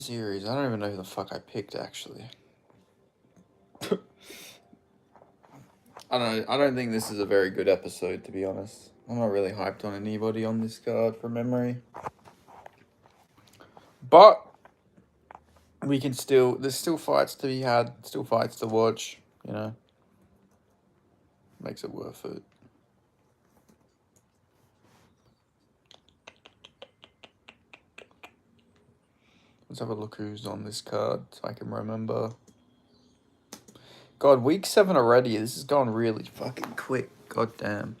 series. I don't even know who the fuck I picked, actually. I don't think this is a very good episode, to be honest. I'm not really hyped on anybody on this card from memory. But we can still, there's still fights to be had, still fights to watch, you know. Makes it worth it. Let's have a look who's on this card so I can remember. God, week 7 already. This is going really fucking quick. God damn.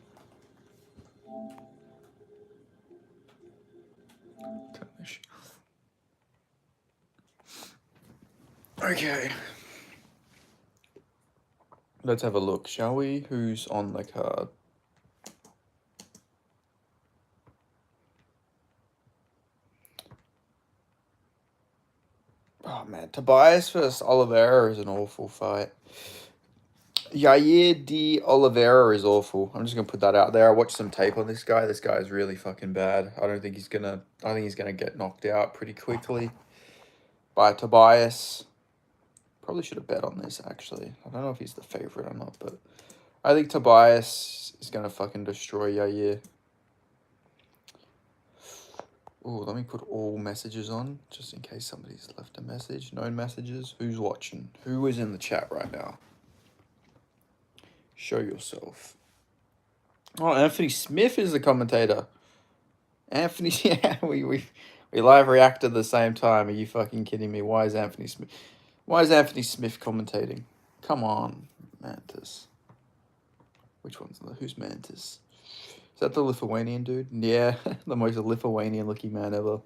Okay. Let's have a look, shall we? Who's on the card? Oh man, Tobias versus Oliveira is an awful fight. Yair de Oliveira is awful. I'm just gonna put that out there. I watched some tape on this guy. This guy is really fucking bad. I think he's gonna get knocked out pretty quickly by Tobias. Probably should have bet on this actually. I don't know if he's the favorite or not, but I think Tobias is gonna fucking destroy Yair. Oh, let me put all messages on just in case somebody's left a message. Known messages. Who's watching? Who is in the chat right now? Show yourself. Oh, Anthony Smith is the commentator. Anthony, yeah, we live react at the same time. Are you fucking kidding me? Why is Anthony Smith commentating? Come on, Mantis. Who's Mantis? Is that the Lithuanian dude? Yeah, the most Lithuanian looking man ever.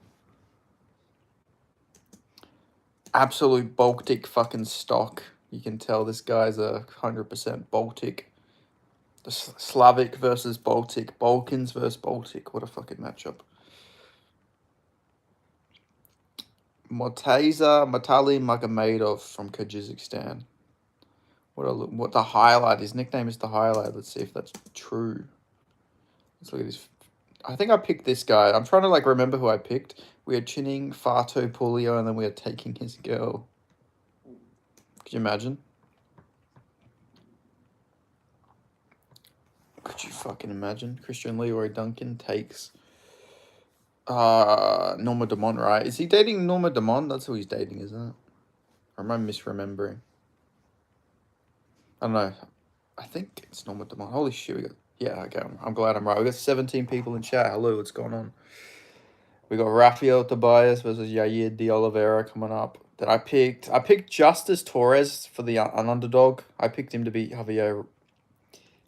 Absolute Baltic fucking stock. You can tell this guy's 100% Baltic. The Slavic versus Baltic. Balkans versus Baltic. What a fucking matchup. Matali Magomedov from Kyrgyzstan. What the highlight? His nickname is the highlight. Let's see if that's true. Let's look at this. I think I picked this guy. I'm trying to remember who I picked. We are chinning Fato Pulio and then we are taking his girl. Could you imagine? Could you fucking imagine? Christian Leroy Duncan takes Norma Demont, right? Is he dating Norma Demont? That's who he's dating, isn't it? Or am I misremembering? I don't know. I think it's Norma Demont. Holy shit, we got... Yeah, okay, I'm glad I'm right. We got 17 people in chat. Hello, what's going on? We got Rafael Tobias versus Yair de Oliveira coming up. That I picked Justice Torres for an underdog. I picked him to beat Javier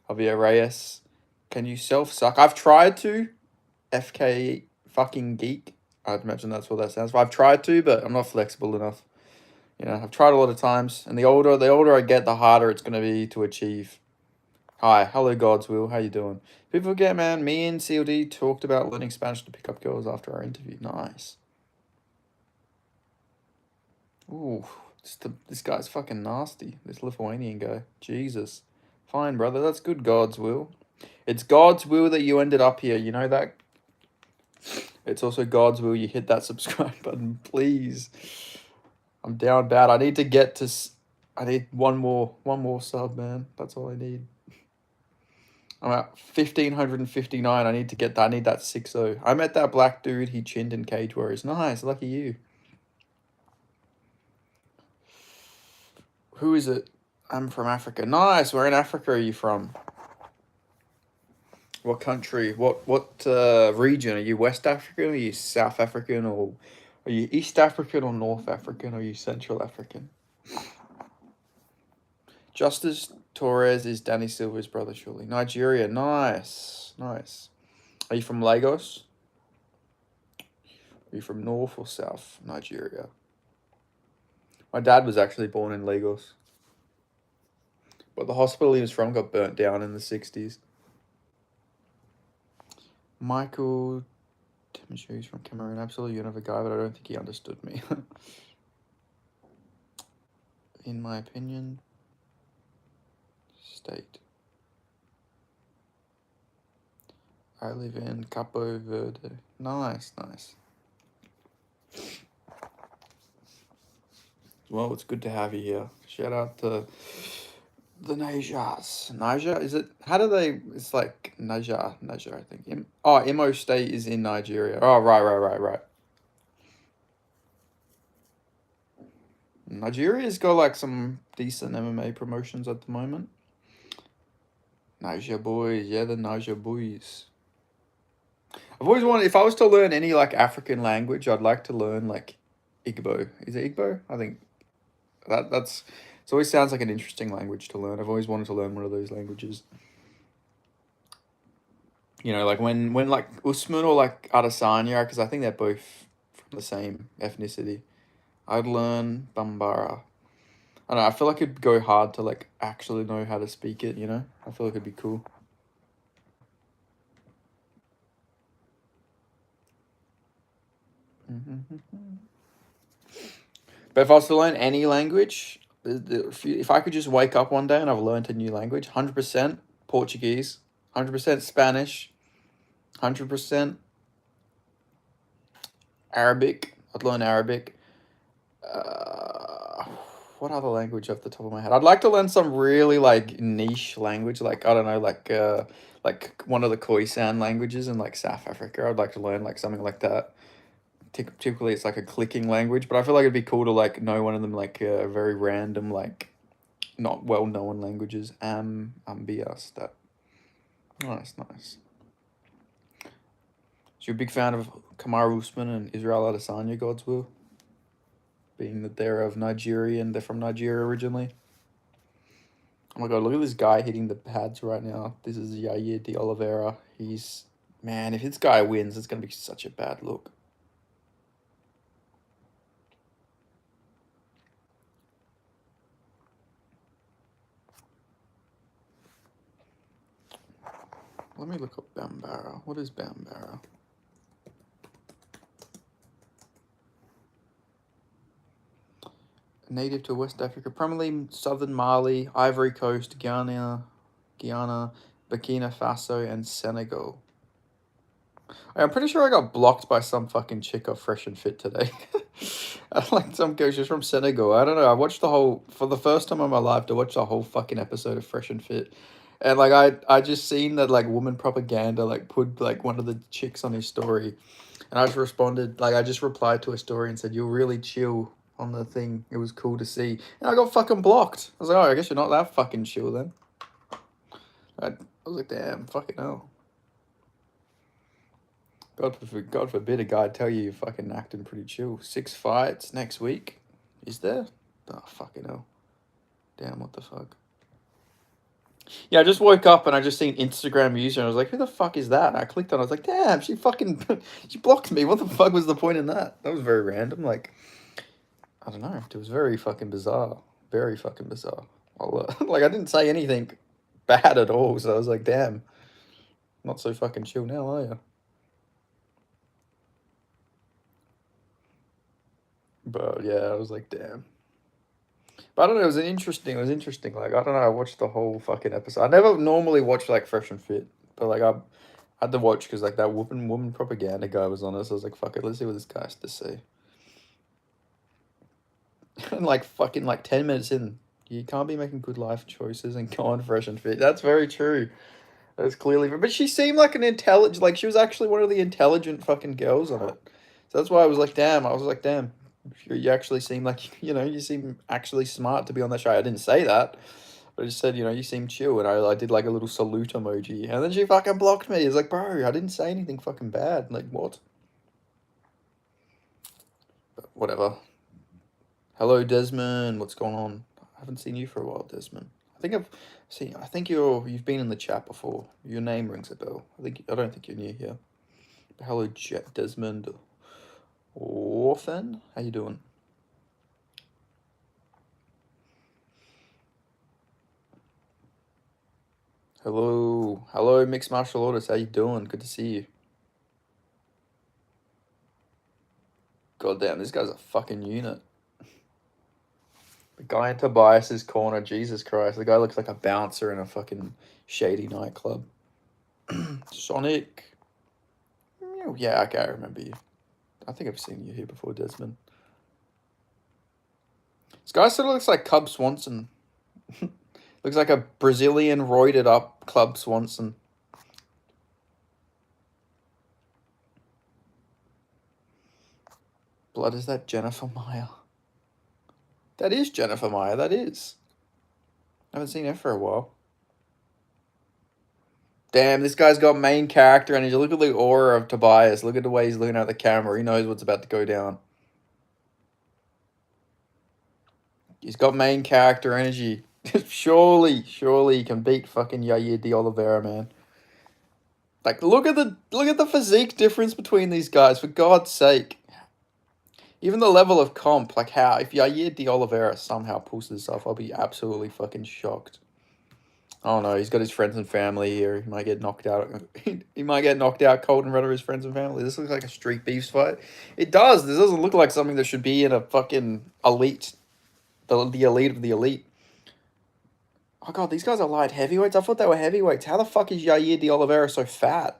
Reyes. Can you self-suck? I've tried to. FK fucking geek. I'd imagine that's what that stands for. I've tried to, but I'm not flexible enough. You know, I've tried a lot of times, and the older I get, the harder it's gonna be to achieve. Hi, hello God's will. How you doing? People forget, man. Me and CLD talked about learning Spanish to pick up girls after our interview. Nice. Ooh, this guy's fucking nasty. This Lithuanian guy. Jesus. Fine, brother. That's good. God's will. It's God's will that you ended up here. You know that. It's also God's will you hit that subscribe button, please. I'm down bad. I need to get to... I need one more sub, man. That's all I need. I'm at 1,559. I need to get that. I need that 6-0. I met that black dude. He chinned in Cage Warriors. Nice. Lucky you. Who is it? I'm from Africa. Nice. Where in Africa are you from? What country? What region? Are you West African? Are you South African? Or are you East African or North African? Or are you Central African? Justice Torres is Danny Silva's brother, surely. Nigeria. Nice. Nice. Are you from Lagos? Are you from North or South Nigeria? My dad was actually born in Lagos. But the hospital he was from got burnt down in the 60s. Michael Timothy's from Cameroon. Absolutely another guy, but I don't think he understood me. In my opinion. State. I live in Capo Verde. Nice, nice. Well, it's good to have you here. Shout out to the Nijas. Niger? Is it? How do they? It's like Niger. Niger, I think. Imo State is in Nigeria. Oh, right. Nigeria's got like some decent MMA promotions at the moment. Niger boys, yeah, the Niger boys. I've always wanted, if I was to learn any like African language, I'd like to learn like Igbo. Is it Igbo? I think that's. It always sounds like an interesting language to learn. I've always wanted to learn one of those languages. You know, like when like Usman or like Adesanya, because I think they're both from the same ethnicity. I'd learn Bambara. I don't know. I feel like it'd go hard to like actually know how to speak it. You know, I feel like it'd be cool. But if I was to learn any language, if I could just wake up one day and I've learned a new language, 100% Portuguese, 100% Spanish, 100% Arabic. I'd learn Arabic. Uh, what other language off the top of my head? I'd like to learn some really like niche language, like I don't know, like one of the Khoisan languages in like South Africa. I'd like to learn like something like that. Typically, it's like a clicking language, but I feel like it'd be cool to like know one of them, like very random, like not well known languages. Ambias. That nice. So you're a big fan of Kamaru Usman and Israel Adesanya, God's will, being that they're of Nigeria and they're from Nigeria originally. Oh my god, look at this guy hitting the pads right now. This is Yair de Oliveira. He's, man, if this guy wins, it's gonna be such a bad look. Let me look up Bambara. What is Bambara? Native to West Africa, primarily southern Mali, Ivory Coast, Guyana, Burkina Faso, and Senegal. I'm pretty sure I got blocked by some fucking chick off Fresh and Fit today. Like some girl, she's from Senegal. I don't know. I watched the whole, for the first time in my life, to watch the whole fucking episode of Fresh and Fit. And like I just seen that like woman propaganda like put like one of the chicks on his story, and I just responded, like I just replied to a story and said, "You're really chill on the thing. It was cool to see." And I got fucking blocked. I was like, "Oh, I guess you're not that fucking chill then." I was like, "Damn, fucking hell." God forbid a guy tell you you're fucking acting pretty chill. 6 fights next week. Is there? Oh, fucking hell. Damn, what the fuck? Yeah, I just woke up and I just seen Instagram user and I was like, who the fuck is that? And I clicked on it. I was like, damn, she fucking, she blocked me. What the fuck was the point in that? That was very random. Like, I don't know. It was very fucking bizarre. Very fucking bizarre. Like, I didn't say anything bad at all. So I was like, damn, not so fucking chill now, are you? But yeah, I was like, damn. But I don't know. It was interesting. Like, I don't know. I watched the whole fucking episode. I never normally watch like Fresh and Fit, but like I had to watch because like that woman propaganda guy was on it. So I was like, fuck it, let's see what this guy has to say. And like fucking like 10 minutes in, you can't be making good life choices and go on Fresh and Fit. That's very true. That's clearly, but she seemed like an intelligent, like she was actually one of the intelligent fucking girls on it. So that's why I was like, damn. I was like, damn. You actually seem like you seem actually smart to be on that show. I didn't say that, but I just said you seem chill, and I did like a little salute emoji, and then she fucking blocked me. It's like, bro, I didn't say anything fucking bad. Like what? But whatever. Hello, Desmond. What's going on? I haven't seen you for a while, Desmond. I think I've seen. I think you've been in the chat before. Your name rings a bell. I don't think you're new here. Hello, Desmond. Orphan. How you doing? Hello, mixed martial artist. How you doing? Good to see you. God damn, this guy's a fucking unit. The guy in Tobias's corner, Jesus Christ. The guy looks like a bouncer in a fucking shady nightclub. Sonic. Yeah, okay, I remember you. I think I've seen you here before, Desmond. This guy sort of looks like Cub Swanson. Looks like a Brazilian roided up Club Swanson. Blood, is that Jennifer Meyer? That is Jennifer Meyer, that is. I haven't seen her for a while. Damn, this guy's got main character energy. Look at the aura of Tobias. Look at the way he's looking at the camera. He knows what's about to go down. He's got main character energy. surely he can beat fucking Yair de Oliveira, man. Like, look at the physique difference between these guys, for God's sake. Even the level of comp, like how, if Yair de Oliveira somehow pulls this off, I'll be absolutely fucking shocked. Oh no, he's got his friends and family here. He might get knocked out. He might get knocked out cold in front of his friends and family. This looks like a street beefs fight. It does. This doesn't look like something that should be in a fucking elite. The elite of the elite. Oh god, these guys are light heavyweights? I thought they were heavyweights. How the fuck is Yair de Oliveira so fat?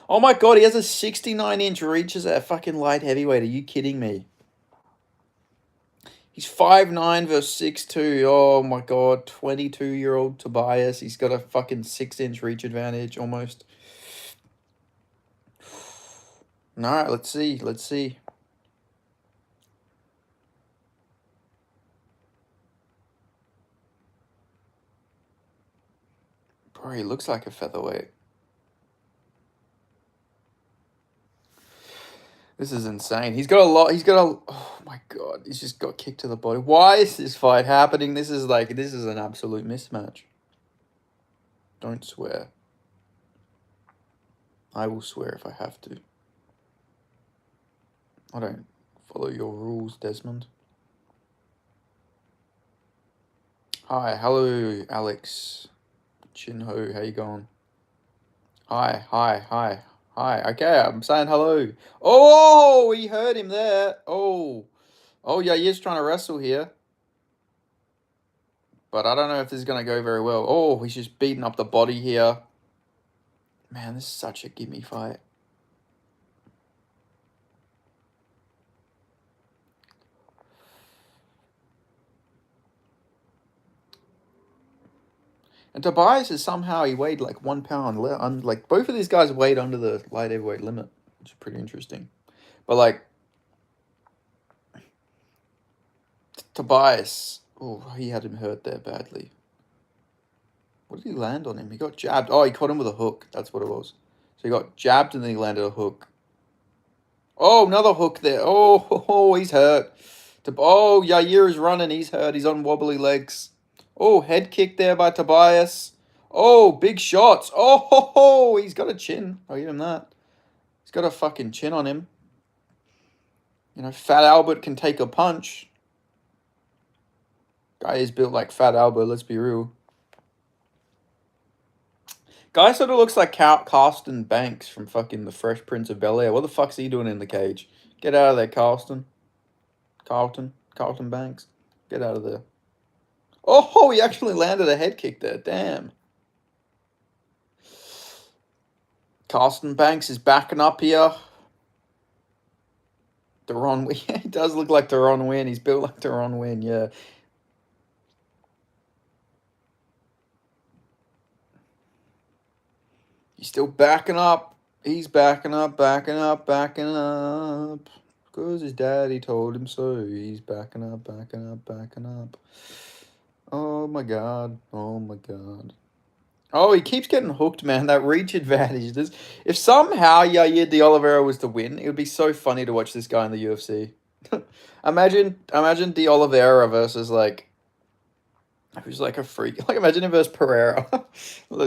Oh my god, he has a 69-inch reach as a fucking light heavyweight. Are you kidding me? He's 5'9" versus 6'2". Oh my god, 22-year-old Tobias. He's got a fucking 6-inch reach advantage almost. Alright, let's see. Let's see. Bro, he looks like a featherweight. This is insane. He's got a lot. Oh my god. He's just got kicked to the body. Why is this fight happening? This is an absolute mismatch. Don't swear. I will swear if I have to. I don't follow your rules, Desmond. Hi, hello, Alex. Chinho, how you going? Hi. Okay, I'm saying hello. Oh, he hurt him there. Oh, yeah, he is trying to wrestle here. But I don't know if this is going to go very well. Oh, he's just beating up the body here. Man, this is such a gimme fight. And Tobias is somehow, he weighed like 1 pound. Like, both of these guys weighed under the light heavyweight limit, which is pretty interesting. But, like, Tobias, oh, he had him hurt there badly. What did he land on him? He got jabbed. Oh, he caught him with a hook. That's what it was. So he got jabbed and then he landed a hook. Oh, another hook there. Oh, he's hurt. Oh, Yair is running. He's hurt. He's on wobbly legs. Oh, head kick there by Tobias. Oh, big shots. Oh, he's got a chin. I'll give him that. He's got a fucking chin on him. You know, Fat Albert can take a punch. Guy is built like Fat Albert, let's be real. Guy sort of looks like Carlton Banks from fucking The Fresh Prince of Bel-Air. What the fuck's he doing in the cage? Get out of there, Carlton Banks. Get out of there. Oh, he actually landed a head kick there. Damn. Carlton Banks is backing up here. Deron Wynn. He does look like Deron Wynn. He's built like Deron Wynn, yeah. He's still backing up. He's backing up. Because his daddy told him so. He's backing up. Oh my god. Oh, he keeps getting hooked, man. That reach advantage. If somehow Yair de Oliveira was to win, it would be so funny to watch this guy in the UFC. imagine de Oliveira versus like, who's like a freak. Like, imagine him versus Pereira.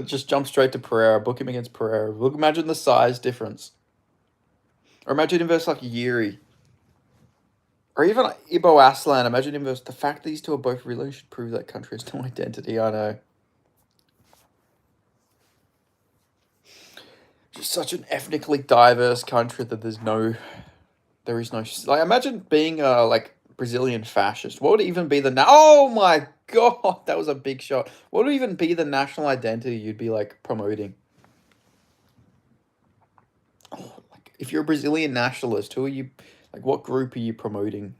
Just jump straight to Pereira. Book him against Pereira. Look, imagine the size difference. Or imagine him versus like Yuri. Or even like Ibo Aslan. Imagine him versus... The fact that these two are both real should prove that country has no identity. I know. Just such an ethnically diverse country that there is no... Like, imagine being like Brazilian fascist. What would even be the... Oh my god, that was a big shot. What would even be the national identity you'd be like promoting? Oh, like, if you're a Brazilian nationalist, who are you... Like, what group are you promoting?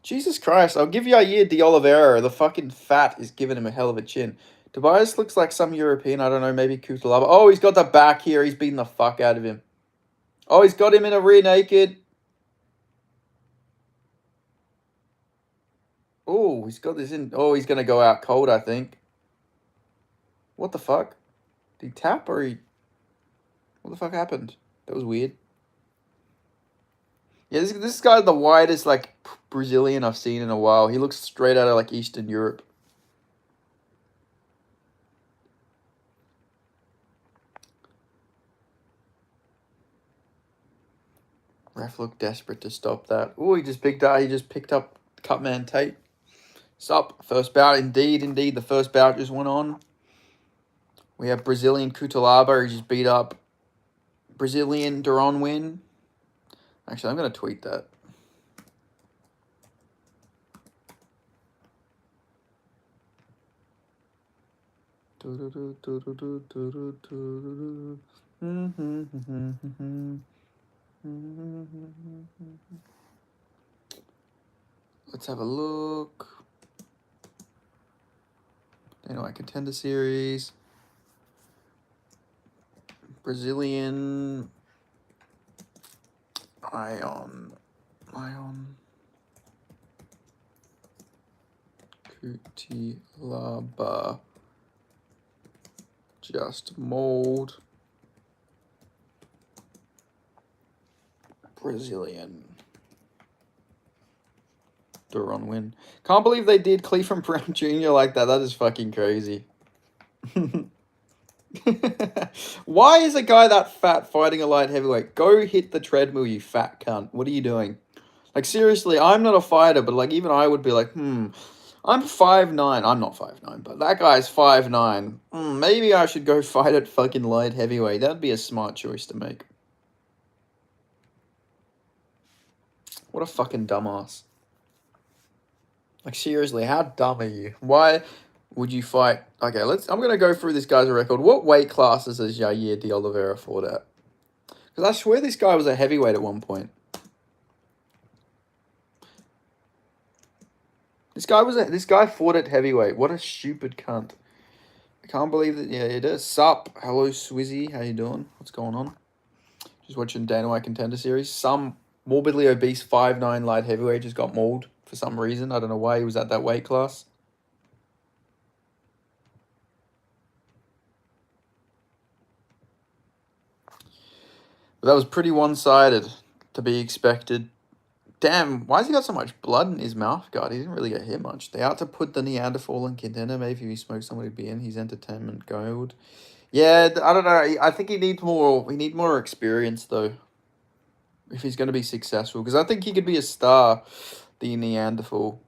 Jesus Christ, I'll give Yair de Oliveira. The fucking fat is giving him a hell of a chin. Tobias looks like some European. I don't know, maybe Kutalaba. Oh, he's got the back here. He's beating the fuck out of him. Oh, he's got him in a rear naked. Oh, he's got this in. Oh, he's going to go out cold, I think. What the fuck? Did he tap or he... What the fuck happened? That was weird. Yeah, this guy's the widest, like, Brazilian I've seen in a while. He looks straight out of, like, Eastern Europe. Ref looked desperate to stop that. Oh, he just picked up Cutman Tate. Stop. First bout, indeed. The first bout just went on. We have Brazilian Cutelaba, who just beat up Brazilian Duran win. Actually, I'm going to tweet that. Let's have a look. Anyway, Contender Series. Brazilian Ion Cutelaba just mold Brazilian Duran win. Can't believe they did Cleveland Brown Jr. like that. That is fucking crazy. Why is a guy that fat fighting a light heavyweight? Go hit the treadmill, you fat cunt. What are you doing? Like, seriously, I'm not a fighter, but, like, even I would be like, I'm 5'9". I'm not 5'9", but that guy's 5'9". Maybe I should go fight at fucking light heavyweight. That'd be a smart choice to make. What a fucking dumbass. Like, seriously, how dumb are you? Why would you fight? Okay, I'm going to go through this guy's record. What weight classes has Yair de Oliveira fought at? Because I swear this guy was a heavyweight at one point. This guy fought at heavyweight. What a stupid cunt. I can't believe that. Yeah, it is. Sup. Hello, Swizzy. How you doing? What's going on? Just watching Dana White Contender Series. Some morbidly obese 5'9" light heavyweight just got mauled for some reason. I don't know why he was at that weight class. But that was pretty one-sided, to be expected. Damn, why has he got so much blood in his mouth guard? He didn't really get hit much. They out to put the Neanderthal in Contender. Maybe if he smokes somebody would be in. He's entertainment gold. Yeah, I don't know. I think he needs more experience, though, if he's going to be successful. Because I think he could be a star, the Neanderthal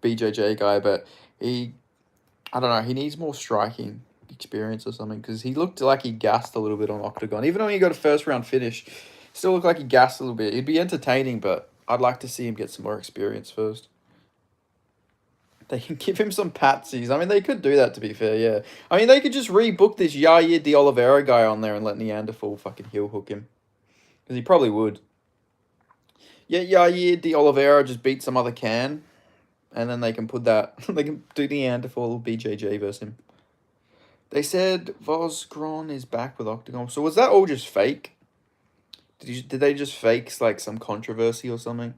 BJJ guy, but I don't know, he needs more striking experience or something, because he looked like he gassed a little bit on Octagon. Even though he got a first-round finish, still looked like he gassed a little bit. It'd be entertaining, but I'd like to see him get some more experience first. They can give him some patsies. I mean, they could do that, to be fair, yeah. I mean, they could just rebook this Yair de Oliveira guy on there and let Neanderthal fucking heel hook him. Because he probably would. Yeah, Yair de Oliveira just beat some other can. And then they can put that... they can do Neanderthal BJJ versus him. They said Vosgron is back with Octagon. So was that all just fake? Did they just fake, like, some controversy or something?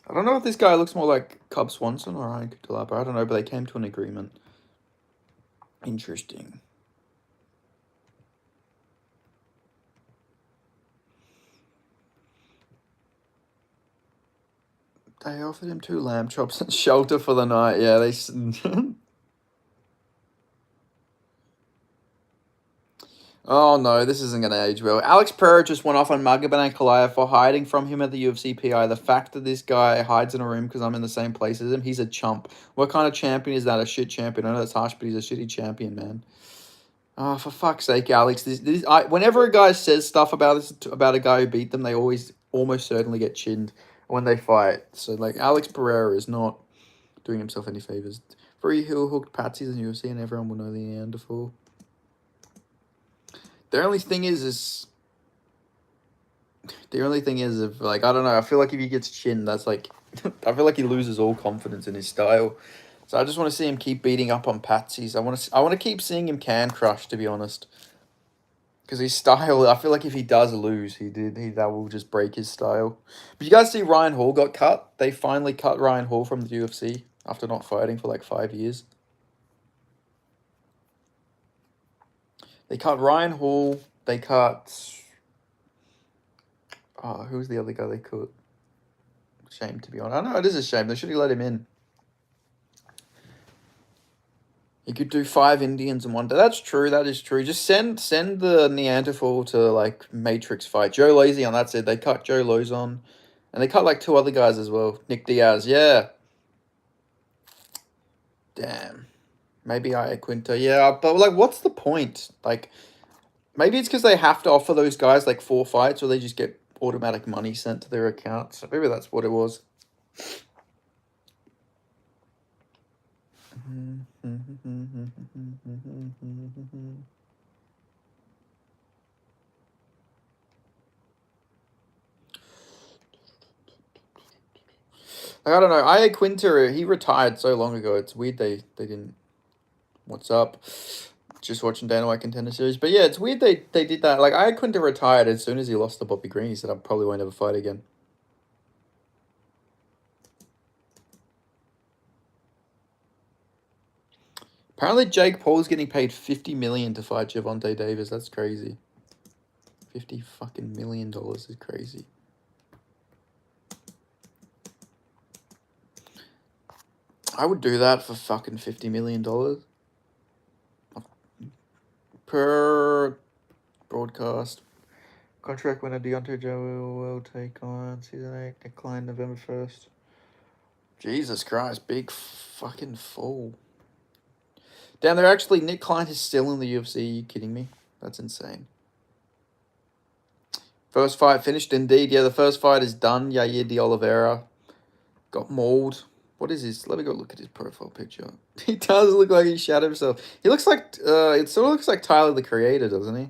I don't know if this guy looks more like Cub Swanson or Ryan Cutelaba. I don't know, but they came to an agreement. Interesting. They offered him 2 lamb chops and shelter for the night. Yeah, they... Oh no, this isn't going to age well. Alex Pereira just went off on Magomed Ankalaev for hiding from him at the UFC PI. The fact that this guy hides in a room because I'm in the same place as him, he's a chump. What kind of champion is that? A shit champion. I know that's harsh, but he's a shitty champion, man. Oh, for fuck's sake, Alex. Whenever a guy says stuff about a guy who beat them, they always almost certainly get chinned when they fight. So, like, Alex Pereira is not doing himself any favors. Free heel hooked patsies in UFC and everyone will know the Neanderthal. The only thing is if like I don't know. I feel like if he gets chinned, that's like I feel like he loses all confidence in his style. So I just want to see him keep beating up on patsies. I want to keep seeing him can crush, to be honest. Because his style, I feel like if he does lose, that will just break his style. But you guys see Ryan Hall got cut? They finally cut Ryan Hall from the UFC after not fighting for like 5 years. They cut Ryan Hall. They cut. Oh, who was the other guy they cut? Shame, to be honest. I know it is a shame. They should have let him in. He could do 5 Indians in one day. That's true. That is true. Just send the Neanderthal to like Matrix fight. Joe Lazy on that's it. They cut Joe Lozon, and they cut like 2 other guys as well. Nick Diaz, yeah. Damn. Maybe Quinto. Yeah, but like, what's the point? Like, maybe it's because they have to offer those guys like 4 fights, or they just get automatic money sent to their account. So maybe that's what it was. Like, I don't know. I Quinter, he retired so long ago. It's weird they didn't. What's up? Just watching Dana White Contender Series. But yeah, it's weird they did that. Like, I Quinter retired as soon as he lost to Bobby Green. He said, I probably won't ever fight again. Apparently, Jake Paul's getting paid $50 million to fight Gervonta Davis. That's crazy. $50 fucking million is crazy. I would do that for fucking $50 million per broadcast. Contract winner Deontay Joe will take on season 8. Decline November 1st. Jesus Christ, big fucking fall. Damn, they're actually Nick Klein is still in the UFC. Are you kidding me? That's insane. First fight finished indeed. Yeah, the first fight is done. Yair de Oliveira got mauled. What is this? Let me go look at his profile picture. He does look like he shot himself. He looks like it sort of looks like Tyler the Creator, doesn't he?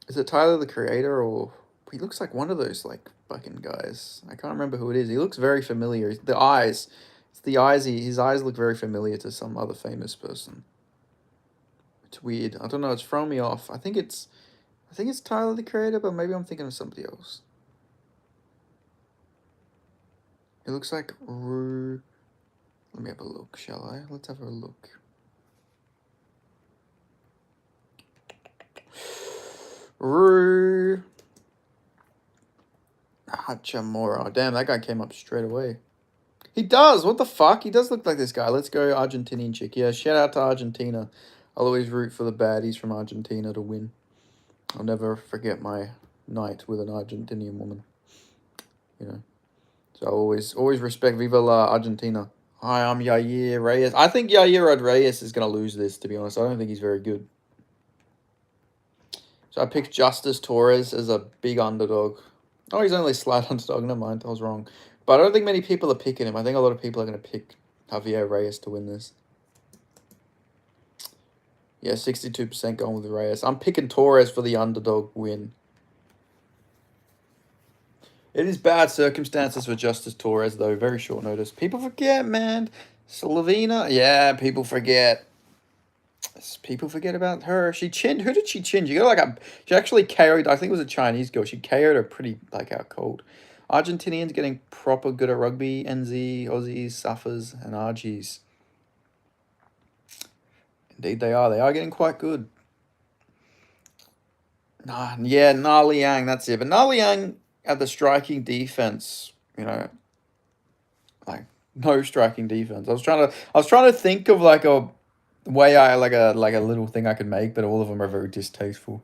Is it Tyler the Creator, or he looks like one of those like fucking guys? I can't remember who it is. He looks very familiar. The eyes, it's the eyes. His eyes look very familiar to some other famous person. It's weird. I don't know. It's throwing me off. I think it's Tyler the Creator, but maybe I'm thinking of somebody else. It looks like Rue. Let me have a look, shall I? Let's have a look. Rue Hachimura. Damn, that guy came up straight away. He does. What the fuck? He does look like this guy. Let's go Argentinian chick. Yeah, shout out to Argentina. I'll always root for the baddies from Argentina to win. I'll never forget my night with an Argentinian woman. You know. So I always respect Viva la Argentina. Hi, I'm Yair Reyes. I think Yair Reyes is going to lose this, to be honest. I don't think he's very good. So I picked Justice Torres as a big underdog. Oh, he's only a slight underdog. Never mind, I was wrong. But I don't think many people are picking him. I think a lot of people are going to pick Javier Reyes to win this. Yeah, 62% going with Reyes. I'm picking Torres for the underdog win. It is bad circumstances for Justice Torres, though. Very short notice. People forget, man. Slovenia. Yeah, people forget. People forget about her. She chinned. Who did she chin? She got like she actually carried. I think it was a Chinese girl. She carried her pretty like out cold. Argentinians getting proper good at rugby. NZ, Aussies, Suffers, and RGs. Indeed, they are. They are getting quite good. Yeah, Na Liang. That's it. But Na Liang at the striking defense, you know, like no striking defense. I was trying to think of like a way like a little thing I could make, but all of them are very distasteful.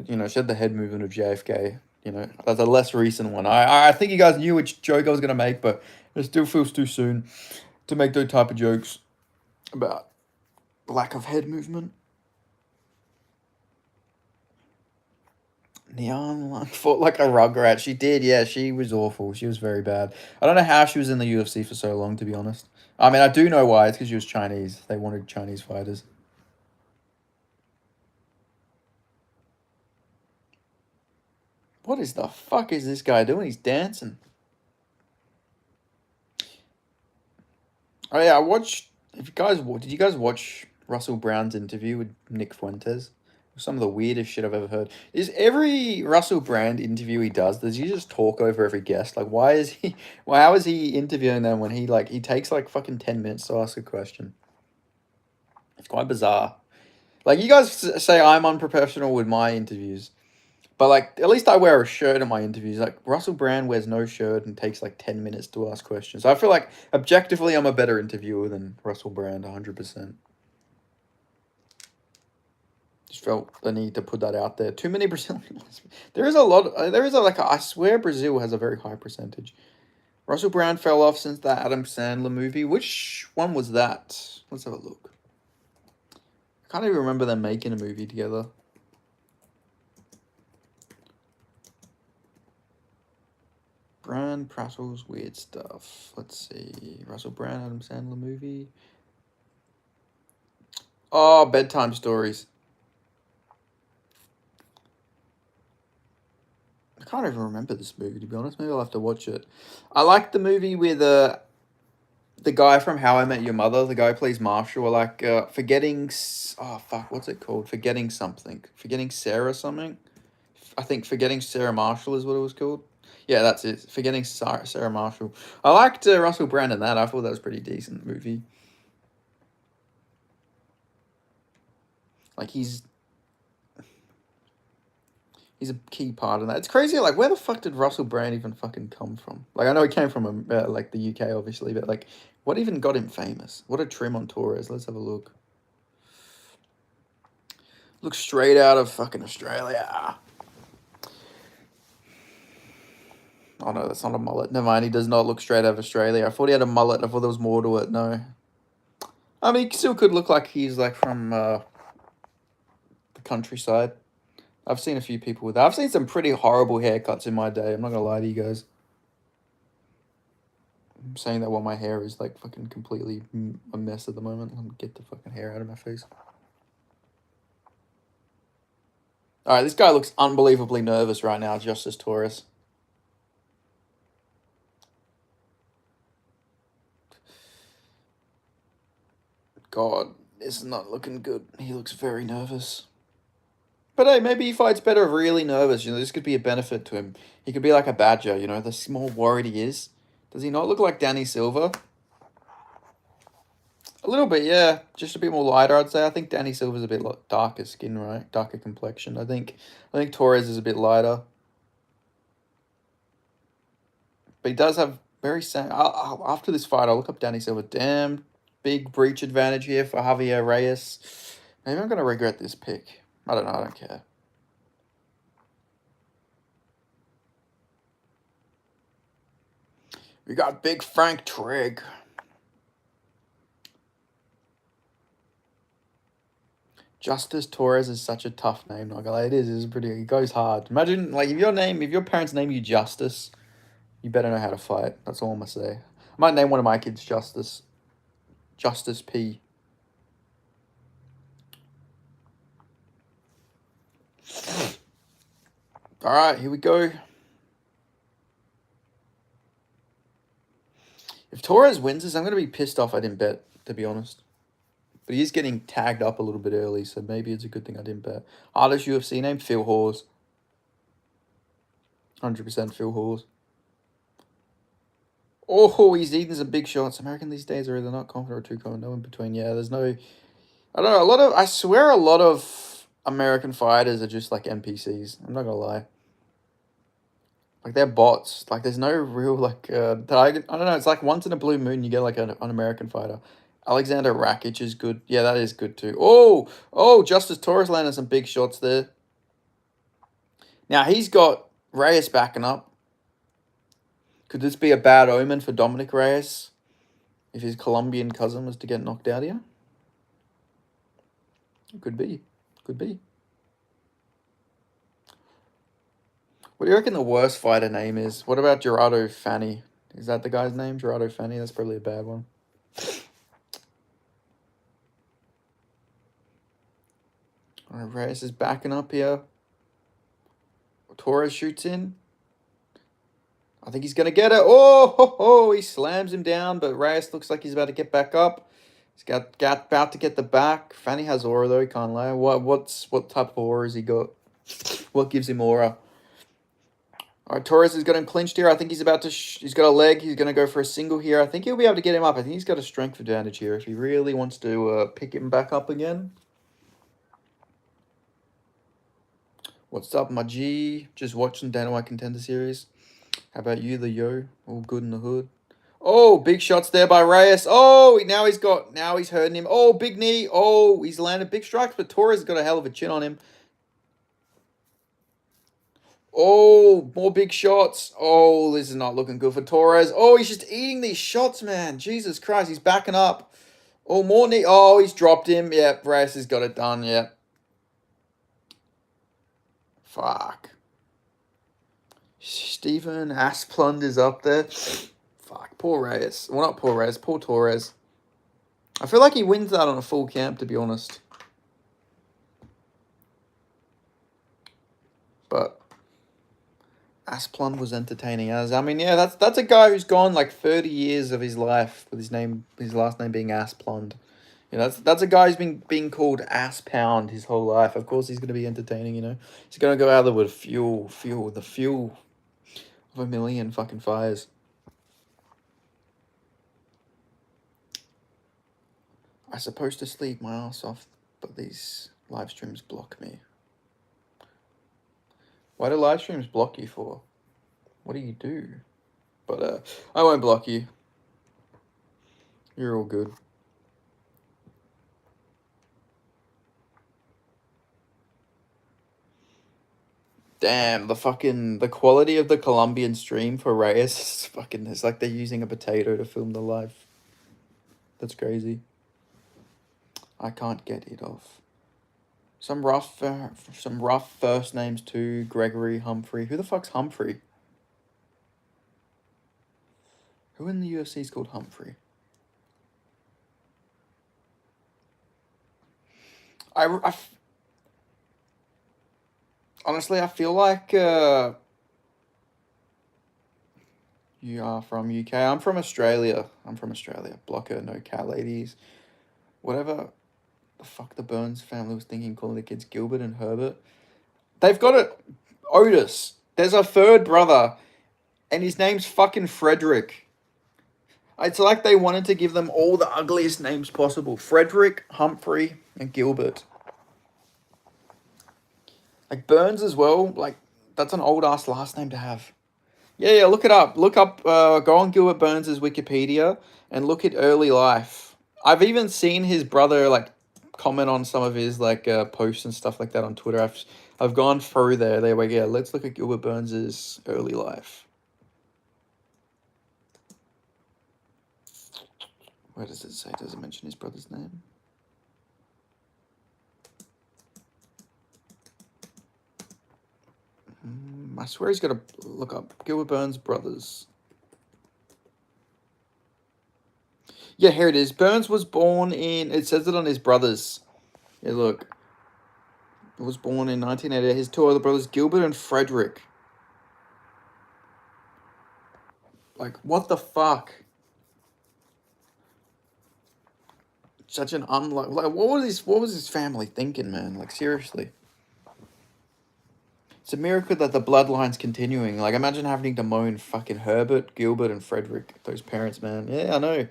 You know, she had the head movement of JFK. You know, that's a less recent one. I think you guys knew which joke I was gonna make, but it still feels too soon to make those type of jokes about lack of head movement. Neon fought like a rugrat. She did, yeah. She was awful. She was very bad. I don't know how she was in the UFC for so long, to be honest. I mean, I do know why. It's because she was Chinese. They wanted Chinese fighters. What is the fuck is this guy doing? He's dancing. Oh yeah, I watched. If you guys, did you guys watch Russell Brand's interview with Nick Fuentes? Some of the weirdest shit I've ever heard. Is every Russell Brand interview he does he just talk over every guest? Like, why is he? Why how is he interviewing them when he takes like fucking 10 minutes to ask a question? It's quite bizarre. Like you guys say I'm unprofessional with my interviews. But like, at least I wear a shirt in my interviews. Like Russell Brand wears no shirt and takes like 10 minutes to ask questions. I feel like objectively, I'm a better interviewer than Russell Brand, 100%. Just felt the need to put that out there. Too many Brazilians. There is a lot. There is a like. I swear Brazil has a very high percentage. Russell Brand fell off since that Adam Sandler movie. Which one was that? Let's have a look. I can't even remember them making a movie together. Brand, Prattle's weird stuff. Let's see. Russell Brand, Adam Sandler movie. Oh, Bedtime Stories. I can't even remember this movie, to be honest. Maybe I'll have to watch it. I like the movie with the guy from How I Met Your Mother. The guy who plays Marshall. I like Forgetting... Oh, fuck. What's it called? Forgetting something. Forgetting Sarah something? I think Forgetting Sarah Marshall is what it was called. Yeah, that's it. Forgetting Sarah Marshall. I liked Russell Brand in that. I thought that was a pretty decent movie. Like, he's a key part of that. It's crazy, like, where the fuck did Russell Brand even fucking come from? Like, I know he came from, like, the UK, obviously, but, like, what even got him famous? What a trim on Torres. Let's have a look. Looks straight out of fucking Australia. Oh, no, that's not a mullet. Never mind, he does not look straight out of Australia. I thought he had a mullet. I thought there was more to it. No. I mean, he still could look like he's, like, from the countryside. I've seen a few people with that. I've seen some pretty horrible haircuts in my day. I'm not going to lie to you guys. I'm saying that while my hair is, like, fucking completely a mess at the moment. I'm get the fucking hair out of my face. Alright, this guy looks unbelievably nervous right now, Justice Torres. God, this is not looking good. He looks very nervous. But hey, maybe he fights better really nervous. You know, this could be a benefit to him. He could be like a badger, you know, the small worried he is. Does he not look like Danny Silver? A little bit, yeah. Just a bit more lighter, I'd say. I think Danny Silver's a bit darker skin, right? Darker complexion. I think Torres is a bit lighter. But he does have very same. After this fight, I'll look up Danny Silver. Damn, big breach advantage here for Javier Reyes. Maybe I'm going to regret this pick. I don't know. I don't care. We got Big Frank Trigg. Justice Torres is such a tough name. Not gonna lie, it is. It's pretty. It goes hard. Imagine like if your parents name you Justice, you better know how to fight. That's all I'm gonna say. I might name one of my kids Justice. Justice P. All right, here we go. If Torres wins this, I'm going to be pissed off I didn't bet, to be honest. But he is getting tagged up a little bit early, so maybe it's a good thing I didn't bet. Artist UFC name, Phil Hawes. 100% Phil Hawes. Oh, he's eating some big shots. American these days are either not confident or too confident. No in between. Yeah, there's no... I don't know, I swear a lot of American fighters are just like NPCs. I'm not going to lie. Like, they're bots. Like, there's no real, like, I don't know, it's like once in a blue moon you get, like, an American fighter. Alexander Rakic is good. Yeah, that is good, too. Oh, Justice Torres landed some big shots there. Now, he's got Reyes backing up. Could this be a bad omen for Dominic Reyes if his Colombian cousin was to get knocked out here? It could be. Could be. What do you reckon the worst fighter name is? What about Gerardo Fanny? Is that the guy's name? Gerardo Fanny? That's probably a bad one. Reyes is backing up here. Torres shoots in. I think he's going to get it. Oh, he slams him down, but Reyes looks like he's about to get back up. He's got about to get the back. Fanny has aura, though, he can't lie. What type of aura has he got? What gives him aura? All right, Torres has got him clinched here. I think he's about to... he's got a leg. He's going to go for a single here. I think he'll be able to get him up. I think he's got a strength advantage here if he really wants to pick him back up again. What's up, my G? Just watching Dana White Contender Series. How about you, the yo? All good in the hood. Oh, big shots there by Reyes. Oh, now he's hurting him. Oh, big knee. Oh, he's landed big strikes, but Torres has got a hell of a chin on him. Oh, more big shots. Oh, this is not looking good for Torres. Oh, he's just eating these shots, man. Jesus Christ, he's backing up. Oh, more knee. Oh, he's dropped him. Yep, Reyes has got it done. Yep. Fuck. Stephen Asplund is up there. Fuck, poor Reyes. Well, not poor Reyes, poor Torres. I feel like he wins that on a full camp, to be honest. But Asplund was entertaining as. I mean, yeah, that's a guy who's gone like 30 years of his life with his last name being Asplund. You know, that's a guy who's been being called Ass Pound his whole life. Of course, he's going to be entertaining. You know, he's going to go out there with the fuel of a million fucking fires. I'm supposed to sleep my ass off, but these live streams block me. Why do live streams block you for? What do you do? But I won't block you. You're all good. Damn, the quality of the Colombian stream for Reyes is fucking... It's like they're using a potato to film the live. That's crazy. I can't get it off. Some rough first names too. Gregory, Humphrey. Who the fuck's Humphrey? Who in the UFC is called Humphrey? Honestly, I feel like you are from UK. I'm from Australia. Blocker, no cat ladies. Whatever the fuck the Burns family was thinking, calling the kids Gilbert and Herbert. They've got it. Otis. There's a third brother, and his name's fucking Frederick. It's like they wanted to give them all the ugliest names possible. Frederick, Humphrey, and Gilbert. Like Burns as well. Like, that's an old-ass last name to have. Yeah, look it up. Go on Gilbert Burns' Wikipedia and look at early life. I've even seen his brother, like, comment on some of his, like, posts and stuff like that on Twitter. I've gone through there. They were, yeah, let's look at Gilbert Burns' early life. Where does it say? Does it mention his brother's name? I swear he's got to look up Gilbert Burns' brothers. Yeah, here it is. Burns was born in... It says it on his brothers. Yeah, look. He was born in 1988. His two other brothers, Gilbert and Frederick. Like, what the fuck? Such an unlucky... Like, what was his family thinking, man? Like, seriously. It's a miracle that the bloodline's continuing. Like, imagine having to moan fucking Herbert, Gilbert, and Frederick. Those parents, man. Yeah, I know.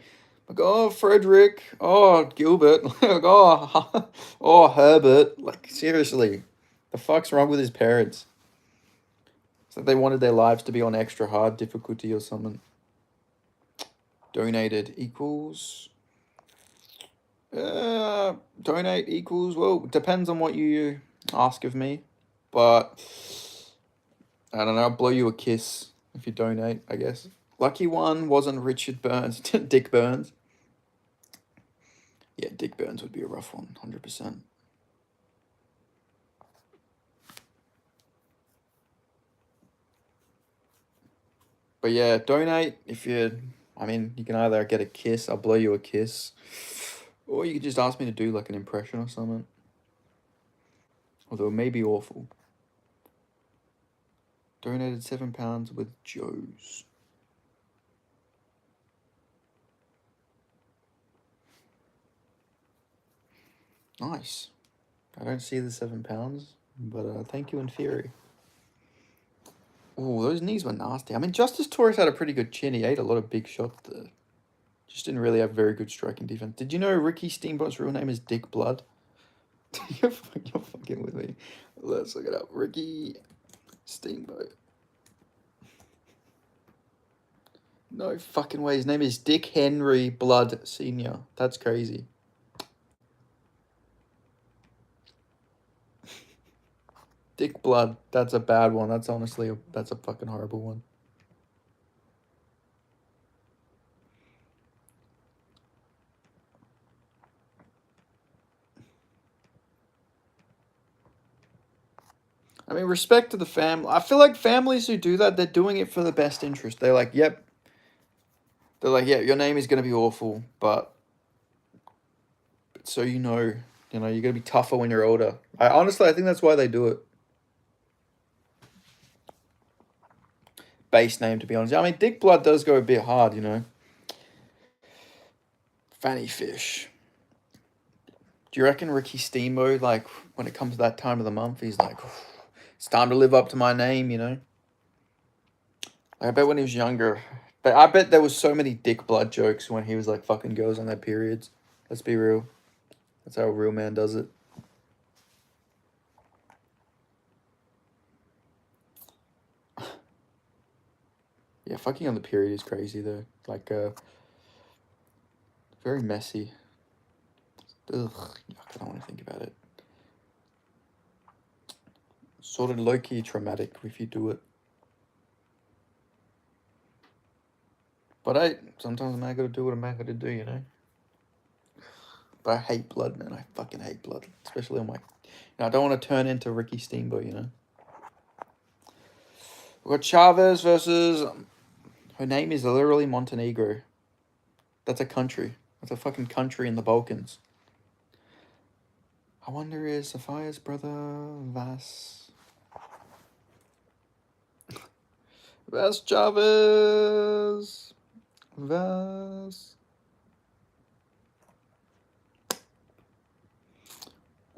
Like, oh, Frederick. Oh, Gilbert. Like, oh, Herbert. Like, seriously. The fuck's wrong with his parents? It's like they wanted their lives to be on extra hard difficulty or something. Donated equals... donate equals... Well, it depends on what you ask of me. But... I don't know, I'll blow you a kiss if you donate, I guess. Lucky one wasn't Richard Burns. Dick Burns. Yeah, Dick Burns would be a rough one, 100%. But yeah, donate if you... I mean, you can either get a kiss, I'll blow you a kiss. Or you could just ask me to do like an impression or something. Although it may be awful. Donated £7 with Joe's. Nice. I don't see the £7, but thank you in theory. Oh, those knees were nasty. I mean, Justice Torres had a pretty good chin. He ate a lot of big shots there. Just didn't really have very good striking defense. Did you know Ricky Steamboat's real name is Dick Blood? you're fucking with me. Let's look it up. Ricky Steamboat. No fucking way. His name is Dick Henry Blood Sr. That's crazy. Dick Blood. That's a bad one. That's honestly, that's a fucking horrible one. I mean, respect to the family. I feel like families who do that, they're doing it for the best interest. They're like, yep. They're like, yeah, your name is going to be awful, but so you're going to be tougher when you're older. I think that's why they do it. Base name, to be honest. I mean, Dick Blood does go a bit hard, Fanny Fish. Do you reckon Ricky Steamboat, like, when it comes to that time of the month, he's like, it's time to live up to my name, Like, I bet when he was younger, but I bet there was so many Dick Blood jokes when he was, like, fucking girls on their periods. Let's be real. That's how a real man does it. Yeah, fucking on the period is crazy, though. Like, very messy. Ugh, yuck, I don't want to think about it. Sort of low-key traumatic if you do it. But sometimes a man gotta do what a man gotta do, But I hate blood, man. I fucking hate blood. Especially on my... I don't want to turn into Ricky Steamboat, We've got Chavez versus... Her name is literally Montenegro. That's a country. That's a fucking country in the Balkans. I wonder, is Sophia's brother Vas Chavez? Vas...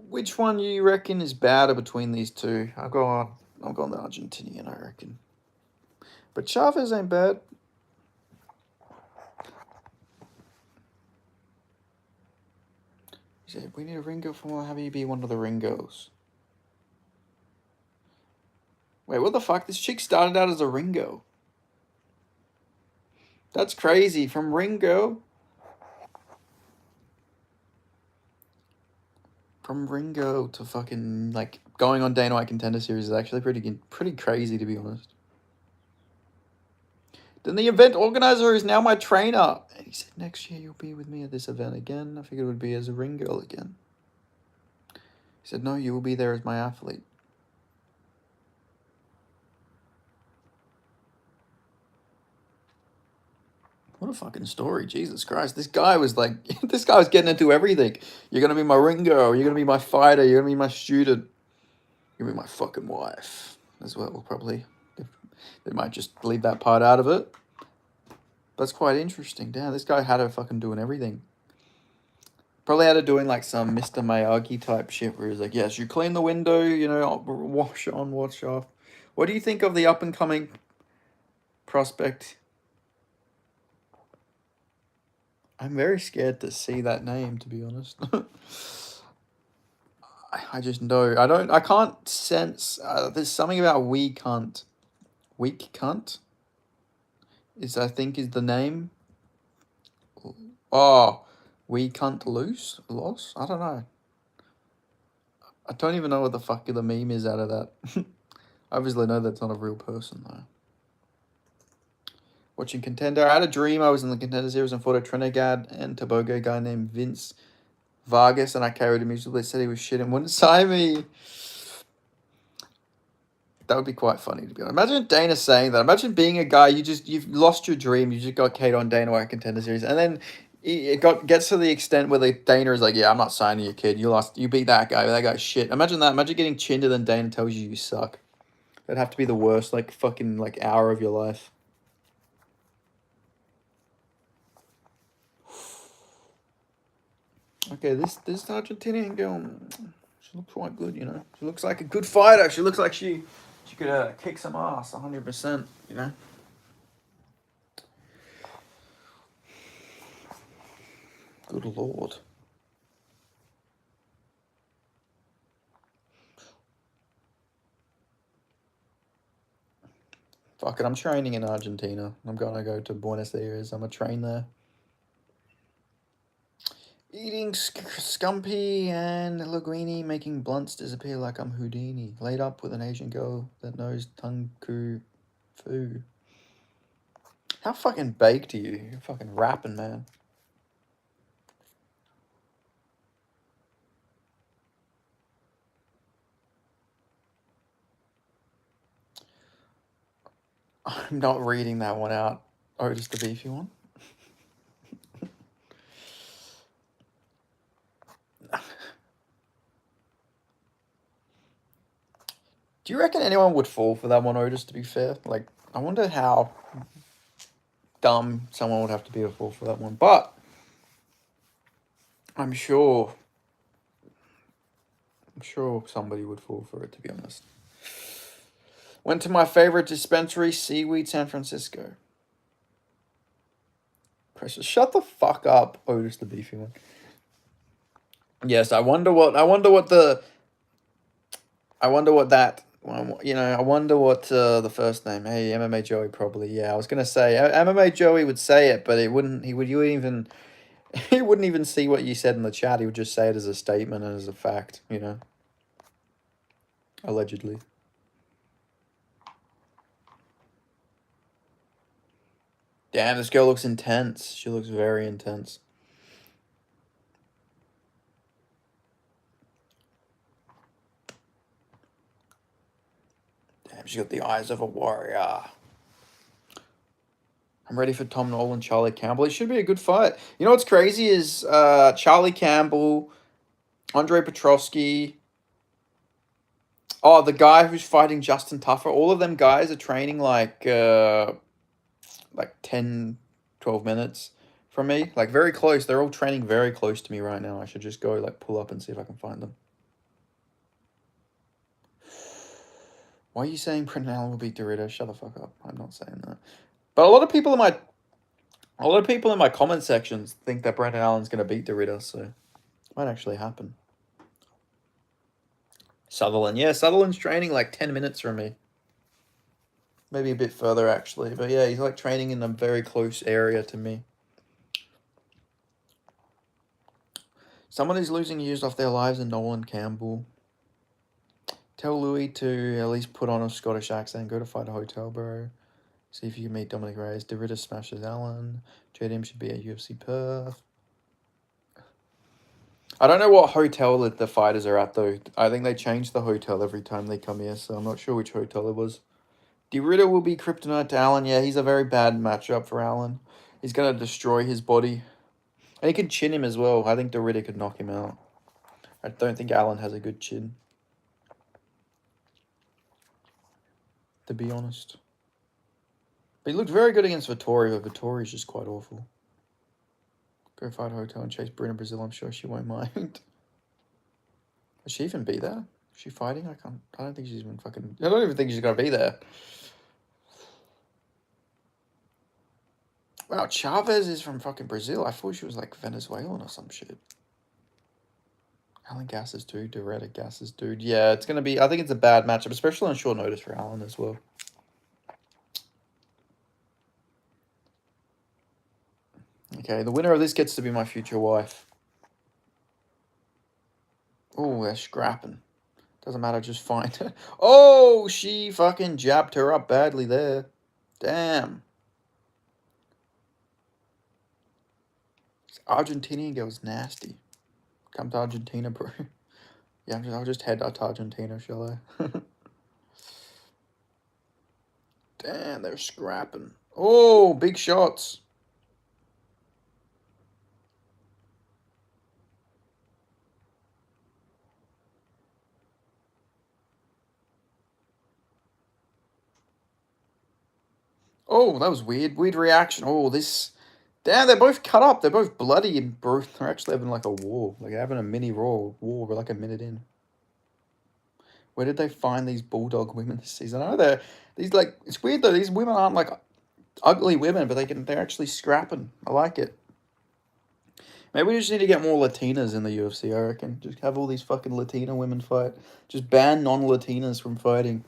Which one you reckon is better between these two? I'll go on the Argentinian, I reckon. But Chavez ain't bad. He said, we need a Ringo for how you be one of the Ringos. Wait, what the fuck? This chick started out as a Ringo. That's crazy. From Ringo. From Ringo to fucking, like, going on Dana White Contender Series is actually pretty crazy, to be honest. Then the event organizer is now my trainer. And he said, next year you'll be with me at this event again. I figured it would be as a ring girl again. He said, no, you will be there as my athlete. What a fucking story. Jesus Christ. This guy was getting into everything. You're going to be my ring girl. You're going to be my fighter. You're going to be my student. You're going to be my fucking wife as well, probably. They might just leave that part out of it. That's quite interesting. Damn, this guy had her fucking doing everything. Probably had her doing like some Mr. Miyagi type shit where he's like, yes, you clean the window, wash on, wash off. What do you think of the up-and-coming prospect? I'm very scared to see that name, to be honest. I just know. I can't sense. There's something about weak cunt. Weak cunt? I think is the name. Oh, we cunt loose? Loss? I don't know. I don't even know what the fuck the meme is out of that. I obviously know that's not a real person, though. Watching Contender. I had a dream I was in the Contender Series and fought a Trinidad and Tobago guy named Vince Vargas, and I carried him usually. They said he was shit and wouldn't sign me. That would be quite funny, to be honest. Imagine Dana saying that. Imagine being a guy, you've lost your dream. You just got Kate on Dana White Contender Series. And then it gets to the extent where Dana is like, yeah, I'm not signing you, kid. You beat that guy. That guy's shit. Imagine that. Imagine getting chinned and then Dana tells you suck. That'd have to be the worst, like, fucking, like, hour of your life. Okay, this Argentinian girl, she looks quite good, you know. She looks like a good fighter. She looks like she could kick some ass, 100%, you know. Good lord. Fuck it, I'm training in Argentina. I'm gonna go to Buenos Aires. I'm gonna train there. Eating scampi and linguine, making blunts disappear like I'm Houdini. Laid up with an Asian girl that knows Tunku Fu. How fucking baked are you? You're fucking rapping, man. I'm not reading that one out. Oh, just the beefy one? Do you reckon anyone would fall for that one, Otis, to be fair? Like, I wonder how dumb someone would have to be to fall for that one. But I'm sure somebody would fall for it, to be honest. Went to my favorite dispensary, Seaweed, San Francisco. Precious, shut the fuck up, Otis, the beefy one. Yes, I wonder what that, you know, I wonder what the first name. Hey, MMA Joey probably. Yeah, I was gonna say MMA Joey would say it, but you wouldn't even he wouldn't even see what you said in the chat. He would just say it as a statement and as a fact, you know. Allegedly. Damn, this girl looks intense. She looks very intense. Damn, she's got the eyes of a warrior. I'm ready for Tom Nolan, Charlie Campbell. It should be a good fight. You know what's crazy is Charlie Campbell, Andre Petrovsky. Oh, the guy who's fighting Justin Tuffer. All of them guys are training like 10, 12 minutes from me. Like very close. They're all training very close to me right now. I should just go like pull up and see if I can find them. Why are you saying Brendan Allen will beat Dorito? Shut the fuck up. I'm not saying that. But a lot of people in my comment sections think that Brendan Allen's gonna beat Dorito, so it might actually happen. Sutherland. Yeah, Sutherland's training like 10 minutes from me. Maybe a bit further actually. But yeah, he's like training in a very close area to me. Someone who's losing years off their lives and Nolan Campbell. Tell Louis to at least put on a Scottish accent. Go to Fight a Hotel, bro. See if you can meet Dominic Reyes. Derrida smashes Allen. JDM should be at UFC Perth. I don't know what hotel that the fighters are at, though. I think they change the hotel every time they come here, so I'm not sure which hotel it was. Derrida will be kryptonite to Allen. Yeah, he's a very bad matchup for Allen. He's going to destroy his body. And he could chin him as well. I think Derrida could knock him out. I don't think Allen has a good chin, to be honest. But he looked very good against Vittori, but Vittori's just quite awful. Go Fight a Hotel and chase Bruna Brazil. I'm sure she won't mind. Will she even be there? Is she fighting? I don't think she's even fucking... I don't even think she's going to be there. Wow, Chavez is from fucking Brazil. I thought she was like Venezuelan or some shit. Alan Gass's dude, Doretta Gass's dude. Yeah, it's going to be... I think it's a bad matchup, especially on short notice for Alan as well. Okay, the winner of this gets to be my future wife. Oh, they're scrapping. Doesn't matter, just find her. Oh, she fucking jabbed her up badly there. Damn. This Argentinian girl's nasty. Come to Argentina, bro. Yeah, I'll just head out to Argentina, shall I? Damn, they're scrapping. Oh, big shots. Oh, that was weird. Weird reaction. Oh, this. Damn, they're both cut up. They're both bloody and both. They're actually having like a war. Like having a mini war. We're like a minute in. Where did they find these bulldog women this season? I know they're these like. It's weird though. These women aren't like ugly women, but they're actually scrapping. I like it. Maybe we just need to get more Latinas in the UFC. I reckon. Just have all these fucking Latina women fight. Just ban non-Latinas from fighting.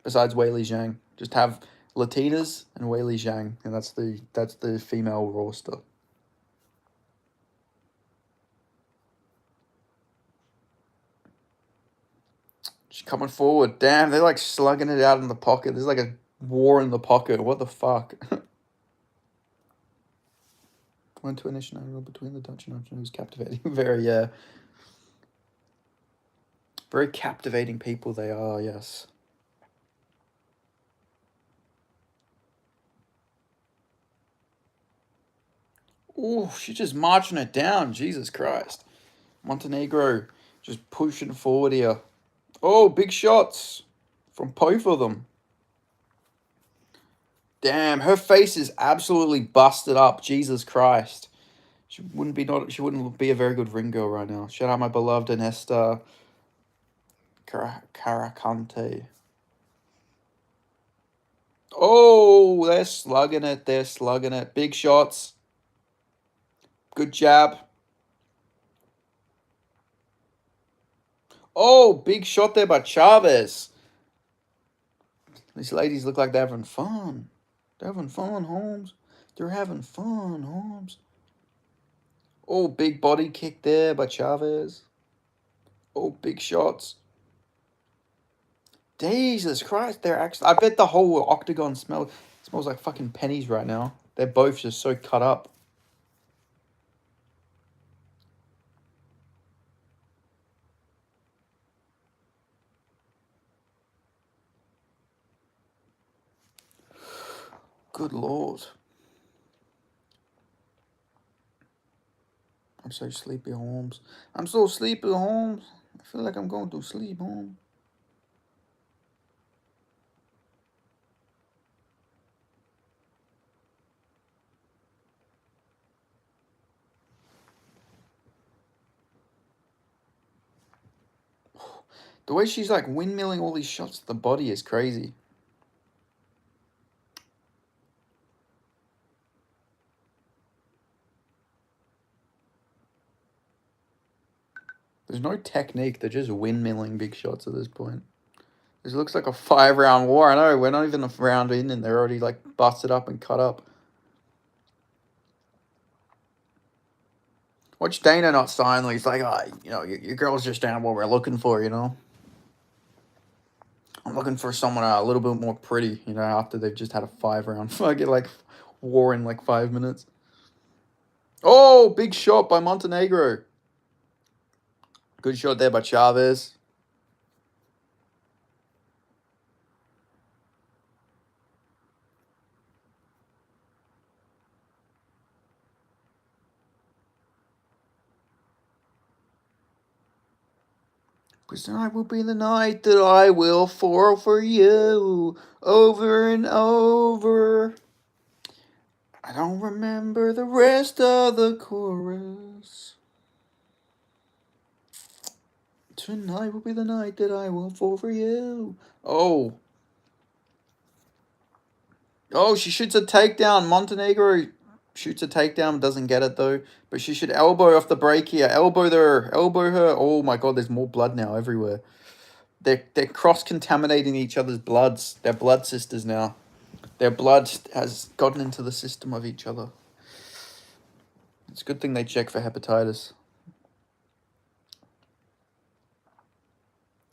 Besides Weili Zhang, just have Latinas and Weili Zhang, and that's the female roster. She's coming forward. Damn, they're like slugging it out in the pocket. There's like a war in the pocket. What the fuck? Went to international between the Dutch and Argentina. It was captivating. Very captivating people they are. Yes. Oh, she's just marching it down. Jesus Christ. Montenegro just pushing forward here. Oh, big shots from both of them. Damn, her face is absolutely busted up. Jesus Christ. She wouldn't be a very good ring girl right now. Shout out my beloved Anesta Caracante. Oh, they're slugging it. They're slugging it. Big shots. Good jab. Oh, big shot there by Chavez. These ladies look like they're having fun. They're having fun, Holmes. They're having fun, Holmes. Oh, big body kick there by Chavez. Oh, big shots. Jesus Christ, they're actually... I bet the whole octagon smells like fucking pennies right now. They're both just so cut up. Good Lord. I'm so sleepy, Holmes. I'm so sleepy, Holmes. I feel like I'm going to sleep, Holmes. The way she's like windmilling all these shots to the body is crazy. There's no technique. They're just windmilling big shots at this point. This looks like a 5-round war. I know, we're not even a round in and they're already like busted up and cut up. Watch Dana not sign. He's like, oh, your girl's just down what we're looking for, I'm looking for someone a little bit more pretty, after they've just had a 5-round fucking like war in like 5 minutes. Oh, big shot by Montenegro. Good shot there by Chavez. Because tonight will be the night that I will fall for you over and over. I don't remember the rest of the chorus. Tonight will be the night that I will fall for you. Oh. Oh, she shoots a takedown. Montenegro shoots a takedown, doesn't get it though. But she should elbow off the break here. Elbow her. Elbow her. Oh my god, there's more blood now everywhere. They're cross-contaminating each other's bloods. They're blood sisters now. Their blood has gotten into the system of each other. It's a good thing they check for hepatitis.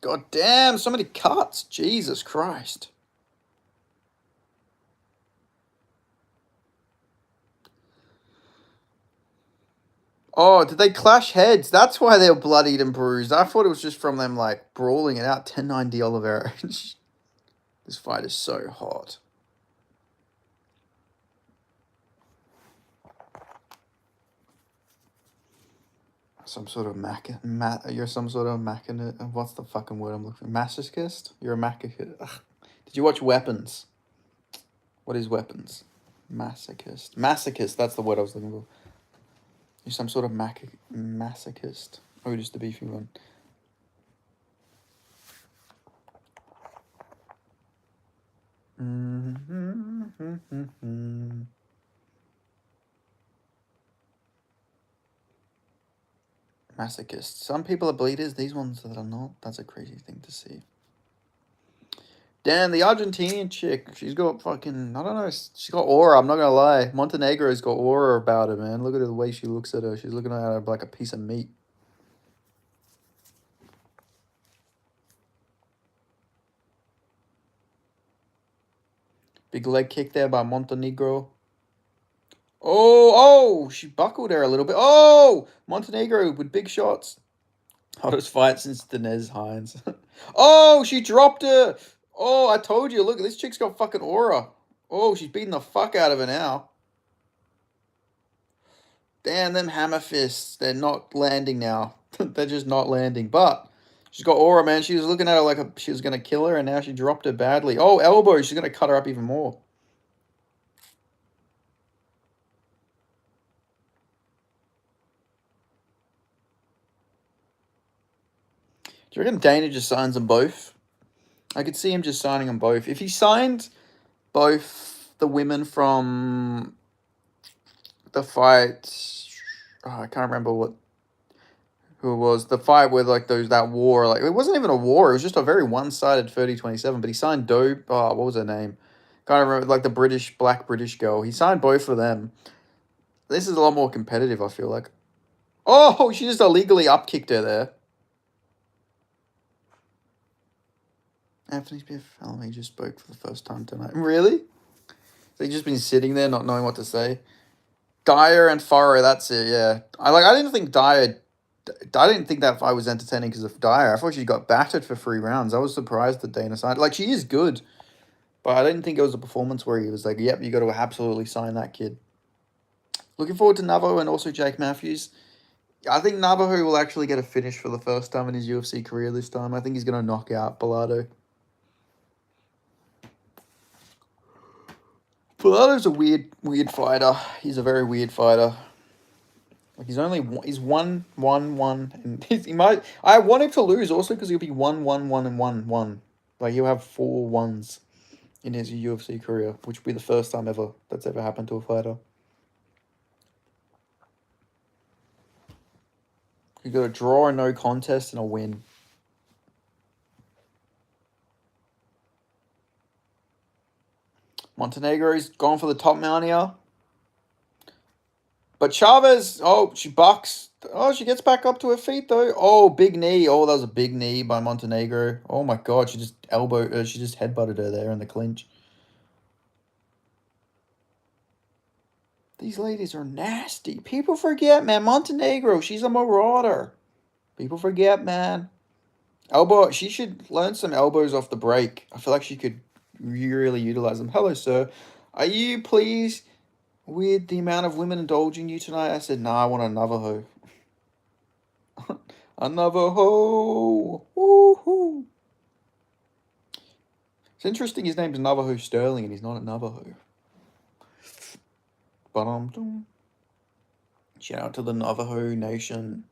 God damn, so many cuts. Jesus Christ. Oh, did they clash heads? That's why they were bloodied and bruised. I thought it was just from them, like, brawling it out. 10-9 De Oliveira. This fight is so hot. Some sort of you're some sort of what's the fucking word I'm looking for? Masochist? You're a masochist. Ugh. Did you watch Weapons? What is weapons? Masochist. Masochist, that's the word I was looking for. You're some sort of masochist. Or just a beefy one. Masochist. Some people are bleeders, these ones that are not. That's a crazy thing to see. Damn, the Argentinian chick, she's got fucking, I don't know, she's got aura, I'm not gonna lie. Montenegro's got aura about her, man. Look at the way she looks at her. She's looking at her like a piece of meat. Big leg kick there by Montenegro. Oh, she buckled her a little bit. Oh, Montenegro with big shots. Hottest fight since Denez Hines. Oh, she dropped her. Oh, I told you. Look, this chick's got fucking aura. Oh, she's beating the fuck out of her now. Damn, them hammer fists. They're not landing now. They're just not landing. But she's got aura, man. She was looking at her like she was going to kill her, and now she dropped her badly. Oh, elbow. She's going to cut her up even more. Do you reckon Dana just signs them both? I could see him just signing them both. If he signed both the women from the fight, I can't remember who it was. The fight with like that war, like it wasn't even a war. It was just a very one-sided 30-27. But he signed Dope. Oh, what was her name? Can't remember. Like the black British girl. He signed both of them. This is a lot more competitive, I feel like. Oh, she just illegally upkicked her there. Anthony Smith just spoke for the first time tonight. Really? So he's just been sitting there not knowing what to say. Dyer and Farrow, that's it, yeah. I didn't think that fight was entertaining because of Dyer. I thought she got battered for 3 rounds. I was surprised that Dana signed. Like, she is good, but I didn't think it was a performance where he was like, yep, you got to absolutely sign that kid. Looking forward to Navajo and also Jake Matthews. I think Navajo will actually get a finish for the first time in his UFC career this time. I think he's going to knock out Bilardo. Bilardo's a weird fighter. He's a very weird fighter. Like he's 1-1-1, and he might. I want him to lose also because he'll be 1-1-1 and 1-1. Like he'll have 4 1s in his UFC career, which will be the first time ever that's ever happened to a fighter. You got a draw, a no contest, and a win. Montenegro's gone for the top mount here. But Chavez, she bucks. Oh, she gets back up to her feet, though. Oh, big knee. Oh, that was a big knee by Montenegro. Oh, my God. She just headbutted her there in the clinch. These ladies are nasty. People forget, man. Montenegro, she's a marauder. People forget, man. Elbow, she should learn some elbows off the break. I feel like she could really utilize them. Hello, sir. Are you pleased with the amount of women indulging you tonight? I said, nah, I want a Navajo. A Navajo. Woohoo. It's interesting his name's Navajo Sterling and he's not a Navajo. Shout out to the Navajo Nation.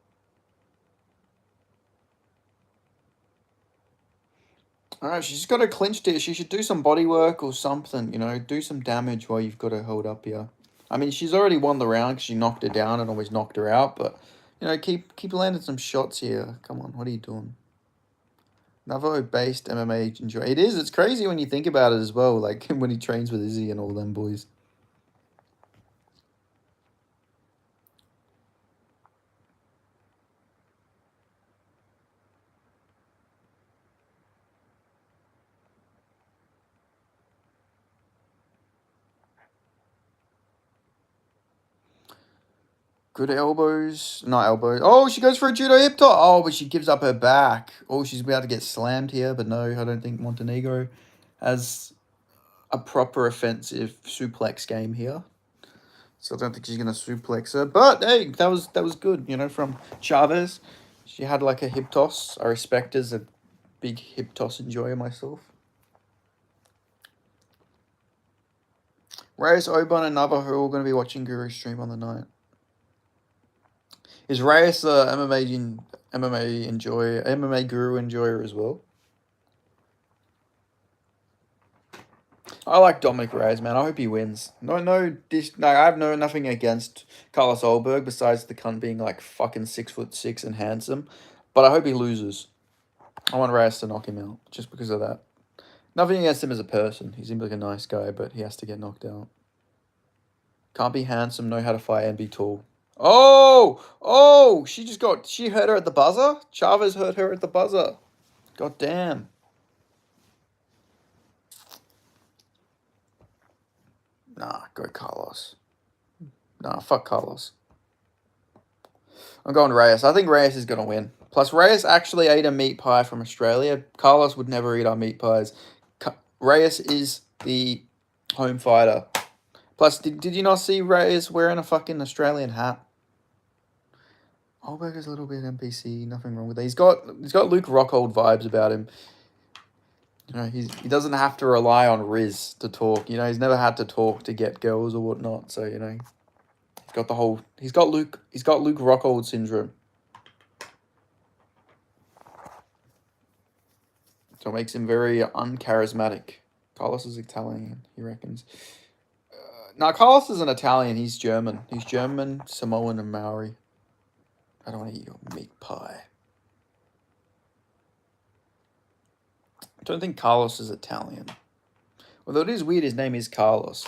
Alright, she's got her clinched here. She should do some body work or something, do some damage while you've got her held up here. I mean, she's already won the round because she knocked her down and always knocked her out, but, keep landing some shots here. Come on, what are you doing? Navajo-based MMA enjoy. It is. It's crazy when you think about it as well, like when he trains with Izzy and all them boys. Good elbows. Not elbows. Oh, she goes for a judo hip toss. Oh, but she gives up her back. Oh, she's about to get slammed here. But no, I don't think Montenegro has a proper offensive suplex game here. So I don't think she's going to suplex her. But, hey, that was good, from Chavez. She had like a hip toss. I respect her as a big hip toss enjoyer myself. Reyes, Oban, and Nava are all going to be watching Guru stream on the night. Is Reyes MMA Guru enjoyer as well? I like Dominic Reyes, man. I hope he wins. No, I have nothing against Carlos Olberg besides the cunt being like fucking 6'6" and handsome, but I hope he loses. I want Reyes to knock him out just because of that. Nothing against him as a person. He seems like a nice guy, but he has to get knocked out. Can't be handsome, know how to fight, and be tall. Oh! She hurt her at the buzzer? Chavez hurt her at the buzzer. God damn. Nah, go Carlos. Nah, fuck Carlos. I'm going Reyes. I think Reyes is going to win. Plus, Reyes actually ate a meat pie from Australia. Carlos would never eat our meat pies. Reyes is the home fighter. Plus, did you not see Reyes wearing a fucking Australian hat? Olberger's a little bit NPC. Nothing wrong with that. He's got Luke Rockhold vibes about him. You know, he doesn't have to rely on Riz to talk. You know, he's never had to talk to get girls or whatnot. So, you know, he's got Luke Rockhold syndrome. So it makes him very uncharismatic. Carlos is Italian, he reckons. No, Carlos isn't Italian. He's German. He's German, Samoan, and Maori. I don't want to eat your meat pie. I don't think Carlos is Italian. Although it is weird, his name is Carlos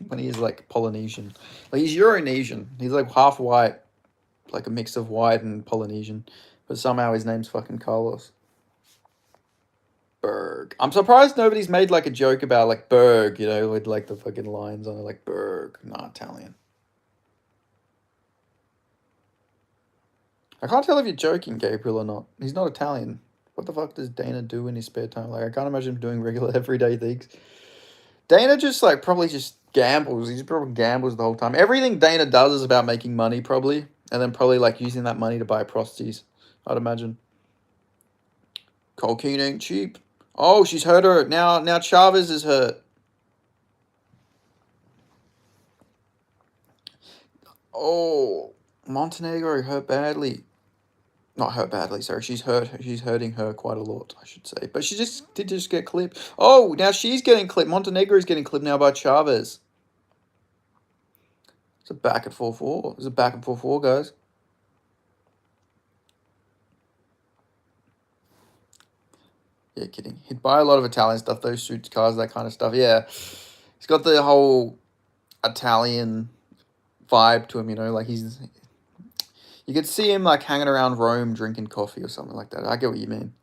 when he is like Polynesian. Like he's Euronesian. He's like half white, like a mix of white and Polynesian. But somehow his name's fucking Carlos. Berg. I'm surprised nobody's made like a joke about like Berg, you know, with like the fucking lines on it, like Berg, not Italian. I can't tell if you're joking, Gabriel, or not. He's not Italian. What the fuck does Dana do in his spare time? Like, I can't imagine him doing regular everyday things. Dana just like probably just gambles. He probably gambles the whole time. Everything Dana does is about making money, probably, and then probably like using that money to buy prostitutes. I'd imagine. Cocaine ain't cheap. Oh, she's hurt her. Now Chavez is hurt. Oh, Montenegro hurt badly. Not hurt badly, sorry. She's hurting her quite a lot, I should say. But she did just get clipped. Oh, now she's getting clipped. Montenegro is getting clipped now by Chavez. It's a back at 4-4. It's a back at 4-4, guys. Yeah, kidding. He'd buy a lot of Italian stuff, those suits, cars, that kind of stuff. Yeah. He's got the whole Italian vibe to him, you know, like you could see him like hanging around Rome drinking coffee or something like that. I get what you mean.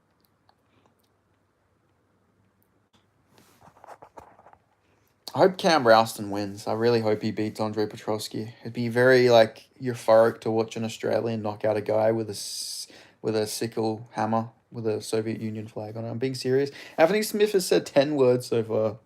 I hope Cam Rouston wins. I really hope he beats Andre Petroski. It'd be very like euphoric to watch an Australian knock out a guy with a sickle hammer with a Soviet Union flag on it. I'm being serious. Anthony Smith has said 10 words so far.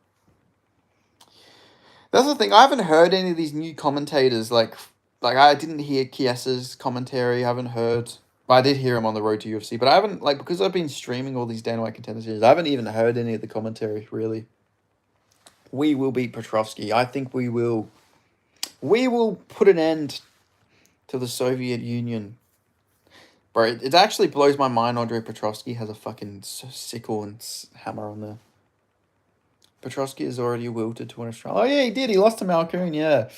That's the thing. I haven't heard any of these new commentators. Like I didn't hear Chiesa's commentary. I haven't heard. I did hear him on the road to UFC, but I haven't because I've been streaming all these Dana White Contender Series. I haven't even heard any of the commentary really. We will beat Petrovsky. I think we will. We will put an end to the Soviet Union. Bro, it actually blows my mind Andre Petrovsky has a fucking sickle and hammer on there. Petrovsky is already wilted to an Australian. Oh, yeah, he did. He lost to Malcoon, yeah.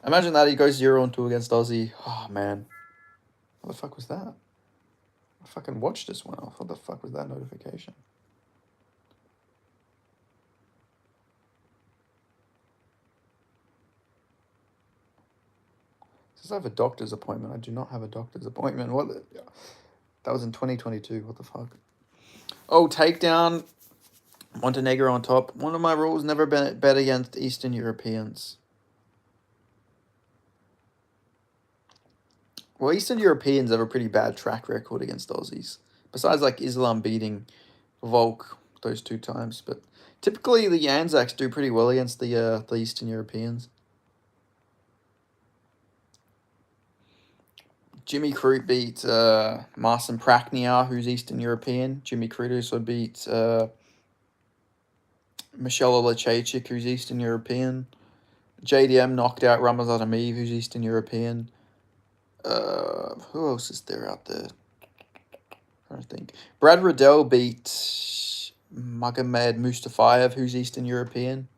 Imagine that. He goes 0-2 against Aussie. Oh, man. What the fuck was that? I fucking watched this one off. What the fuck was that notification? It says I have a doctor's appointment. I do not have a doctor's appointment. What? That was in 2022. What the fuck? Oh, takedown. Montenegro on top. One of my rules, never bet against Eastern Europeans. Well, Eastern Europeans have a pretty bad track record against Aussies. Besides, like, Islam beating Volk those 2 times. But typically, the Anzacs do pretty well against the Eastern Europeans. Jimmy Crute beat Marcin Prachniar, who's Eastern European. Jimmy Crute also beat Michelle Olachechik, who's Eastern European. JDM knocked out Ramazan Ameev, who's Eastern European. Who else is there out there? I don't think. Brad Riddell beat Magomed Mustafayev, who's Eastern European.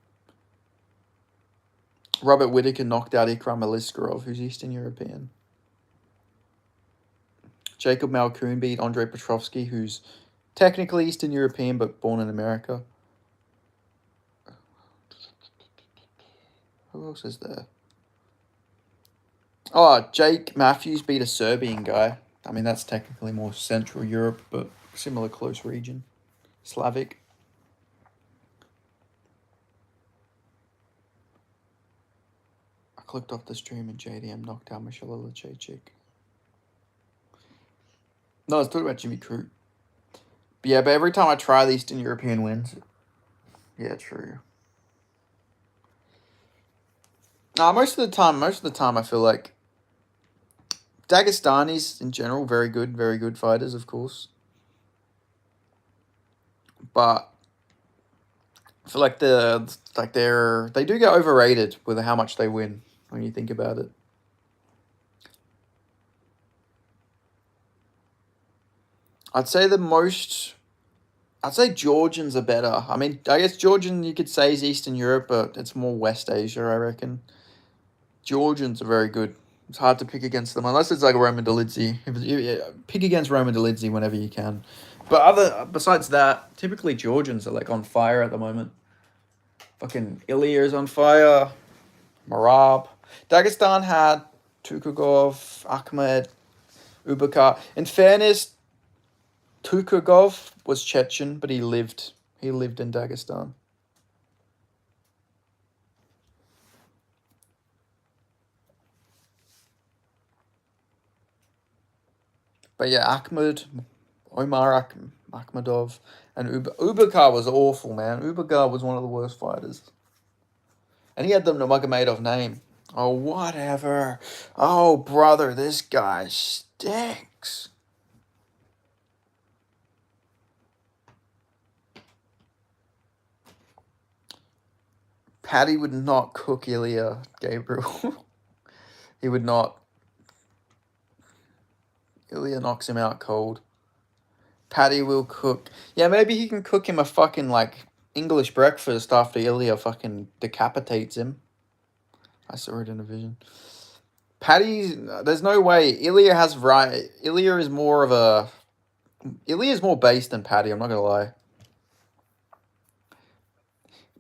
Robert Whittaker knocked out Ikram Aliskerov, who's Eastern European. Jacob Malkoon beat Andrei Petrovsky, who's technically Eastern European but born in America. Who else is there? Oh, Jake Matthews beat a Serbian guy. I mean, that's technically more Central Europe, but similar close region. Slavic. I clicked off the stream and JDM knocked out Michelle Lachechik. No, I was talking about Jimmy Crute. But yeah, but every time I try the Eastern European wins. Yeah, true. Most of the time I feel like Dagestanis in general, very good fighters, of course. But I feel like they do get overrated with how much they win when you think about it. I'd say Georgians are better. I mean, I guess Georgian you could say is Eastern Europe, but it's more West Asia, I reckon. Georgians are very good. It's hard to pick against them unless it's like Roman Dolidze. Pick against Roman Dolidze whenever you can. But besides that, typically Georgians are like on fire at the moment. Fucking Ilya is on fire. Marab. Dagestan had Tukagov, Ahmed, Ubakar. In fairness, Tukagov was Chechen, but he lived in Dagestan. But yeah, Omar Akhmedov, and Ubakar was awful, man. Ubakar was one of the worst fighters. And he had the Nurmagomedov name. Oh, whatever. Oh, brother, this guy stinks. Paddy would not cook Ilya Gabriel. He would not. Ilya knocks him out cold. Paddy will cook. Yeah, maybe he can cook him a fucking, like, English breakfast after Ilya fucking decapitates him. I saw it in a vision. There's no way. Ilya is more based than Paddy, I'm not gonna lie.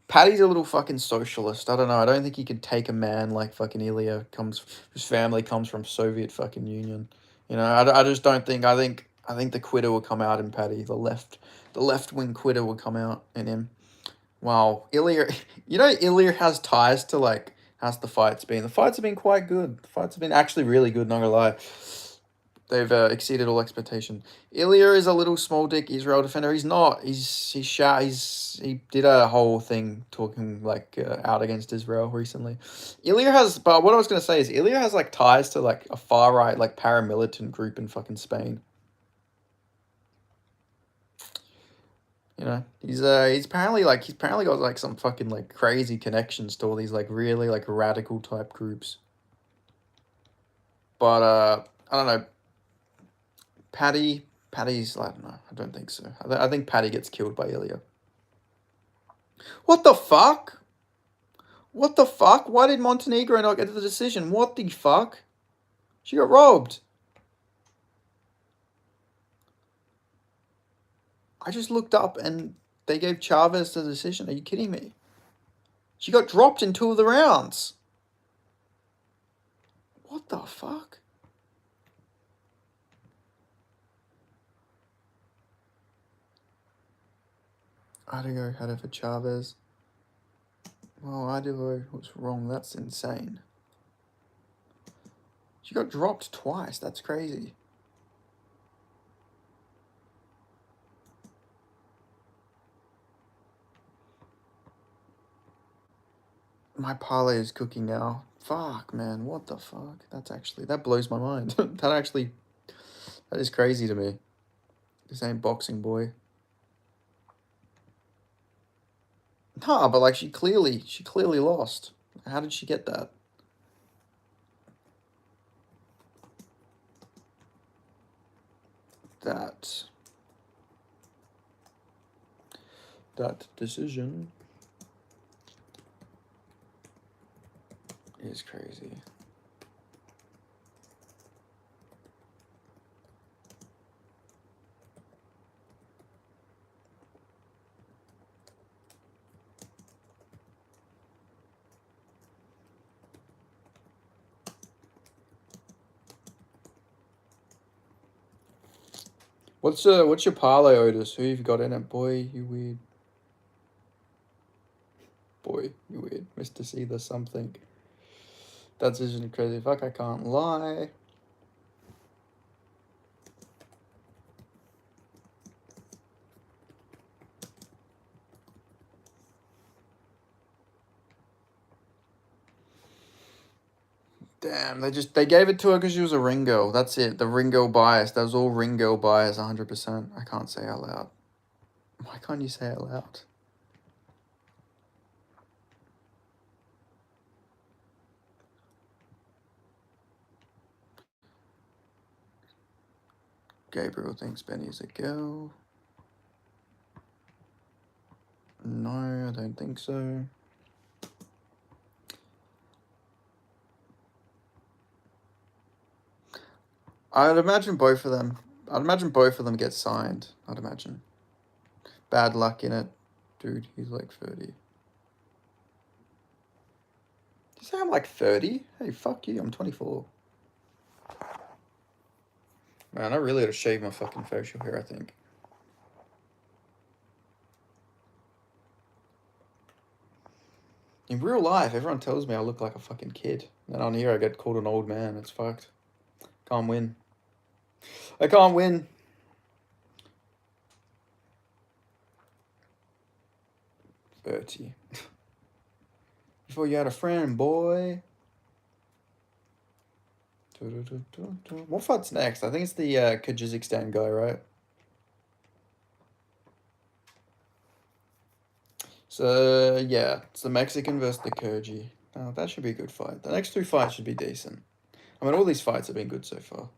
Paddy's a little fucking socialist. I don't know. I don't think he could take a man like fucking Ilya whose family comes from Soviet fucking Union. You know, I just don't think. I think the quitter will come out in Paddy. The left wing quitter will come out in him. Wow, Ilya. You know, Ilya has ties to like. How's the fights been? The fights have been quite good. The fights have been actually really good. Not gonna lie. They've exceeded all expectation. Ilya is a little small dick Israel defender. He's not. He did a whole thing talking like out against Israel recently. But what I was gonna say is Ilya has like ties to like a far right like paramilitant group in fucking Spain. You know, he's apparently got like some fucking like crazy connections to all these like really like radical type groups. But I don't know. Paddy's, I don't know. I don't think so. I think Paddy gets killed by Ilya. What the fuck? What the fuck? Why did Montenegro not get the decision? What the fuck? She got robbed. I just looked up and they gave Chavez the decision. Are you kidding me? She got dropped in 2 of the rounds. What the fuck? Idaho had it for Chavez. Oh, Idaho was wrong. That's insane. She got dropped twice. That's crazy. My parlay is cooking now. Fuck, man. What the fuck? That blows my mind. That is crazy to me. This ain't boxing, boy. Nah, but like she clearly lost. How did she get that? That decision is crazy. What's your parlay, Otis? Who you've got in it? Boy, you weird. Boy, you weird. Mr. C, there's something. That decision is crazy. Fuck, I can't lie. Damn, they gave it to her because she was a Ringo. That's it. The Ringo bias. That was all Ringo bias, 100%. I can't say out loud. Why can't you say it loud? Gabriel thinks Benny's a girl. No, I don't think so. I'd imagine both of them. I'd imagine both of them get signed. I'd imagine. Bad luck in it. Dude, he's like 30. Did you say I'm like 30? Hey, fuck you. I'm 24. Man, I really ought to shave my fucking facial hair, I think. In real life, everyone tells me I look like a fucking kid. Then on here, I get called an old man. It's fucked. Can't win. I can't win. Bertie. Before you had a friend, boy. What fight's next? I think it's the Kyrgyzstan guy, right? So, yeah, it's the Mexican versus the Kyrgy. Oh, that should be a good fight. The next two fights should be decent. I mean, all these fights have been good so far.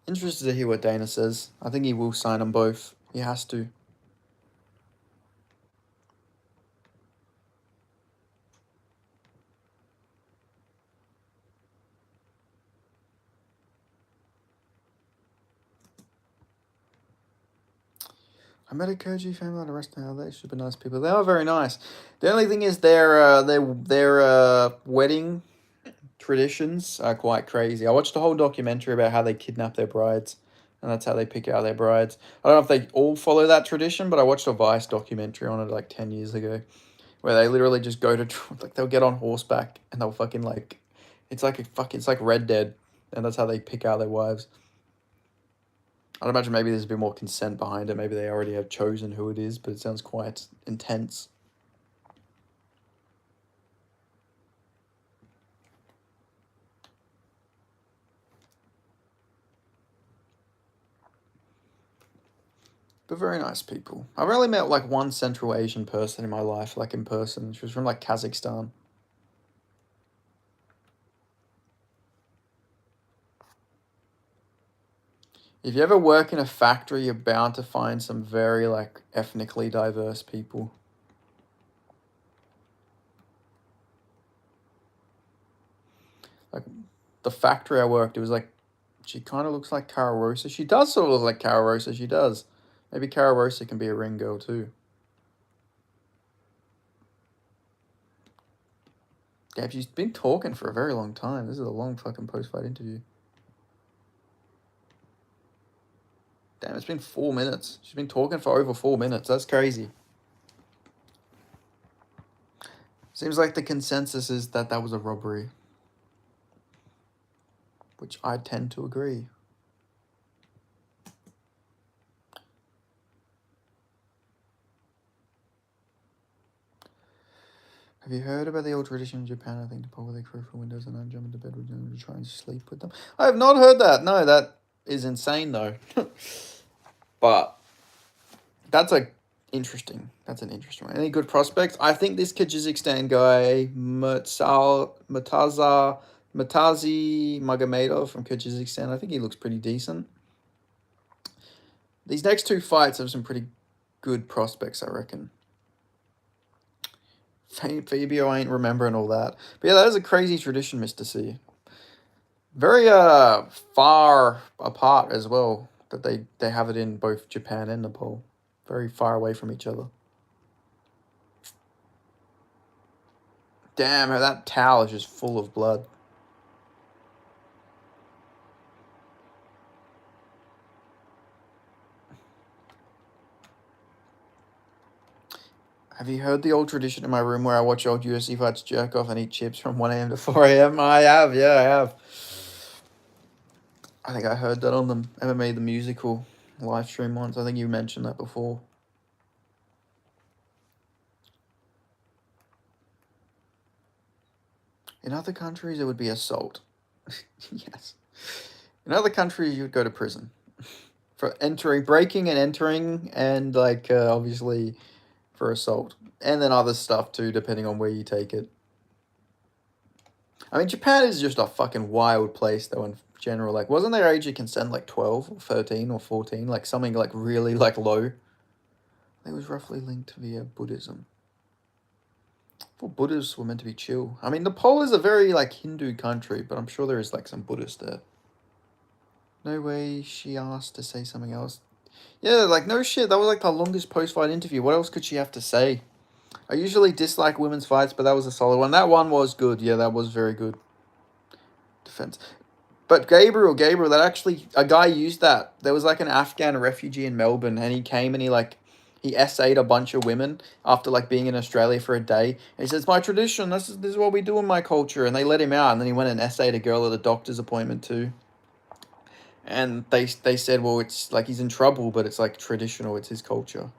Interested to hear what Dana says. I think he will sign them both. He has to. I met a Koji family at a restaurant. They should be nice people. They are very nice. The only thing is their wedding traditions are quite crazy. I watched a whole documentary about how they kidnap their brides, and that's how they pick out their brides. I don't know if they all follow that tradition, but I watched a Vice documentary on it like 10 years ago, where they literally just go to like they'll get on horseback and they'll fucking like, it's like Red Dead, and that's how they pick out their wives. I'd imagine maybe there's a bit more consent behind it. Maybe they already have chosen who it is, but it sounds quite intense. But very nice people. I've only met like one Central Asian person in my life, like in person. She was from like Kazakhstan. If you ever work in a factory, you're bound to find some very like ethnically diverse people. Like the factory I worked, it was like she kind of looks like Cara Rosa. She does sort of look like Cara Rosa. She does. Maybe Cara Rosa can be a ring girl too. Yeah, she's been talking for a very long time. This is a long fucking post-fight interview. Damn, it's been 4 minutes. She's been talking for over 4 minutes. That's crazy. Seems like the consensus is that that was a robbery. Which I tend to agree. Have you heard about the old tradition in Japan, I think, to pull their crew from windows and then jump into bed with them to try and sleep with them? I have not heard that. No, that is insane, though. But that's interesting. That's an interesting one. Any good prospects? I think this Kyrgyzstan guy, Matazi Magomedov from Kyrgyzstan, I think he looks pretty decent. These next two fights have some pretty good prospects, I reckon. Fabio, I ain't remembering all that. But yeah, that is a crazy tradition, Mr. C. Very far apart as well, that they have it in both Japan and Nepal. Very far away from each other. Damn, that towel is just full of blood. Have you heard the old tradition in my room where I watch old UFC fights, jerk off, and eat chips from 1 a.m. to 4 a.m.? I have, yeah, I have. I think I heard that on the MMA The Musical live stream once. I think you mentioned that before. In other countries, it would be assault. Yes. In other countries, you would go to prison for breaking and entering, and obviously for assault, and then other stuff too, depending on where you take it. I mean, Japan is just a fucking wild place, though, in general. Like, wasn't their age of consent like 12 or 13 or 14? Like, something like really low. It was roughly linked via Buddhism. Well, Buddhists were meant to be chill. I mean, Nepal is a very Hindu country, but I'm sure there is some Buddhists there. No way she asked to say something else. Yeah, no shit. That was the longest post-fight interview. What else could she have to say? I usually dislike women's fights, but that was a solid one. That one was good. Yeah, that was very good. Defense. But Gabriel, that actually, a guy used that. There was an Afghan refugee in Melbourne, and he came and he essayed a bunch of women after being in Australia for a day. And he says, "My tradition, this is what we do in my culture." And they let him out, and then he went and essayed a girl at a doctor's appointment too. And they said, well, it's he's in trouble, but it's traditional, it's his culture.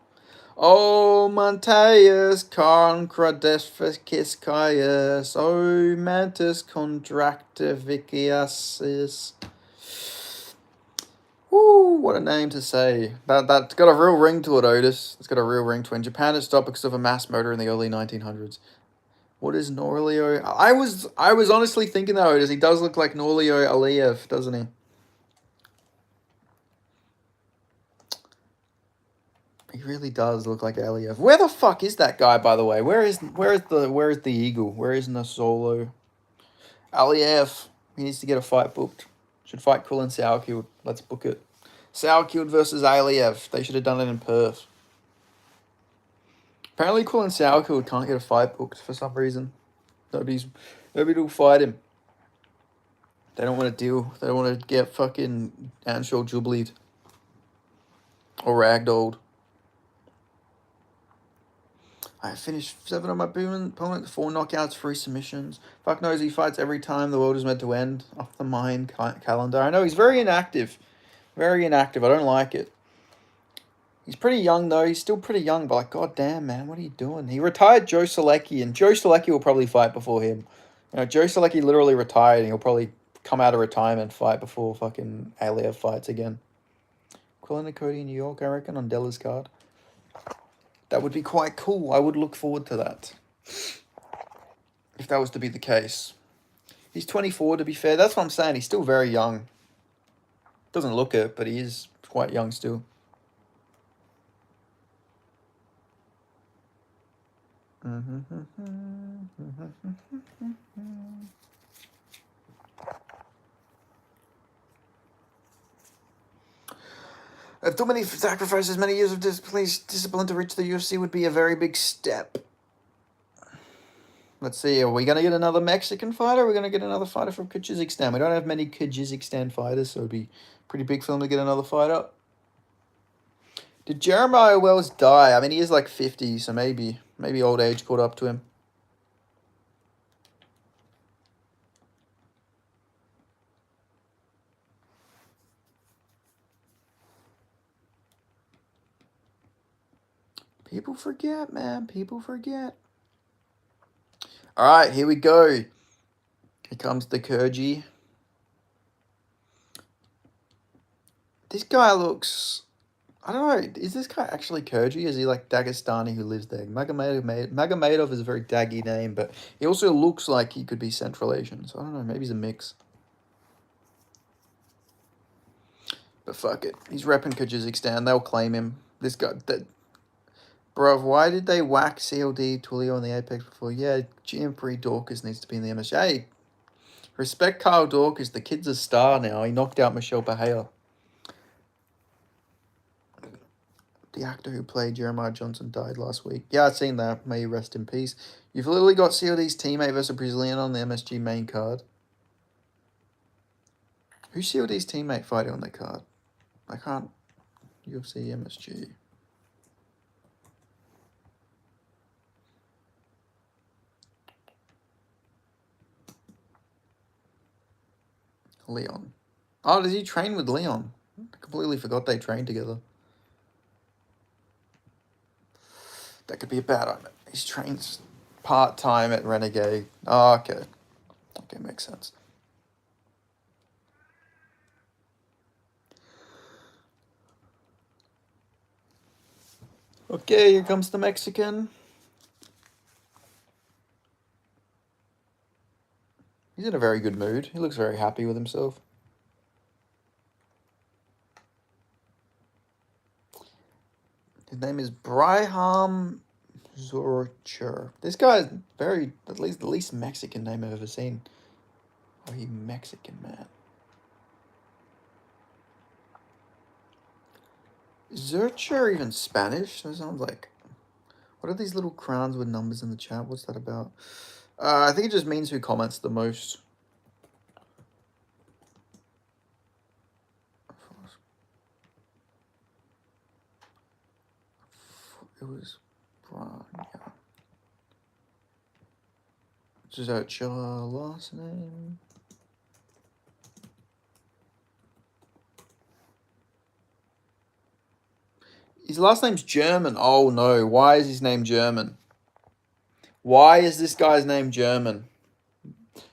Oh, Manteus concradesficiscaius, oh, mantis contractiviciasis. Woo, what a name to say. That's got a real ring to it, Otis. It's got a real ring to it. In Japan, it's topics of a mass murder in the early 1900s. What is Norlio? I was honestly thinking that, Otis. He does look like Norlio Aliyev, doesn't he? He really does look like Aliyev. Where the fuck is that guy, by the way? Where is the eagle? Where is Nasolo? Aliyev. He needs to get a fight booked. Should fight Kulin Sauerkild. Let's book it. Sauerkild versus Aliyev. They should have done it in Perth. Apparently Kulin Sauerkild can't get a fight booked for some reason. Nobody will fight him. They don't want to deal. They don't want to get fucking Anshul Jubileed. Or ragdolled. I finished 7 on my opponent, 4 knockouts, 3 submissions. Fuck knows he fights every time the world is meant to end. Off the mind calendar. I know he's very inactive. Very inactive. I don't like it. He's pretty young, though. He's still pretty young, but god damn, man, what are you doing? He retired Joe Selecki, and Joe Selecki will probably fight before him. Joe Selecki literally retired, and he'll probably come out of retirement and fight before fucking Aliyev fights again. Quillen and Cody in New York, I reckon, on Della's card. That would be quite cool. I would look forward to that. If that was to be the case. He's 24, to be fair. That's what I'm saying. He's still very young. Doesn't look it, but he is quite young still. If too many sacrifices, many years of discipline to reach the UFC would be a very big step. Let's see, are we going to get another Mexican fighter? Or are we going to get another fighter from Kyrgyzstan? We don't have many Kyrgyzstan fighters, so it'd be pretty big for them to get another fighter. Did Jeremiah Wells die? I mean, he is 50, so maybe old age caught up to him. People forget, man. People forget. All right, here we go. Here comes the Kurgi. This guy looks... I don't know. Is this guy actually Kurgi? Is he like Dagestani who lives there? Magomedov is a very daggy name, but he also looks like he could be Central Asian. So I don't know. Maybe he's a mix. But fuck it. He's repping Kyrgyzstan. They'll claim him. This guy... Bro, why did they whack CLD, Twilio, on the Apex before? Yeah, GM3 Dorcas needs to be in the MSG. Hey, respect Kyle Dorcas. The kid's a star now. He knocked out Michelle Bahia. The actor who played Jeremiah Johnson died last week. Yeah, I've seen that. May he rest in peace. You've literally got CLD's teammate versus a Brazilian on the MSG main card. Who's CLD's teammate fighting on that card? I can't... UFC MSG. Leon. Oh, does he train with Leon? I completely forgot they trained together. That could be a bad omen. He trains part-time at Renegade. Oh, okay. Okay, makes sense. Okay, here comes the Mexican. He's in a very good mood. He looks very happy with himself. His name is Briham Zorcher. This guy is very, at least the least Mexican name I've ever seen. Oh, he Mexican, man. Is Zurcher even Spanish? That sounds like... What are these little crowns with numbers in the chat? What's that about? I think it just means who comments the most. It was Brian, yeah. Zurcher last name. His last name's German. Oh no, why is his name German? Why is this guy's name German?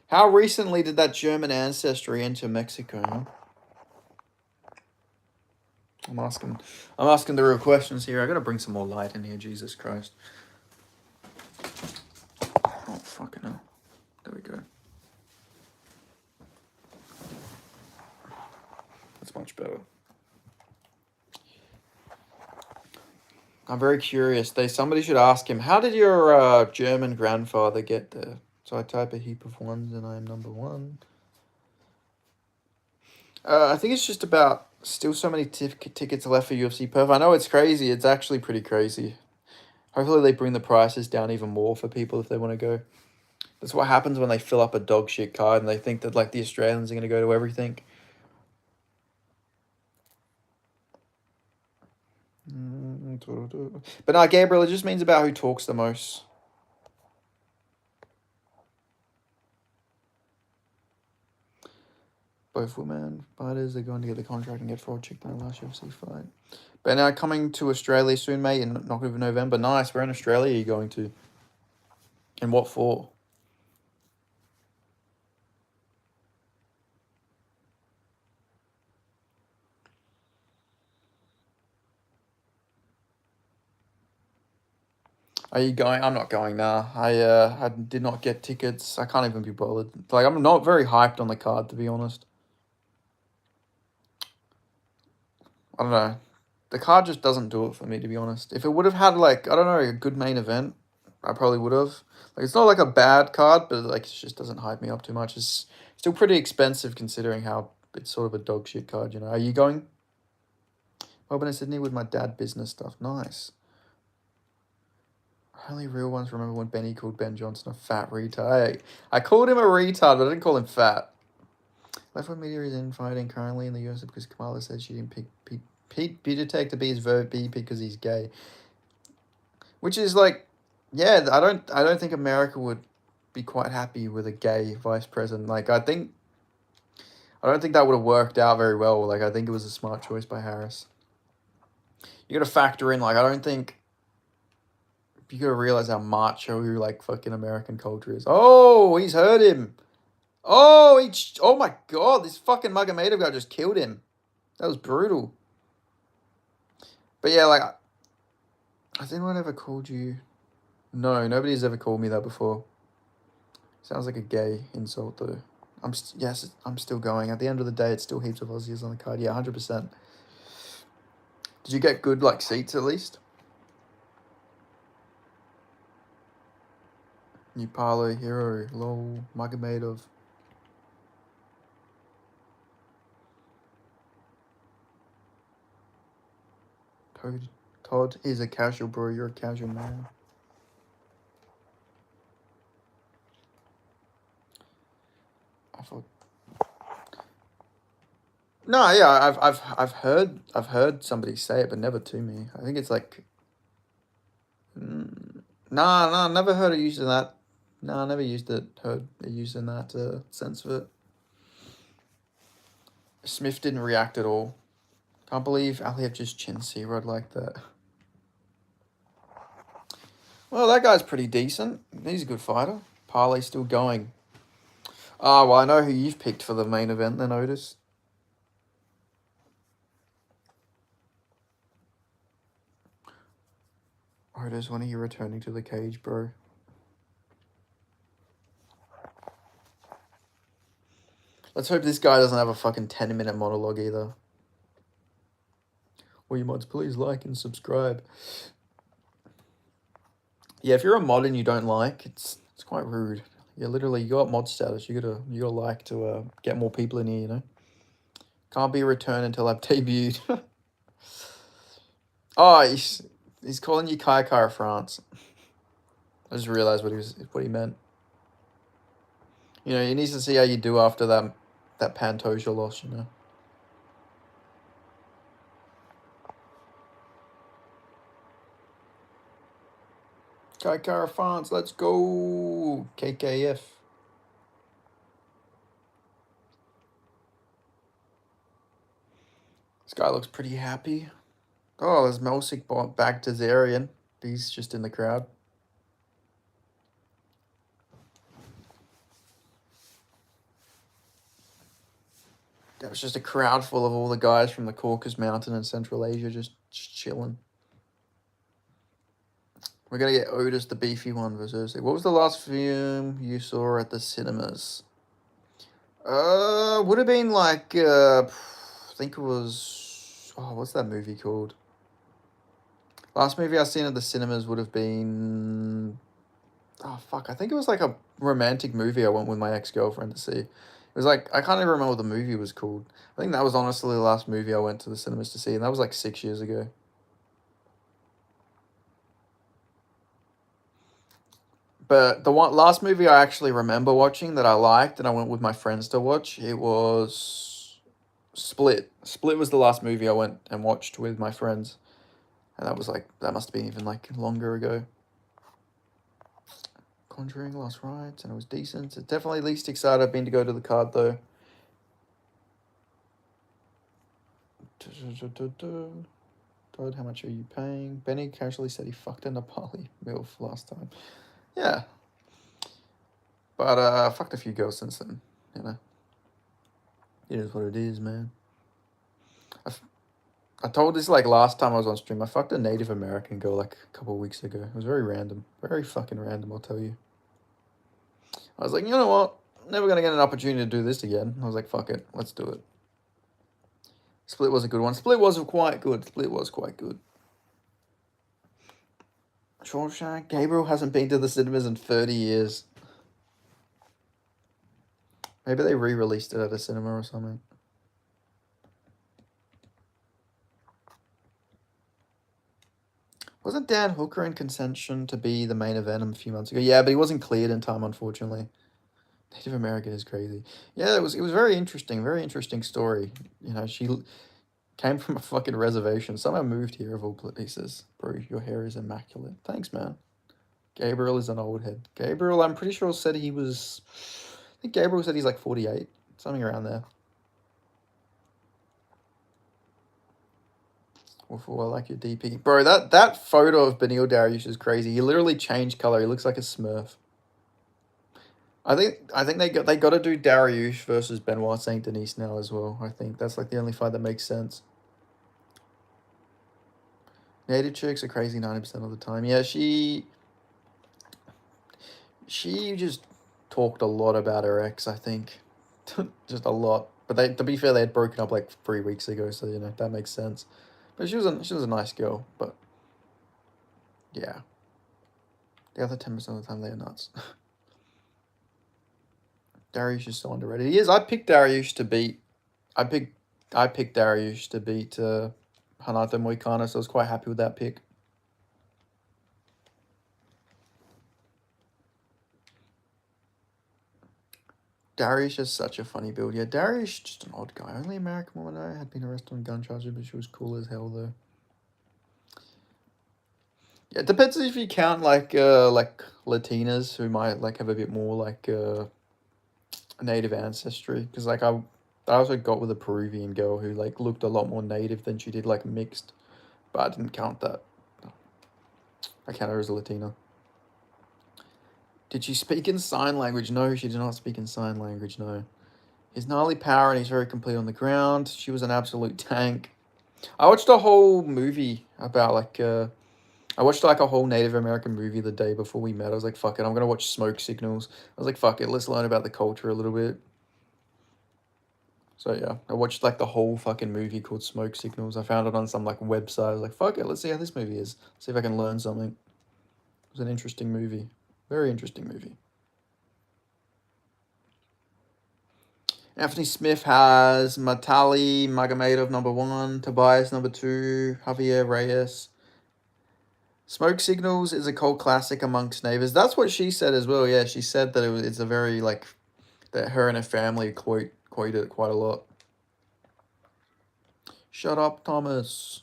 How recently did that German ancestry enter Mexico? Huh? I'm asking the real questions here. I gotta bring some more light in here, Jesus Christ. Oh fucking hell. There we go. That's much better. I'm very curious. Somebody should ask him, how did your German grandfather get there? So I type a heap of ones and I am number one. I think it's just about still so many tickets left for UFC Perth. I know it's crazy. It's actually pretty crazy. Hopefully they bring the prices down even more for people if they want to go. That's what happens when they fill up a dog shit card and they think that like the Australians are going to go to everything. But no, Gabriel, it just means about who talks the most. Both women fighters are going to get the contract and get fraud chick in the last UFC fight. But now coming to Australia soon, mate, in November. Nice. Where in Australia are you going to? And what for? Are you going? I'm not going now. I did not get tickets. I can't even be bothered. Like, I'm not very hyped on the card, to be honest. I don't know. The card just doesn't do it for me, to be honest. If it would have had, like, I don't know, a good main event, I probably would have. Like, it's not like a bad card, but, like, it just doesn't hype me up too much. It's still pretty expensive considering how it's sort of a dog shit card, you know. Are you going? Melbourne and Sydney with my dad business stuff. Nice. Only real ones remember when Benny called Ben Johnson a fat retard. Hey, I called him a retard, but I didn't call him fat. Left Wing Media is infighting currently in the US because Kamala said she didn't pick Pete Buttigieg to be his vote B because he's gay. Which is like, yeah, I don't think America would be quite happy with a gay vice president. Like, I don't think that would have worked out very well. Like, I think it was a smart choice by Harris. You got to factor in, like, I don't think You gotta realize how macho like fucking American culture is. Oh, he's hurt him. Oh, oh my god, this fucking Magomedov guy just killed him. That was brutal. But yeah, like, has anyone ever called you? No, nobody's ever called me that before. Sounds like a gay insult though. Yes, I'm still going. At the end of the day, it's still heaps of Aussies on the card. Yeah, 100%. Did you get good like seats at least? New Palo, Hero, Lol, Magomedov. Todd is a casual, bro. You're a casual man. I thought. No, yeah, I've heard somebody say it, but never to me. I think it's like. Nah, never heard it used in that. Nah, never used it. Heard it used in that sense of it. Smith didn't react at all. Can't believe Aliyev just chin C-Rod like that. Well, that guy's pretty decent. He's a good fighter. Parley's still going. Ah, well, I know who you've picked for the main event then, Otis. Otis, when are you returning to the cage, bro? Let's hope this guy doesn't have a fucking 10-minute monologue either. Well, you mods, please like and subscribe. Yeah, if you're a mod and you don't like, it's quite rude. Yeah, literally, you got mod status. You gotta like to get more people in here. You know. Can't be returned until I've debuted. Oh, he's calling you Kai Kara France. I just realized what he meant. You know, he needs to see how you do after that Pantoja loss. You know. Kai Kara France, let's go KKF. This guy looks pretty happy. Oh, there's Melsik back to Zarian. He's just in the crowd. That was just a crowd full of all the guys from the Caucasus Mountain and Central Asia just chilling. We're going to get Otis, the beefy one, versus... What was the last film you saw at the cinemas? Would have been like... I think it was... Oh, what's that movie called? Last movie I seen at the cinemas would have been... Oh, fuck. I think it was like a romantic movie I went with my ex-girlfriend to see. It was like... I can't even remember what the movie was called. I think that was honestly the last movie I went to the cinemas to see, and that was like 6 years ago. But the last movie I actually remember watching that I liked and I went with my friends to watch, it was Split. Split was the last movie I went and watched with my friends. And that must have been even like longer ago. Conjuring, Lost Rights, and it was decent. It's definitely least excited I've been to go to the card though. Todd, how much are you paying? Benny casually said he fucked a Nepali MILF last time. Yeah. But fucked a few girls since then, you know. It is what it is, man. I told this like last time I was on stream. I fucked a Native American girl like a couple of weeks ago. It was very random. Very fucking random, I'll tell you. I was like, you know what? Never gonna get an opportunity to do this again. I was like, fuck it. Let's do it. Split was a good one. Split was quite good. Shawshank. Gabriel hasn't been to the cinemas in 30 years. Maybe they re-released it at a cinema or something. Wasn't Dan Hooker in contention to be the main event a few months ago? Yeah, but he wasn't cleared in time, unfortunately. Native American is crazy. Yeah, it was very interesting story. You know, she came from a fucking reservation. Somehow moved here of all places. Bro, your hair is immaculate. Thanks, man. Gabriel is an old head. Gabriel, I'm pretty sure said he was... I think Gabriel said he's like 48. Something around there. I like your DP, bro. That photo of Benil Dariush is crazy. He literally changed color. He looks like a Smurf. I think they got to do Dariush versus Benoit Saint Denis now as well. I think that's like the only fight that makes sense. Native chicks are crazy 90% of the time. Yeah, she just talked a lot about her ex. I think, just a lot. But to be fair, they had broken up like 3 weeks ago, so that makes sense. But she was a nice girl. But yeah, the other 10% of the time they are nuts. Dariush is so underrated. He is. I picked Dariush to beat. I picked. I picked Dariush to beat Hanato Moicano, so I was quite happy with that pick. Dariush is such a funny build. Yeah, Dariush just an odd guy. Only American woman I had been arrested on gun charges, but she was cool as hell though. Yeah, it depends if you count like Latinas who might like have a bit more like native ancestry. Because like I also got with a Peruvian girl who like looked a lot more native than she did like mixed, but I didn't count that. I count her as a Latina. Did she speak in sign language? No, she did not speak in sign language. No. He's gnarly power and he's very complete on the ground. She was an absolute tank. I watched a whole movie about like I watched like a whole Native American movie the day before we met. I was like, fuck it, I'm gonna watch Smoke Signals. I was like, fuck it, let's learn about the culture a little bit. So yeah, I watched like the whole fucking movie called Smoke Signals. I found it on some like website. I was like, fuck it, let's see how this movie is. See if I can learn something. It was an interesting movie. Very interesting movie. Anthony Smith has Matali Magomedov #1, Tobias #2, Javier Reyes. Smoke Signals is a cult classic amongst neighbors. That's what she said as well. Yeah, she said that it's a very like that her and her family quote it quite a lot. Shut up, Thomas.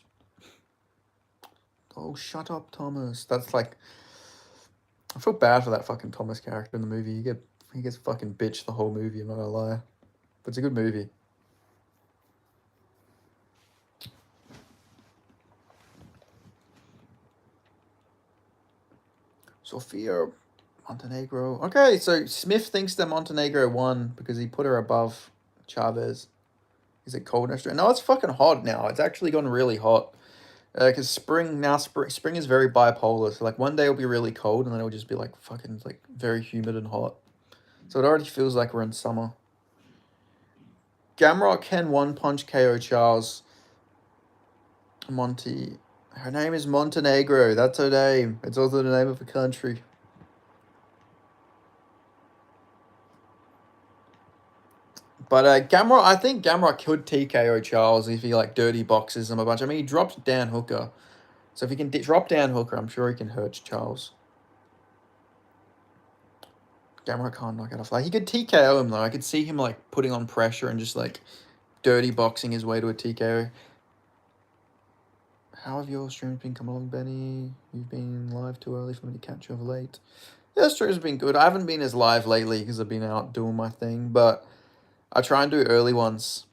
Oh, shut up, Thomas. That's like I feel bad for that fucking Thomas character in the movie. He gets fucking bitched the whole movie. I'm not gonna lie, but it's a good movie. Sofia Montenegro. Okay, so Smith thinks that Montenegro won because he put her above Chavez. Is it cold in Australia? No, it's fucking hot now. It's actually gone really hot. Because spring is very bipolar. So like one day it'll be really cold and then it'll just be like fucking like very humid and hot. So it already feels like we're in summer. Gamrot can one punch KO Charles. Monty. Her name is Montenegro. That's her name. It's also the name of a country. But I think Gamrot could TKO Charles if he like dirty boxes him a bunch. I mean, he dropped Dan Hooker, so if he can drop Dan Hooker, I'm sure he can hurt Charles. Gamrot can't knock out a fly. He could TKO him though. I could see him like putting on pressure and just like dirty boxing his way to a TKO. How have your streams been coming along, Benny? You've been live too early for me to catch you over late. Yeah, streams have been good. I haven't been as live lately because I've been out doing my thing, but I try and do early ones,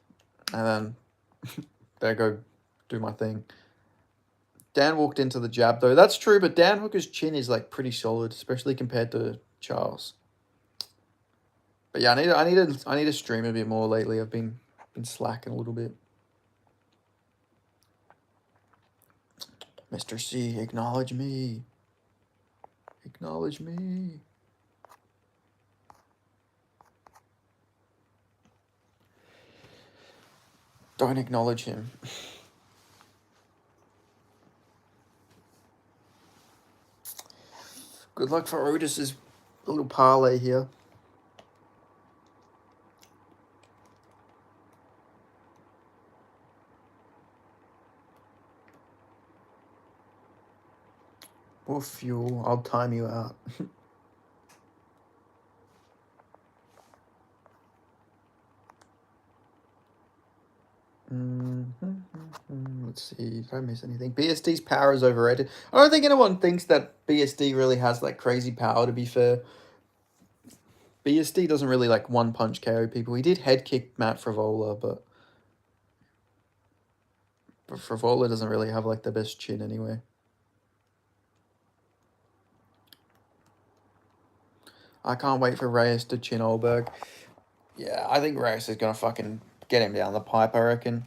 and then there I go, do my thing. Dan walked into the jab though. That's true, but Dan Hooker's chin is like pretty solid, especially compared to Charles. But yeah, I need to stream a bit more lately. I've been slacking a little bit. Mr. C, acknowledge me. Acknowledge me. Don't acknowledge him. Good luck for Otis's little parlay here. More fuel. I'll time you out. Let's see. Did I miss anything? BSD's power is overrated. I don't think anyone thinks that BSD really has like crazy power, to be fair. BSD doesn't really like one punch KO people. He did head kick Matt Frivola, but But Frivola doesn't really have like the best chin anyway. I can't wait for Reyes to chin Olberg. Yeah, I think Reyes is gonna fucking get him down the pipe. I reckon.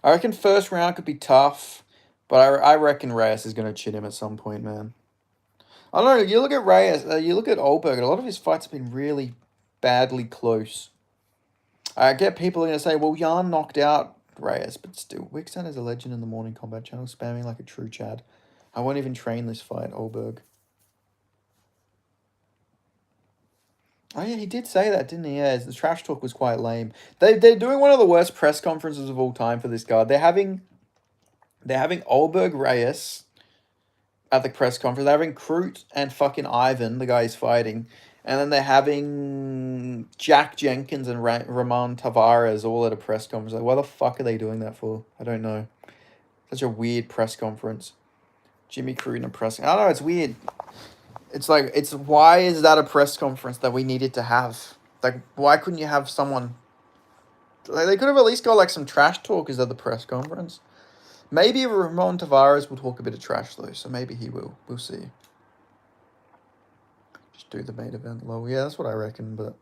I reckon first round could be tough, but I reckon Reyes is gonna chin him at some point, man. I don't know. You look at Reyes. You look at Olberg. A lot of his fights have been really badly close. I get people are gonna say, "Well, Jan knocked out Reyes," but still, Wickstone is a legend in the morning combat channel, spamming like a true Chad. I won't even train this fight, Olberg. Oh yeah, he did say that, didn't he? Yeah, the trash talk was quite lame. They're doing one of the worst press conferences of all time for this guy. They're having Olberg Reyes at the press conference. They're having Crute and fucking Ivan, the guy he's fighting, and then they're having Jack Jenkins and Ramon Tavares all at a press conference. Like, why the fuck are they doing that for? I don't know. Such a weird press conference. Jimmy Crute in a press. I don't know. It's weird. It's like why is that a press conference that we needed to have? Like, why couldn't you have someone? Like, they could have at least got like some trash talkers at the press conference. Maybe Ramon Tavares will talk a bit of trash though, so maybe he will. We'll see. Just do the main event low. Yeah, that's what I reckon. But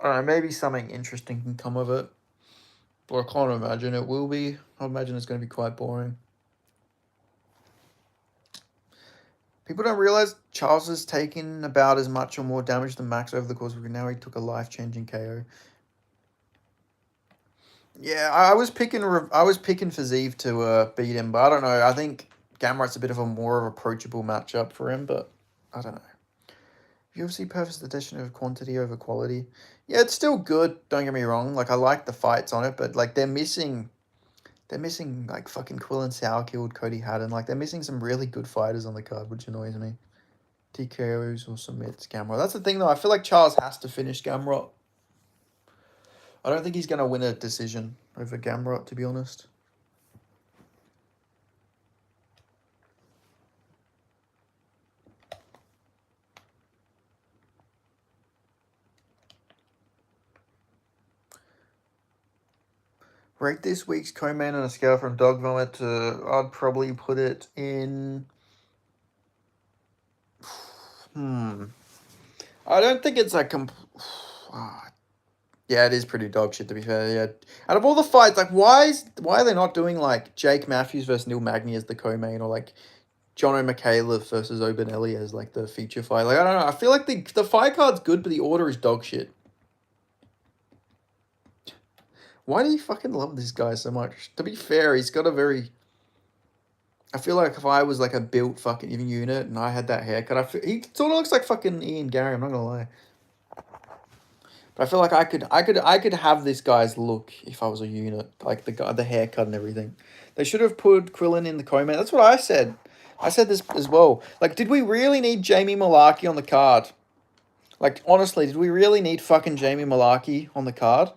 I don't know. Maybe something interesting can come of it. But I can't imagine it will be. I imagine it's going to be quite boring. People don't realize Charles has taken about as much or more damage than Max over the course of it. Now he took a life-changing KO. Yeah, I was picking for Zeev to beat him, but I don't know. I think Gamrot's a bit of a more approachable matchup for him, but I don't know. UFC purpose edition of quantity over quality. Yeah, it's still good. Don't get me wrong. Like, I like the fights on it, but like they're missing like fucking Quill and Sour killed Cody Haddon. Like, they're missing some really good fighters on the card, which annoys me. TKOs or submits Gamrot. That's the thing though. I feel like Charles has to finish Gamrot. I don't think he's gonna win a decision over Gamrot, to be honest. Rate this week's co-main on a scale from dog vomit to... I'd probably put it in... I don't think it's like... Yeah, it is pretty dog shit, to be fair, yeah. Out of all the fights, like, why are they not doing, like, Jake Matthews versus Neil Magny as the co-main, or, like, John O'Micallef versus Obenelli as, like, the feature fight? Like, I don't know, I feel like the fight card's good, but the order is dog shit. Why do you fucking love this guy so much? To be fair, he's got a very... I feel like if I was like a built fucking unit and I had that haircut, he sort of looks like fucking Ian Gary, I'm not gonna lie. But I feel like I could have this guy's look if I was a unit, like the haircut and everything. They should have put Quillen in the co-main. That's what I said. I said this as well. Like, did we really need Jamie Malarkey on the card? Like, honestly, did we really need fucking Jamie Malarkey on the card?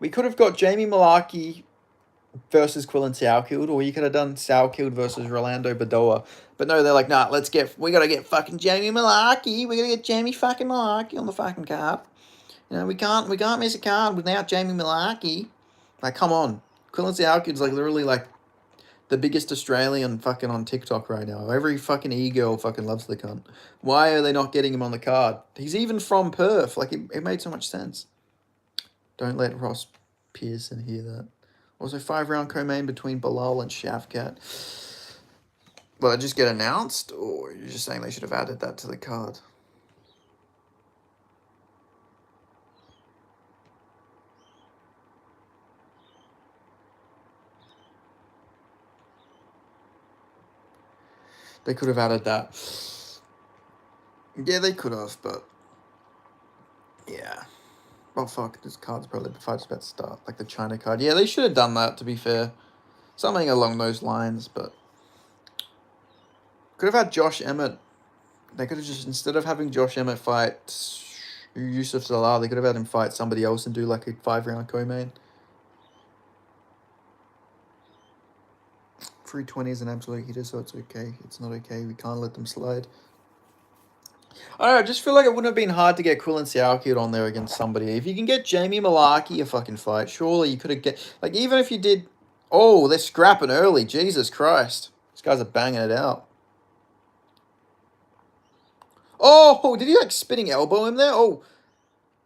We could have got Jamie Malarkey versus Quillen Sourkild, or you could have done Sourkild versus Rolando Badoa. But no, they're like, nah, we gotta get fucking Jamie Malarkey. We gotta get Jamie fucking Malarkey on the fucking card. You know, we can't miss a card without Jamie Malarkey. Like, come on. Quillen Sourkild's like literally like the biggest Australian fucking on TikTok right now. Every fucking e-girl fucking loves the cunt. Why are they not getting him on the card? He's even from Perth. Like, it made so much sense. Don't let Ross Pearson hear that. Also, 5-round co-main between Bilal and Shavkat. Will it just get announced, or you're just saying they should have added that to the card? They could have added that. Yeah, they could have, but... Yeah. Well, fuck, this card's probably the fight's about to start. Like the China card. Yeah, they should have done that, to be fair. Something along those lines, but... Could have had Josh Emmett. They could have just, instead of having Josh Emmett fight Yusuf Salah, they could have had him fight somebody else and do like a 5-round co-main. 320 is an absolute hitter, so it's okay. It's not okay. We can't let them slide. I don't know, I just feel like it wouldn't have been hard to get Quillen Sialkit on there against somebody. If you can get Jamie Malarkey a fucking fight, surely you could have get... Like, even if you did... Oh, they're scrapping early. Jesus Christ. These guys are banging it out. Oh, did he, like, spinning elbow him there? Oh,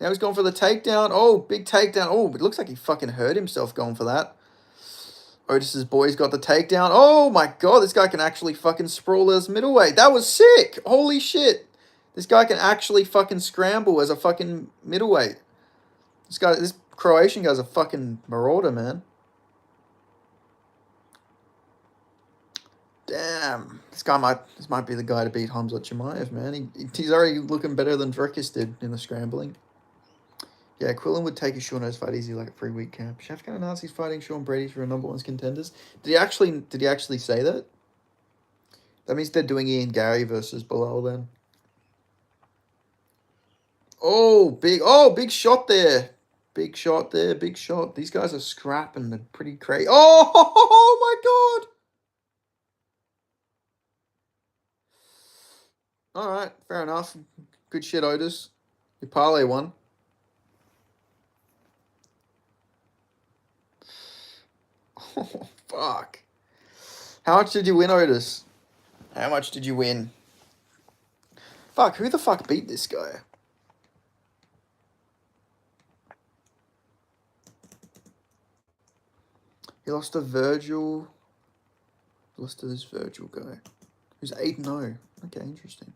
now he's going for the takedown. Oh, big takedown. Oh, it looks like he fucking hurt himself going for that. Otis's boys got the takedown. Oh, my God. This guy can actually fucking sprawl as middleweight. That was sick. Holy shit. This guy can actually fucking scramble as a fucking middleweight. This Croatian guy's a fucking marauder, man. Damn. This might be the guy to beat Hamza Chimaev, man. He's already looking better than Verkis did in the scrambling. Yeah, Quillen would take a short-notice fight easy, like a 3-week camp. Shafkan announced he's fighting Sean Brady for a number one contenders. Did he actually say that? That means they're doing Ian Gary versus Bilal then. Oh, big shot there. Big shot there, big shot. These guys are scrapping. They're pretty crazy. Oh my God. All right, fair enough. Good shit, Otis. Your parlay won. Oh, fuck. How much did you win, Otis? How much did you win? Fuck, who the fuck beat this guy? He lost to Virgil. Lost to this Virgil guy. Who's 8-0. Okay, interesting.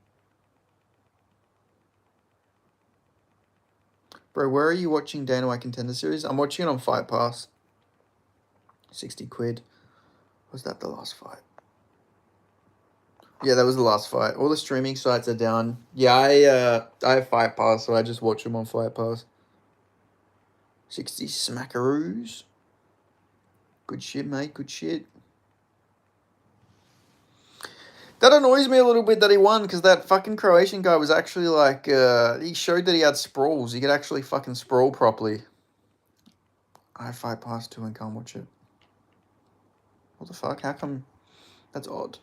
Bro, where are you watching Dana White Contender Series? I'm watching it on Fight Pass. 60 quid. Was that the last fight? Yeah, that was the last fight. All the streaming sites are down. Yeah, I have Fight Pass, so I just watch them on Fight Pass. 60 smackaroos. Good shit, mate. Good shit. That annoys me a little bit that he won, because that fucking Croatian guy was actually like, he showed that he had sprawls. He could actually fucking sprawl properly. I Fight Pass 2 and can't watch it. What the fuck? How come? That's odd.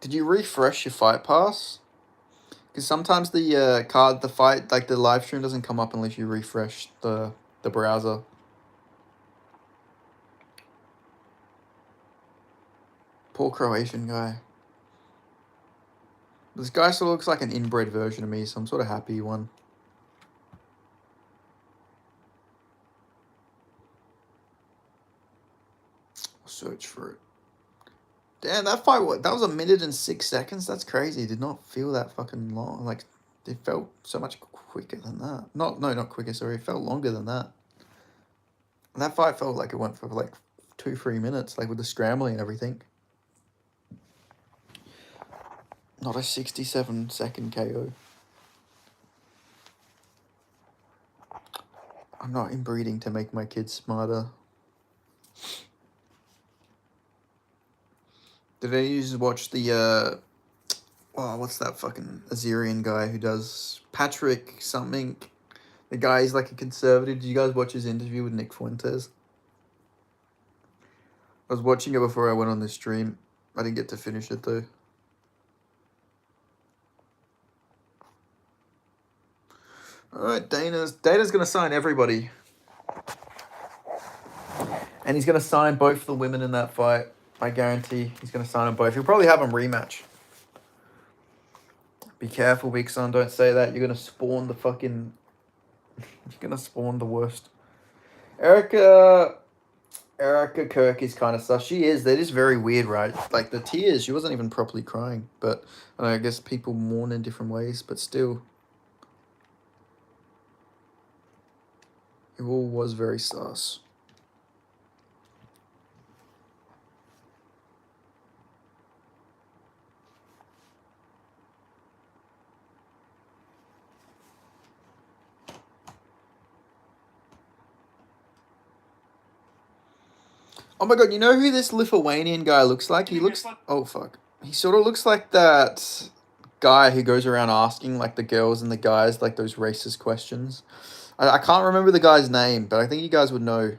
Did you refresh your Fight Pass? Because sometimes the live stream doesn't come up unless you refresh the browser. Poor Croatian guy. This guy sort of looks like an inbred version of me, so I'm sort of happy he won. I'll search for it. Damn, that fight, that was 1 minute and 6 seconds? That's crazy. It did not feel that fucking long. Like, it felt so much quicker than that. Not quicker, sorry. It felt longer than that. That fight felt like it went for like 2-3 minutes, like with the scrambling and everything. Not a 67-second KO. I'm not inbreeding to make my kids smarter. Did any of you watch the, what's that fucking Azerian guy who does Patrick something? The guy is like a conservative. Did you guys watch his interview with Nick Fuentes? I was watching it before I went on this stream. I didn't get to finish it though. Alright, Dana's going to sign everybody. And he's going to sign both the women in that fight. I guarantee he's going to sign them both. He'll probably have them rematch. Be careful, Big Son. Don't say that. You're going to spawn the fucking... You're going to spawn the worst. Erica Kirk is kind of sus. She is. That is very weird, right? Like, the tears, she wasn't even properly crying. But I guess people mourn in different ways. But still... It all was very sus. Oh my god, you know who this Lithuanian guy looks like? He looks... Oh, fuck. He sort of looks like that guy who goes around asking, like, the girls and the guys, like, those racist questions. I can't remember the guy's name, but I think you guys would know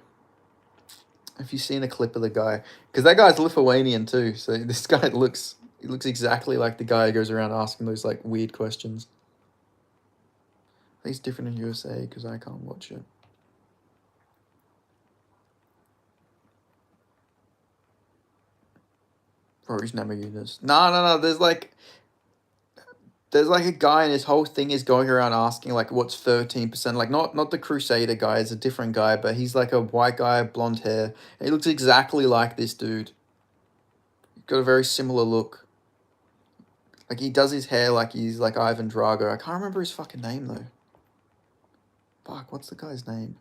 if you've seen a clip of the guy. Because that guy's Lithuanian too, so this guy looks He looks exactly like the guy who goes around asking those like weird questions. I think it's different in USA because I can't watch it. Rory's Namajunas. No. There's like a guy and his whole thing is going around asking like what's 13%. Like not the Crusader guy, it's a different guy, but he's like a white guy, blonde hair. And he looks exactly like this dude. He's got a very similar look. Like he does his hair like he's like Ivan Drago. I can't remember his fucking name though. Fuck, what's the guy's name?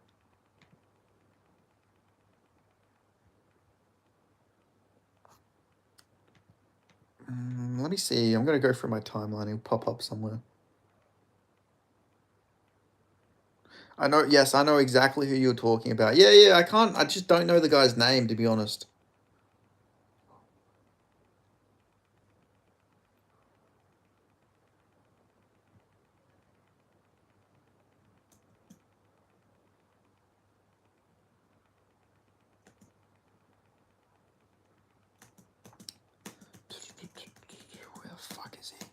Let me see. I'm gonna go through my timeline. He'll pop up somewhere. I know. Yes, I know exactly who you're talking about. Yeah. I can't. I just don't know the guy's name, to be honest. Where the fuck is he?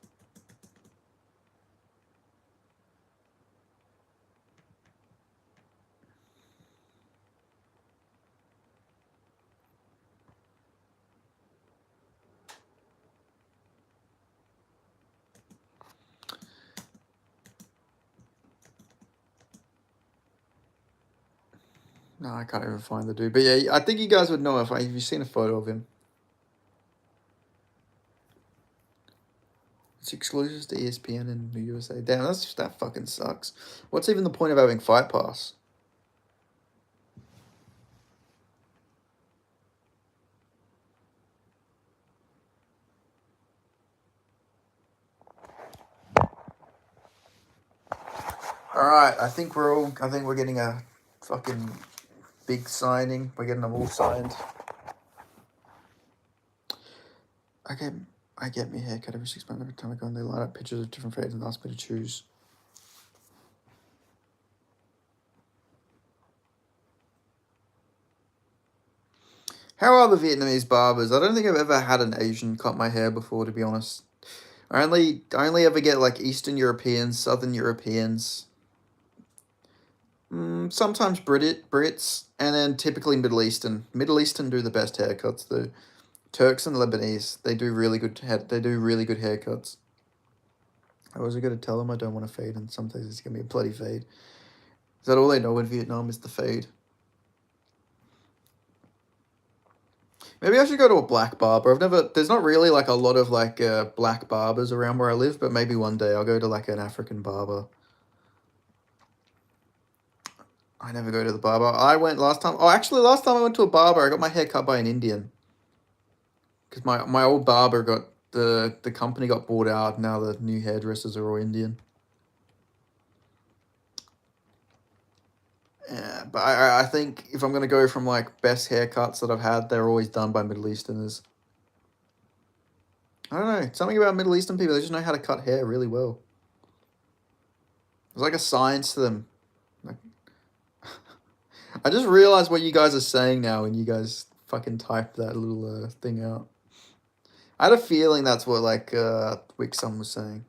No, I can't even find the dude. But yeah, I think you guys would know if you've seen a photo of him. It's exclusive to ESPN in the USA. Damn, that fucking sucks. What's even the point of having Fight Pass? All right, I think we're getting a fucking big signing. We're getting them all signed. I get me a haircut every 6 months. Every time I go and they line up pictures of different fades and ask me to choose. How are the Vietnamese barbers? I don't think I've ever had an Asian cut my hair before, to be honest. I only ever get like Eastern Europeans, Southern Europeans. Sometimes Brits, and then typically Middle Eastern. Middle Eastern do the best haircuts. The Turks and Lebanese, they do really good haircuts. I was going to tell them I don't want to fade, and sometimes it's gonna be a bloody fade. Is that all they know in Vietnam is the fade? Maybe I should go to a black barber. There's not really like a lot of like black barbers around where I live, but maybe one day I'll go to like an African barber. I never go to the barber. I went last time. Oh, actually, last time I went to a barber, I got my hair cut by an Indian. Because my old barber got the company got bought out. Now the new hairdressers are all Indian. Yeah, but I think if I'm gonna go from like best haircuts that I've had, they're always done by Middle Easterners. I don't know, something about Middle Eastern people, they just know how to cut hair really well. There's like a science to them. Like, I just realized what you guys are saying now when you guys fucking typed that little thing out. I had a feeling that's what like Wixom was saying.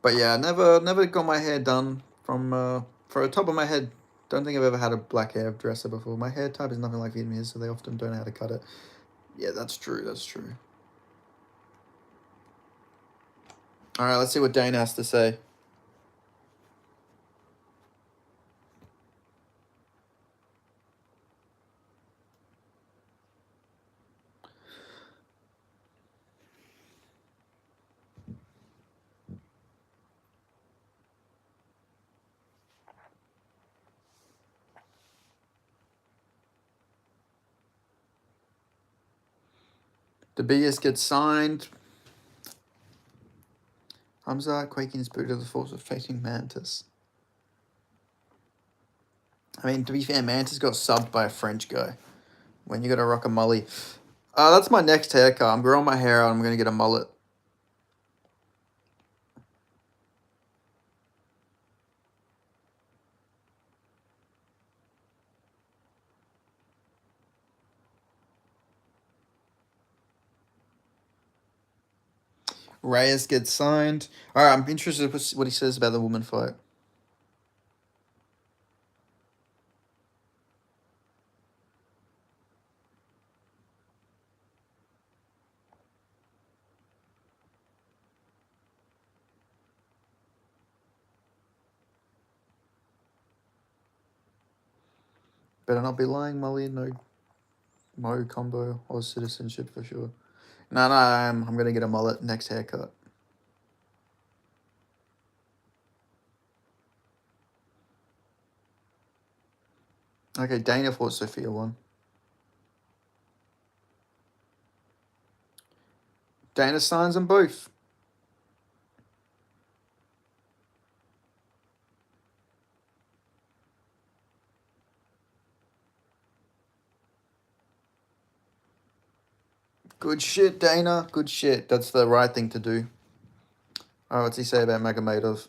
But yeah, never got my hair done from for the top of my head. Don't think I've ever had a black hairdresser before. My hair type is nothing like Vietnamese, so they often don't know how to cut it. Yeah, that's true. That's true. All right, let's see what Dane has to say. The BS gets signed. Hamza quaking his boot of the force of facing Mantis. I mean, to be fair, Mantis got subbed by a French guy. When you got to rock a mully. That's my next haircut. I'm growing my hair out. I'm going to get a mullet. Reyes gets signed. All right, I'm interested what he says about the woman fight. Better not be lying, Molly. No Mo combo or citizenship for sure. No, I'm gonna get a mullet next haircut. Okay, Dana fought Sophia won. Dana signs them both. Good shit, Dana. Good shit. That's the right thing to do. Oh, what's he say about Magomedov?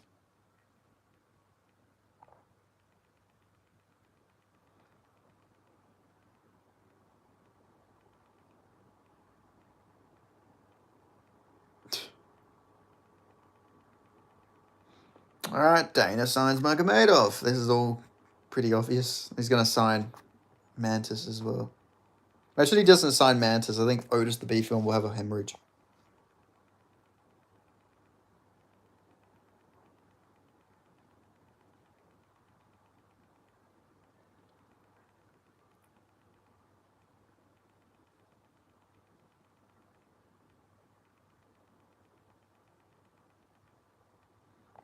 All right, Dana signs Magomedov. This is all pretty obvious. He's gonna sign Mantis as well. Actually, he doesn't sign Mantis. I think Otis the B film will have a hemorrhage.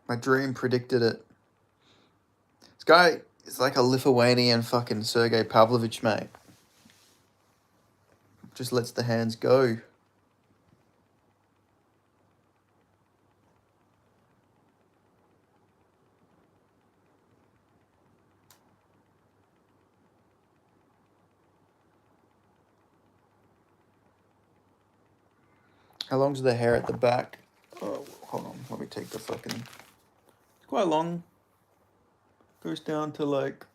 My dream predicted it. This guy is like a Lithuanian fucking Sergei Pavlovich, mate. Just lets the hands go. How long's the hair at the back? Oh, hold on. Let me take the fucking... It's quite long. Goes down to like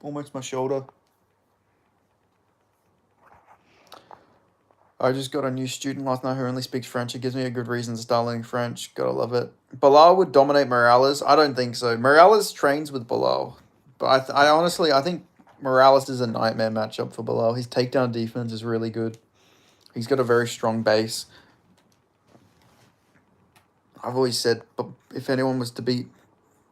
almost my shoulder. I just got a new student last night who only speaks French. It gives me a good reason to start learning French. Gotta love it. Bilal would dominate Morales. I don't think so. Morales trains with Bilal. But I honestly, I think Morales is a nightmare matchup for Bilal. His takedown defense is really good. He's got a very strong base. I've always said, but if anyone was to be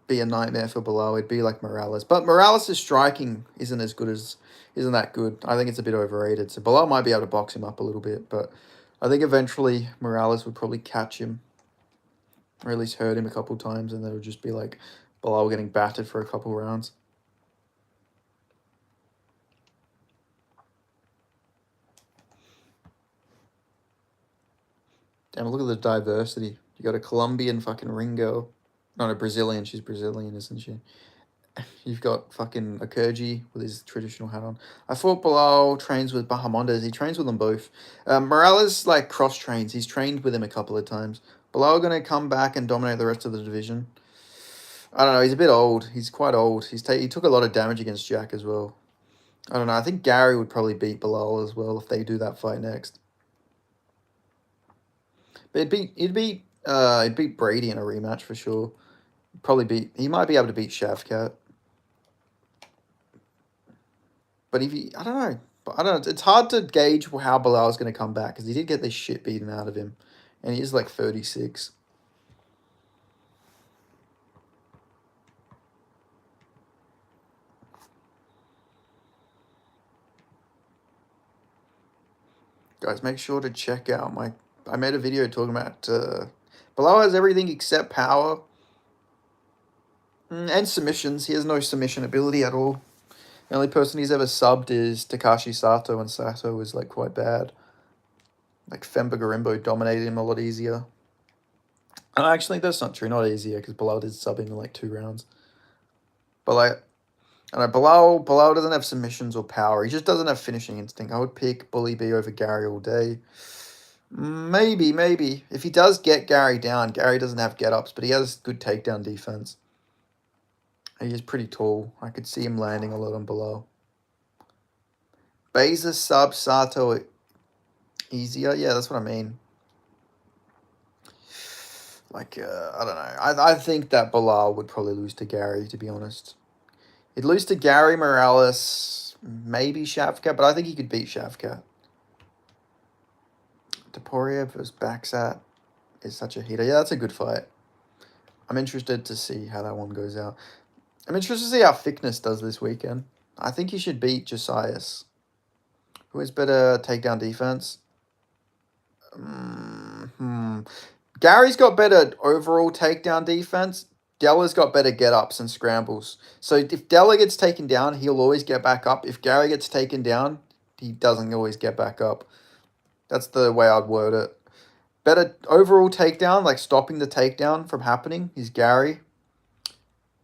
a nightmare for Bilal, it'd be like Morales. But Morales' striking isn't that good. I think it's a bit overrated. So Bilal might be able to box him up a little bit, but I think eventually Morales would probably catch him, or at least hurt him a couple times, and then it would just be like Bilal getting battered for a couple rounds. Damn, look at the diversity. You got a Colombian fucking Ringo. Not a Brazilian. She's Brazilian, isn't she? You've got fucking Okurji with his traditional hat on. I thought Bilal trains with Bahamondes. He trains with them both. Morales like cross trains. He's trained with him a couple of times. Bilal gonna come back and dominate the rest of the division. I don't know. He's a bit old. He's quite old. He took a lot of damage against Jack as well. I don't know. I think Gary would probably beat Bilal as well if they do that fight next. But he'd beat Brady in a rematch for sure. He might be able to beat Shavkat. But I don't know. But I don't know. It's hard to gauge how Bilal's going to come back because he did get this shit beaten out of him, and he is like 36. Guys, make sure to check out I made a video talking about Bilal has everything except power and submissions. He has no submission ability at all. The only person he's ever subbed is Takashi Sato, and Sato is like quite bad. Like Femba Garimbo dominated him a lot easier. Actually, that's not true. Not easier because Bilal did sub him in like 2 rounds. But like, I don't know, Bilal doesn't have submissions or power. He just doesn't have finishing instinct. I would pick Bully B over Gary all day. Maybe. If he does get Gary down, Gary doesn't have get-ups, but he has good takedown defense. He is pretty tall. I could see him landing a lot on Bilal. Beza sub Sato easier. Yeah, that's what I mean. Like, I don't know. I think that Bilal would probably lose to Gary, to be honest. He'd lose to Gary, Morales, maybe Shavkat, but I think he could beat Shavkat. Taporia versus Baxat is such a heater. Yeah, that's a good fight. I'm interested to see how that one goes out. I'm interested to see how Thickness does this weekend. I think he should beat Josias. Who has better takedown defense? Gary's got better overall takedown defense. Della's got better get-ups and scrambles. So if Della gets taken down, he'll always get back up. If Gary gets taken down, he doesn't always get back up. That's the way I'd word it. Better overall takedown, like stopping the takedown from happening, is Gary.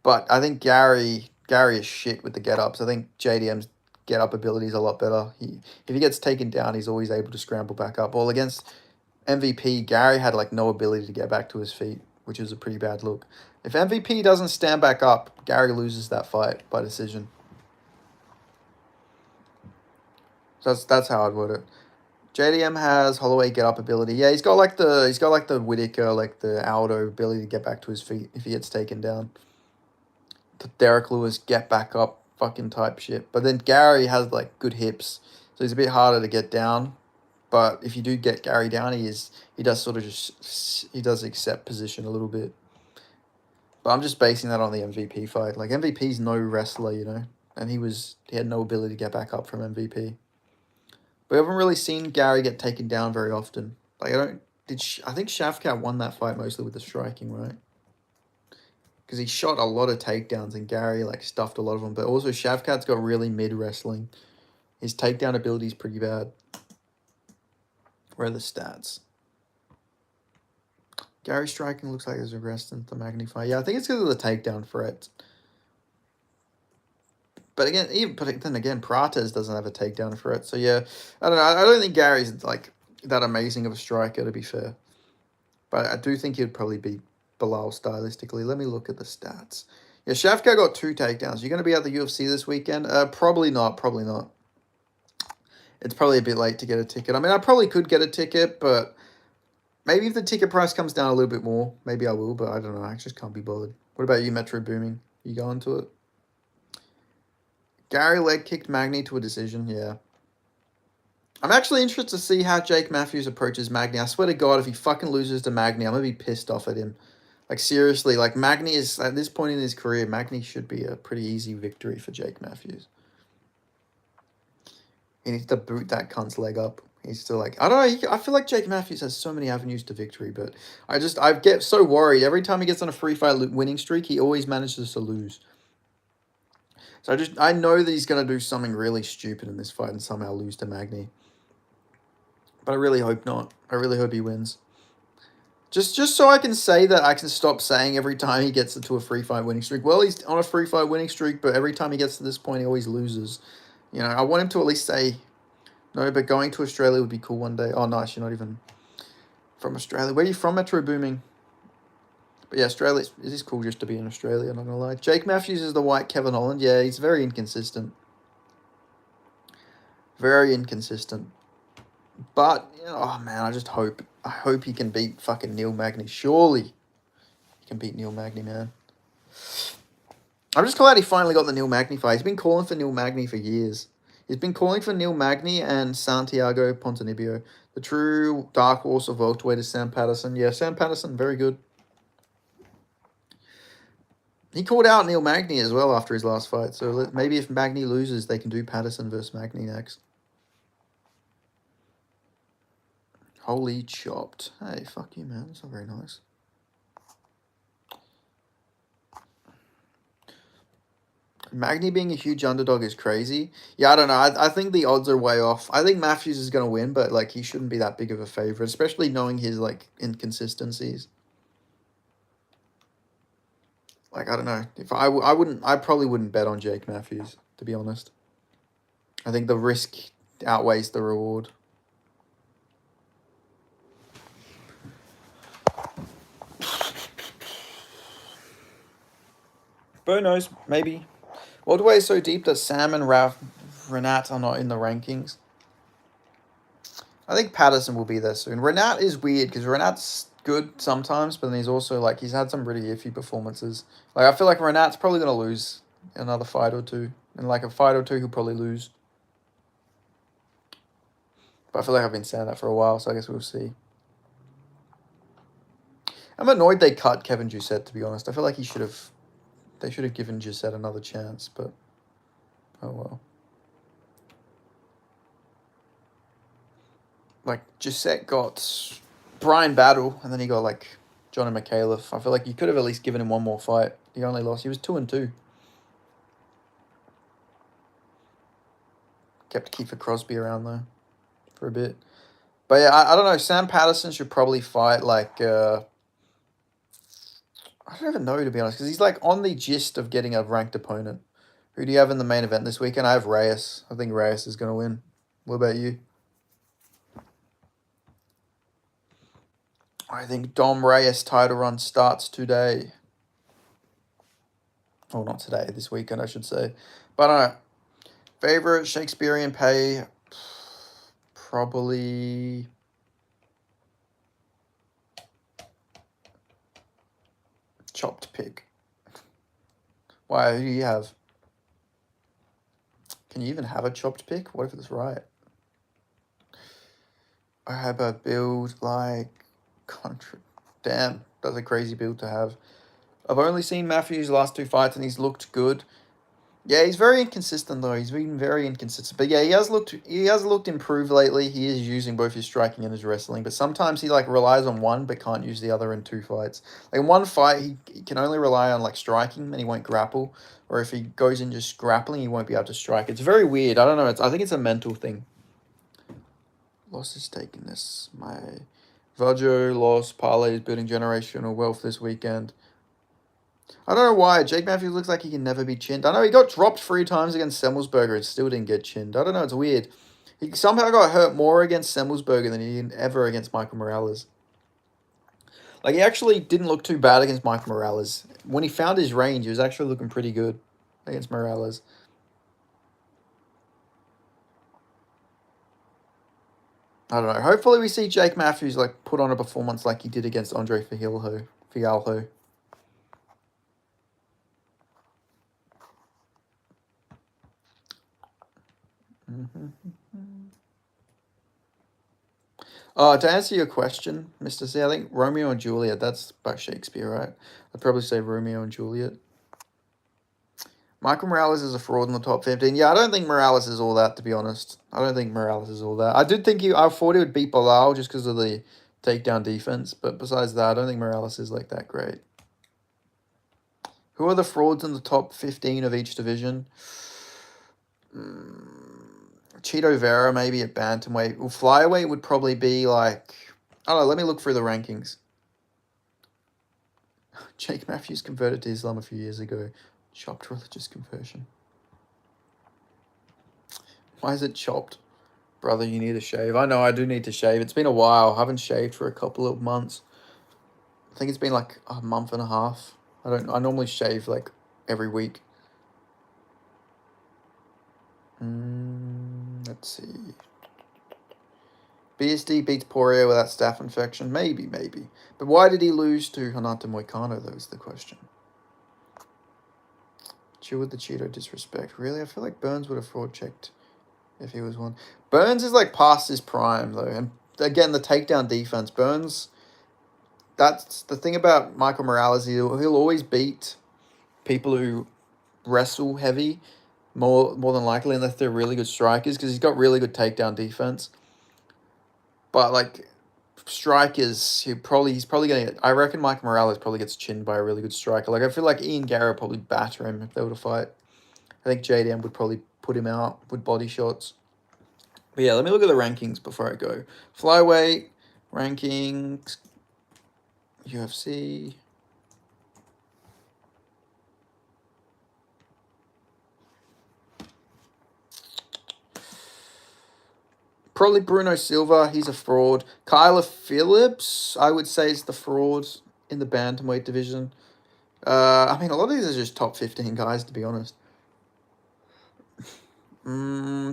But I think Gary is shit with the get-ups. I think JDM's get-up ability is a lot better. If he gets taken down, he's always able to scramble back up. Well, against MVP, Gary had like no ability to get back to his feet, which is a pretty bad look. If MVP doesn't stand back up, Gary loses that fight by decision. So that's how I'd word it. JDM has Holloway get up ability. Yeah, he's got like the Whitaker, like the Aldo ability to get back to his feet if he gets taken down. The Derek Lewis get back up fucking type shit. But then Gary has like good hips, so he's a bit harder to get down. But if you do get Gary down, he does accept position a little bit. But I'm just basing that on the MVP fight. Like MVP's no wrestler, you know, and he had no ability to get back up from MVP. We haven't really seen Gary get taken down very often. Like I think Shavkat won that fight mostly with the striking, right? Because he shot a lot of takedowns and Gary like stuffed a lot of them. But also Shavkat's got really mid wrestling. His takedown ability is pretty bad. Where are the stats? Gary striking looks like he's regressed into the Magnifier. Yeah, I think it's because of the takedown threat. But then again, Prates doesn't have a takedown threat. So yeah, I don't know. I don't think Gary's like that amazing of a striker, to be fair. But I do think he'd probably be Bilal stylistically. Let me look at the stats. Yeah, Shavkat got 2 takedowns. You're going to be at the UFC this weekend? Probably not. Probably not. It's probably a bit late to get a ticket. I mean, I probably could get a ticket, but maybe if the ticket price comes down a little bit more, maybe I will, but I don't know. I just can't be bothered. What about you, Metro Booming? You going to it? Gary leg kicked Magny to a decision, yeah. I'm actually interested to see how Jake Matthews approaches Magny. I swear to God, if he fucking loses to Magny, I'm going to be pissed off at him. Like, seriously, like, Magny is, at this point in his career, Magny should be a pretty easy victory for Jake Matthews. He needs to boot that cunt's leg up. He's still like, I don't know, I feel like Jake Matthews has so many avenues to victory, but I get so worried. Every time he gets on a free fight winning streak, he always manages to lose. So I know that he's going to do something really stupid in this fight and somehow lose to Magny. But I really hope not. I really hope he wins. Just so I can say that I can stop saying every time he gets to a free fight winning streak. Well, he's on a free fight winning streak, but every time he gets to this point, he always loses. You know, I want him to at least say, no, but going to Australia would be cool one day. Oh, nice, you're not even from Australia. Where are you from, Metro Booming? But yeah, Australia, it is cool just to be in Australia, I'm not going to lie. Jake Matthews is the white Kevin Holland. Yeah, he's very inconsistent. Very inconsistent. But, oh man, I hope he can beat fucking Neil Magny. Surely he can beat Neil Magny, man. I'm just glad he finally got the Neil Magny fight. He's been calling for Neil Magny for years. He's been calling for Neil Magny and Santiago Ponzinibbio. The true dark horse of welterweight is Sam Patterson. Yeah, Sam Patterson, very good. He called out Neil Magny as well after his last fight. So maybe if Magny loses, they can do Patterson versus Magny next. Holy chopped. Hey, fuck you, man. That's not very nice. Magny being a huge underdog is crazy. Yeah, I don't know. I think the odds are way off. I think Matthews is going to win, but like he shouldn't be that big of a favorite, especially knowing his like inconsistencies. Like, I don't know. If I probably wouldn't bet on Jake Matthews, to be honest. I think the risk outweighs the reward. Bo knows, maybe. Welterweight is so deep that Sam and Renat are not in the rankings. I think Patterson will be there soon. Renat is weird because Renat's good sometimes, but then he's also like he's had some pretty iffy performances. Like I feel like Renat's probably gonna lose another fight or two, and like a fight or two he'll probably lose. But I feel like I've been saying that for a while, so I guess we'll see. I'm annoyed they cut Kevin Doucette, to be honest. I feel like they should have given Doucette another chance, but oh well. Like Doucette got Brian Battle, and then he got like Johnny McAuliffe. I feel like you could have at least given him one more fight. He only lost. He was 2-2. Kept Kiefer Crosby around though for a bit. But yeah, I don't know. Sam Patterson should probably fight like I don't even know, to be honest, because he's like on the gist of getting a ranked opponent. Who do you have in the main event this weekend? I have Reyes. I think Reyes is going to win. What about you? I think Dom Reyes title run starts today. Oh, not today. This weekend, I should say. But favorite Shakespearean pay, probably chopped pick. Why? Who do you have? Can you even have a chopped pick? What if it's right? I have a build like country. Damn, that's a crazy build to have. I've only seen Matthews' last 2 fights and he's looked good. Yeah, he's very inconsistent though. He's been very inconsistent. But yeah, he has looked improved lately. He is using both his striking and his wrestling, but sometimes he like relies on one but can't use the other in 2 fights. Like in one fight he can only rely on like striking and he won't grapple. Or if he goes in just grappling, he won't be able to strike. It's very weird. I don't know. I think it's a mental thing. Loss is taking this. My Vajo loss. Parlay is building generational wealth this weekend. I don't know why. Jake Matthews looks like he can never be chinned. I know he got dropped 3 times against Semmelsberger and still didn't get chinned. I don't know. It's weird. He somehow got hurt more against Semmelsberger than he did ever against Michael Morales. Like, he actually didn't look too bad against Michael Morales. When he found his range, he was actually looking pretty good against Morales. I don't know. Hopefully we see Jake Matthews, like, put on a performance like he did against Andre Fialho. To answer your question, Mr. C, I think Romeo and Juliet, that's by Shakespeare, right? I'd probably say Romeo and Juliet. Michael Morales is a fraud in the top 15. Yeah, I don't think Morales is all that, to be honest. I don't think Morales is all that. I thought he would beat Bilal just because of the takedown defense, but besides that, I don't think Morales is like that great. Who are the frauds in the top 15 of each division? Cheeto Vera maybe at bantamweight. Well, flyweight would probably be like, I don't know, let me look through the rankings. Jake Matthews converted to Islam a few years ago. Chopped religious conversion. Why is it chopped? Brother, you need to shave. I know I do need to shave. It's been a while. I haven't shaved for a couple of months. I think it's been like a month and a half. I normally shave like every week. Let's see. BSD beats Poirier without staph infection. Maybe. But why did he lose to Renato Moicano, though, is the question. Chill with the Cheeto disrespect. Really? I feel like Burns would have fraud checked if he was one. Burns is like past his prime, though. And again, the takedown defense. Burns, that's the thing about Michael Morales. He'll always beat people who wrestle heavy more than likely, unless they're really good strikers, because he's got really good takedown defense. But like strikers, he's probably gonna get. I reckon Mike Morales probably gets chinned by a really good striker. Like I feel like Ian Garrett would probably batter him if they were to fight. I think JDM would probably put him out with body shots. But yeah, let me look at the rankings before I go. Flyweight rankings, UFC. Probably Bruno Silva, he's a fraud. Kyler Phillips, I would say, is the fraud in the bantamweight division. I mean, a lot of these are just top 15 guys, to be honest.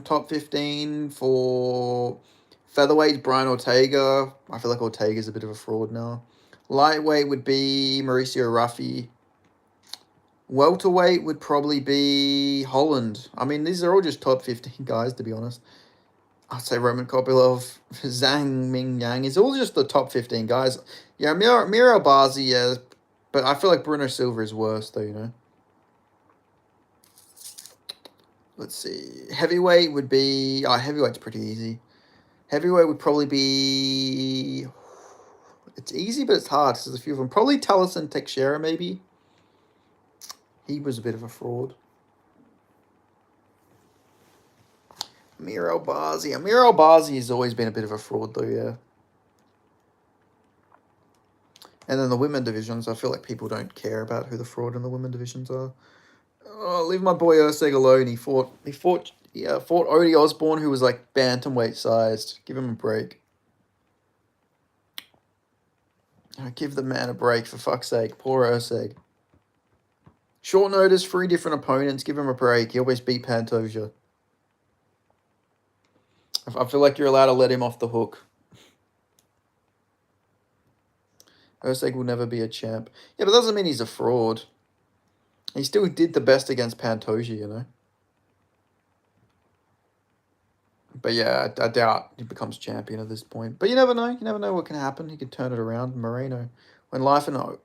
Top 15 for featherweight, Brian Ortega. I feel like Ortega's a bit of a fraud now. Lightweight would be Mauricio Ruffi. Welterweight would probably be Holland. I mean, these are all just top 15 guys, to be honest. I'd say Roman Kopylov, Zhang Ming Yang. It's all just the top 15 guys. Yeah, Miro Barzi, yeah. But I feel like Bruno Silva is worse, though, you know. Let's see. Heavyweight would be... Oh, heavyweight's pretty easy. Heavyweight would probably be... It's easy, but it's hard. There's a few of them. Probably Taliesin Teixeira, maybe. He was a bit of a fraud. Miro Barzi. Miro Barzi has always been a bit of a fraud, though, yeah. And then the women divisions, I feel like people don't care about who the fraud in the women divisions are. Oh, leave my boy Urseg alone. He fought Odie Osborne, who was like bantamweight sized. Give him a break. Give the man a break, for fuck's sake. Poor Urseg. Short notice, 3 different opponents. Give him a break. He always beat Pantoja. I feel like you're allowed to let him off the hook. Urseg will never be a champ. Yeah, but that doesn't mean he's a fraud. He still did the best against Pantoja, you know. But yeah, I doubt he becomes champion at this point. But you never know. You never know what can happen. He could turn it around. Moreno. When life and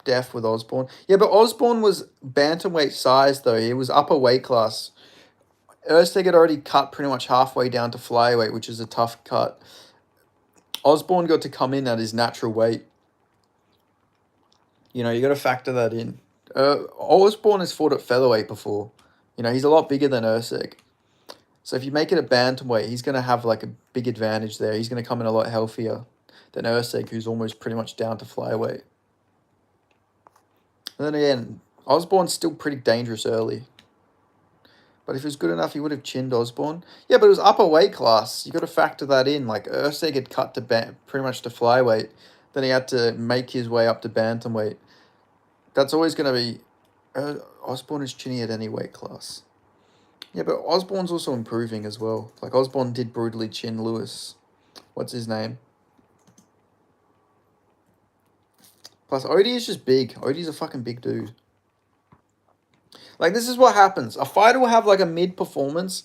death with Osborne. Yeah, but Osborne was bantamweight size, though. He was upper weight class. Urseg had already cut pretty much halfway down to flyweight, which is a tough cut. Osborne got to come in at his natural weight. You know, you got to factor that in. Osborne has fought at featherweight before. You know, he's a lot bigger than Urseg. So if you make it a bantamweight, he's going to have like a big advantage there. He's going to come in a lot healthier than Urseg, who's almost pretty much down to flyweight. And then again, Osborne's still pretty dangerous early. But if he was good enough, he would have chinned Osborne. Yeah, but it was upper weight class. You got to factor that in. Like Urseg had cut to pretty much to flyweight. Then he had to make his way up to bantamweight. That's always going to be... Osborne is chinny at any weight class. Yeah, but Osborne's also improving as well. Like, Osborne did brutally chin Lewis. What's his name? Plus, Odie is just big. Odie's a fucking big dude. Like, this is what happens. A fighter will have, like, a mid-performance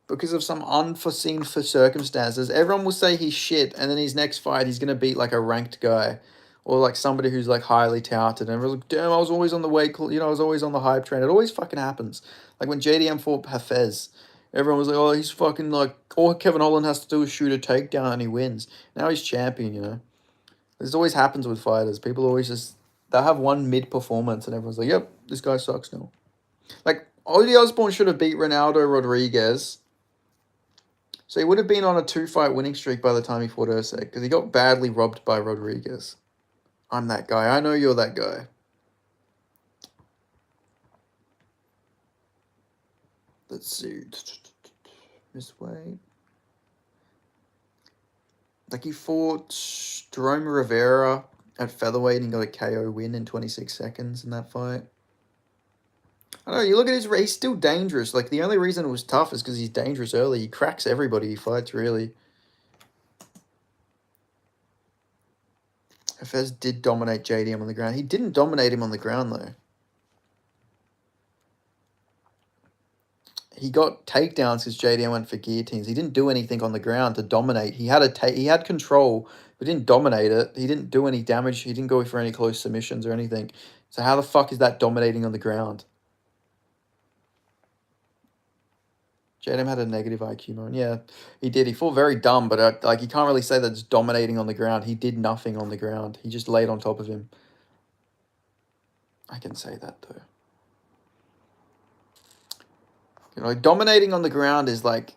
because of some unforeseen circumstances. Everyone will say he's shit, and then his next fight, he's going to beat, like, a ranked guy. Or, like, somebody who's, like, highly touted. And everyone's like, damn, I was always on the weight... You know, I was always on the hype train. It always fucking happens. Like, when JDM fought Hafez, everyone was like, oh, he's fucking, like... All Kevin Holland has to do is shoot a takedown and he wins. Now he's champion, you know? This always happens with fighters. People always just... They'll have one mid-performance and everyone's like, yep, this guy sucks now. Like, Odie Osborne should have beat Ronaldo Rodriguez. So he would have been on a 2-fight winning streak by the time he fought Urseg, because he got badly robbed by Rodriguez. I'm that guy. I know you're that guy. Let's see. This way. Like, he fought Jerome Rivera at featherweight and got a KO win in 26 seconds in that fight. I don't know, you look at his race, he's still dangerous. Like, the only reason it was tough is because he's dangerous early. He cracks everybody he fights, really. Hafez did dominate JDM on the ground. He didn't dominate him on the ground, though. He got takedowns because JDM went for guillotines. He didn't do anything on the ground to dominate. He had control, but didn't dominate it. He didn't do any damage. He didn't go for any close submissions or anything. So how the fuck is that dominating on the ground? JDM had a negative IQ moment. Yeah, he did. He fought very dumb, but like, you can't really say that it's dominating on the ground. He did nothing on the ground. He just laid on top of him. I can say that, though. You know, dominating on the ground is like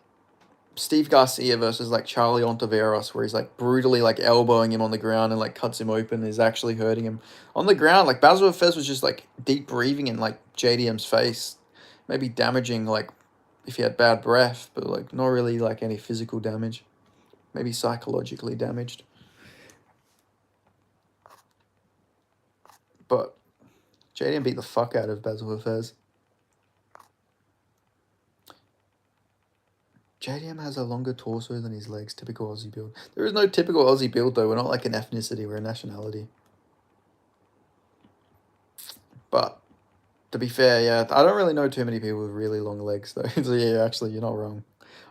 Steve Garcia versus like Charlie Ontiveros, where he's like brutally like elbowing him on the ground and like cuts him open and is actually hurting him. On the ground, like Basil Hafez was just like deep breathing in like JDM's face. Maybe damaging like if he had bad breath, but like not really like any physical damage. Maybe psychologically damaged. But JDM beat the fuck out of Basil Hafez. JDM has a longer torso than his legs. Typical Aussie build. There is no typical Aussie build, though. We're not like an ethnicity. We're a nationality. But to be fair, yeah, I don't really know too many people with really long legs though. So yeah, actually, you're not wrong.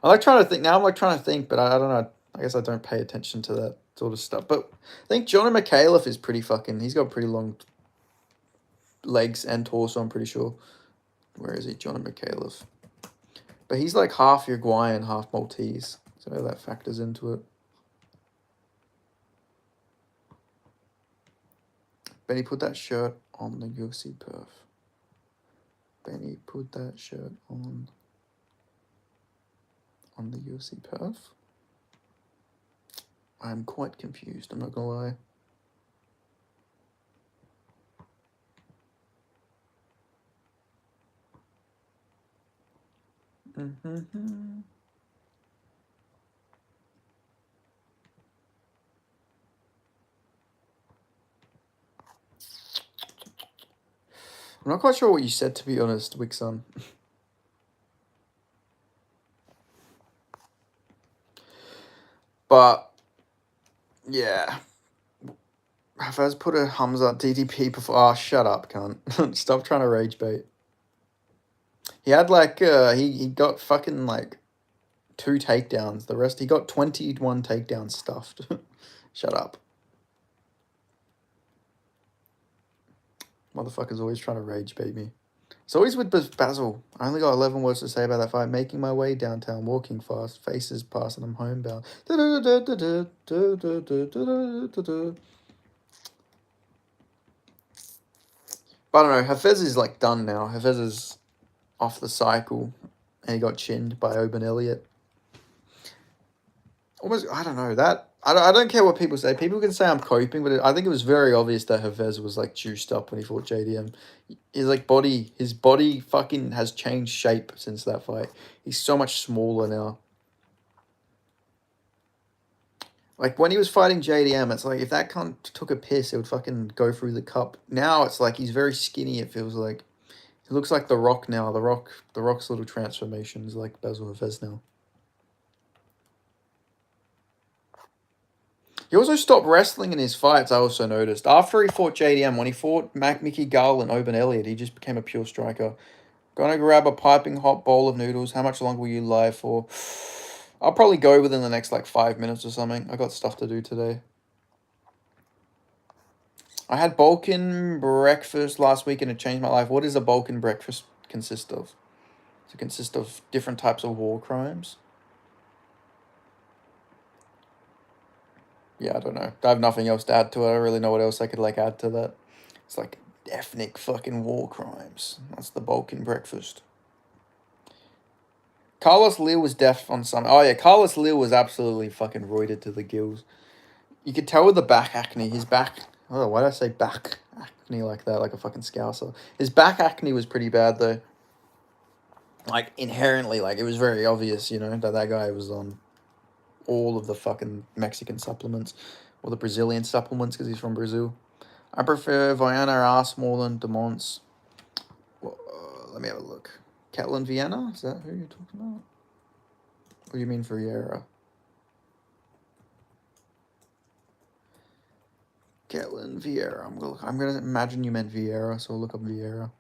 I like trying to think now. I'm like trying to think, but I don't know. I guess I don't pay attention to that sort of stuff. But I think Johnny McAuliffe is pretty fucking. He's got pretty long legs and torso. I'm pretty sure. Where is he, Johnny McAuliffe? But he's like half Uruguayan, half Maltese, so that factors into it. Benny, put that shirt on the UFC perf. Benny, put that shirt on the UFC perf. I'm quite confused, I'm not gonna lie. Mm-hmm. I'm not quite sure what you said, to be honest, Wixon. But, yeah. Hafez put a Hamza DDP before. Oh, shut up, cunt. Stop trying to rage bait. He had like, he got fucking like 2 takedowns. The rest, he got 21 takedowns stuffed. Shut up. Motherfucker's always trying to rage bait me. It's always with Basil. I only got 11 words to say about that fight. Making my way downtown, walking fast, faces past, and I'm homebound. But I don't know. Hafez is like done now. Hafez is off the cycle, and he got chinned by Oban Elliott. Almost, I don't know that. I don't care what people say. People can say I'm coping, but I think it was very obvious that Hafez was like juiced up when he fought JDM. His body fucking has changed shape since that fight. He's so much smaller now. Like when he was fighting JDM, it's like if that cunt took a piss, it would fucking go through the cup. Now it's like he's very skinny. It feels like he looks like The Rock now. The Rock's little transformation is like Basil Hafez now. He also stopped wrestling in his fights, I also noticed. After he fought JDM, when he fought Mickey Gall and Oban Elliott, he just became a pure striker. Gonna grab a piping hot bowl of noodles. How much longer will you lie for? I'll probably go within the next like 5 minutes or something. I got stuff to do today. I had Balkan breakfast last week and it changed my life. What does a Balkan breakfast consist of? Does it consist of different types of war crimes? Yeah, I don't know. I have nothing else to add to it. I don't really know what else I could like add to that. It's like ethnic fucking war crimes. That's the Balkan breakfast. Carlos Lil was deaf on some. Oh yeah, Carlos Lil was absolutely fucking roided to the gills. You could tell with the back acne. His back. Oh, why did I say back acne like that? Like a fucking scouser. His back acne was pretty bad though. Like inherently, like it was very obvious, you know, that guy was on all of the fucking Mexican supplements or the Brazilian supplements because he's from Brazil. I prefer Viana ass more than Demonts. Well, let me have a look. Catalan Vienna? Is that who you're talking about? What do you mean Vieira? Catalan Vieira. I'm gonna imagine you meant Vieira, so I'll look up Vieira.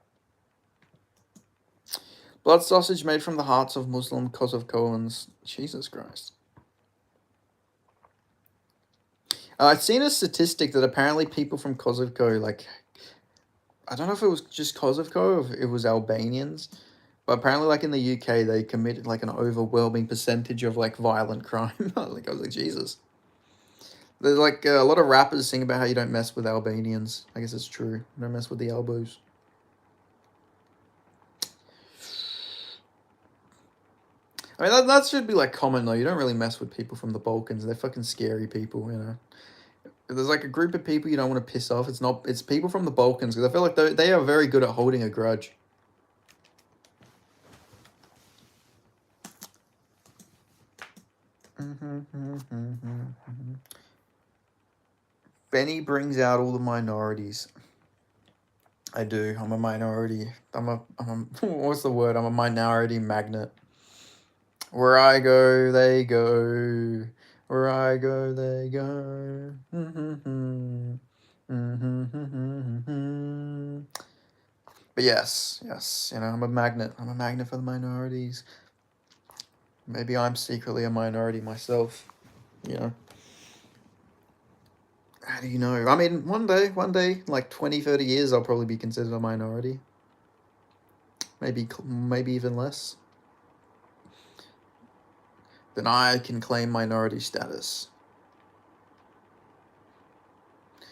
Blood sausage made from the hearts of Muslim Kosovoans. Jesus Christ. I've seen a statistic that apparently people from Kosovo, like, I don't know if it was just Kosovo or if it was Albanians, but apparently, like, in the UK, they committed, like, an overwhelming percentage of, like, violent crime. Like, I was like, Jesus. There's, like, a lot of rappers sing about how you don't mess with Albanians. I guess it's true. You don't mess with the elbows. I mean, that should be, like, common, though. You don't really mess with people from the Balkans. They're fucking scary people, you know? If there's, like, a group of people you don't want to piss off, it's people from the Balkans, because I feel like they are very good at holding a grudge. Benny brings out all the minorities. I do. I'm a minority. I'm a what's the word? I'm a minority magnet. Where I go, they go. Where I go, they go. But yes, you know, I'm a magnet. I'm a magnet for the minorities. Maybe I'm secretly a minority myself, you know. How do you know? I mean, one day, like 20, 30 years, I'll probably be considered a minority. Maybe even less. Then I can claim minority status.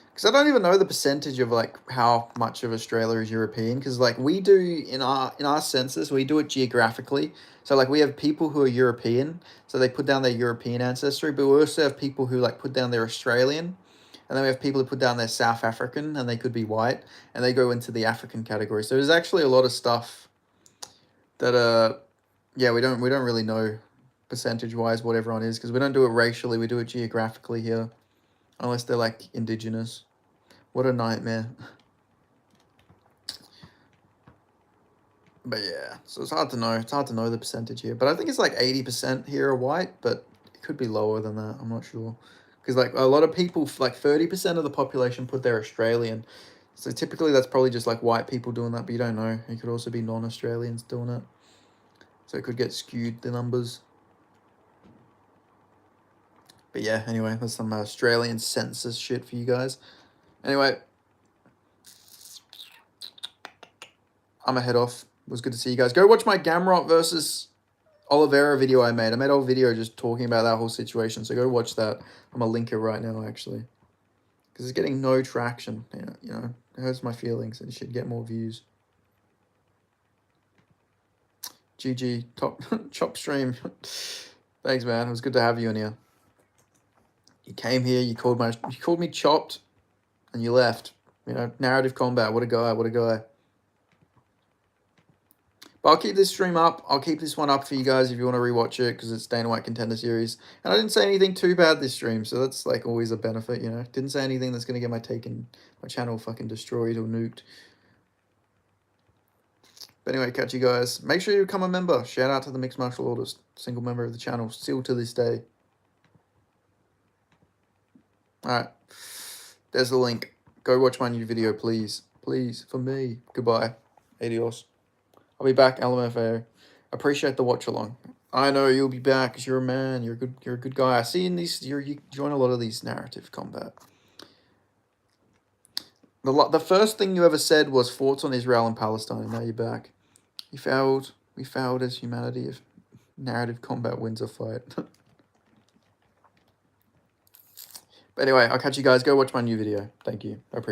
Because I don't even know the percentage of like how much of Australia is European. Because like we do in our census, we do it geographically. So like we have people who are European, so they put down their European ancestry. But we also have people who like put down their Australian, and then we have people who put down their South African, and they could be white, and they go into the African category. So there's actually a lot of stuff that yeah, we don't really know percentage wise what everyone is, because we don't do it racially. We do it geographically here, unless they're like indigenous. What a nightmare. But yeah, so it's hard to know. It's hard to know the percentage here. But I think it's like 80% here are white, but it could be lower than that. I'm not sure. Because like a lot of people, like 30% of the population put their Australian. So typically that's probably just like white people doing that, but you don't know. It could also be non-Australians doing it. So it could get skewed, the numbers. But yeah, anyway, that's some Australian census shit for you guys. Anyway, I'm a head off. It was good to see you guys. Go watch my Gamrot versus Oliveira video I made. I made a whole video just talking about that whole situation. So go watch that. I'm going to link it right now, actually. Because it's getting no traction. You know, it hurts my feelings. It should get more views. GG. Chop stream. Thanks, man. It was good to have you in here. You came here. You called me chopped. And you left. You know, narrative combat. What a guy. What a guy. But I'll keep this stream up. I'll keep this one up for you guys if you want to rewatch it, because it's Dana White Contender Series. And I didn't say anything too bad this stream, so that's like always a benefit, you know. Didn't say anything that's going to get my channel fucking destroyed or nuked. But anyway, catch you guys. Make sure you become a member. Shout out to the Mixed Martial Artist, single member of the channel, still to this day. Alright. There's the link. Go watch my new video, please. Please, for me. Goodbye. Adios. I'll be back, LMFAO. Appreciate the watch along. I know you'll be back because you're a man. You're a good guy. I see in these you join a lot of these narrative combat. The first thing you ever said was thoughts on Israel and Palestine. Now you're back. We failed as humanity if narrative combat wins a fight. But anyway, I'll catch you guys. Go watch my new video. Thank you. I appreciate it.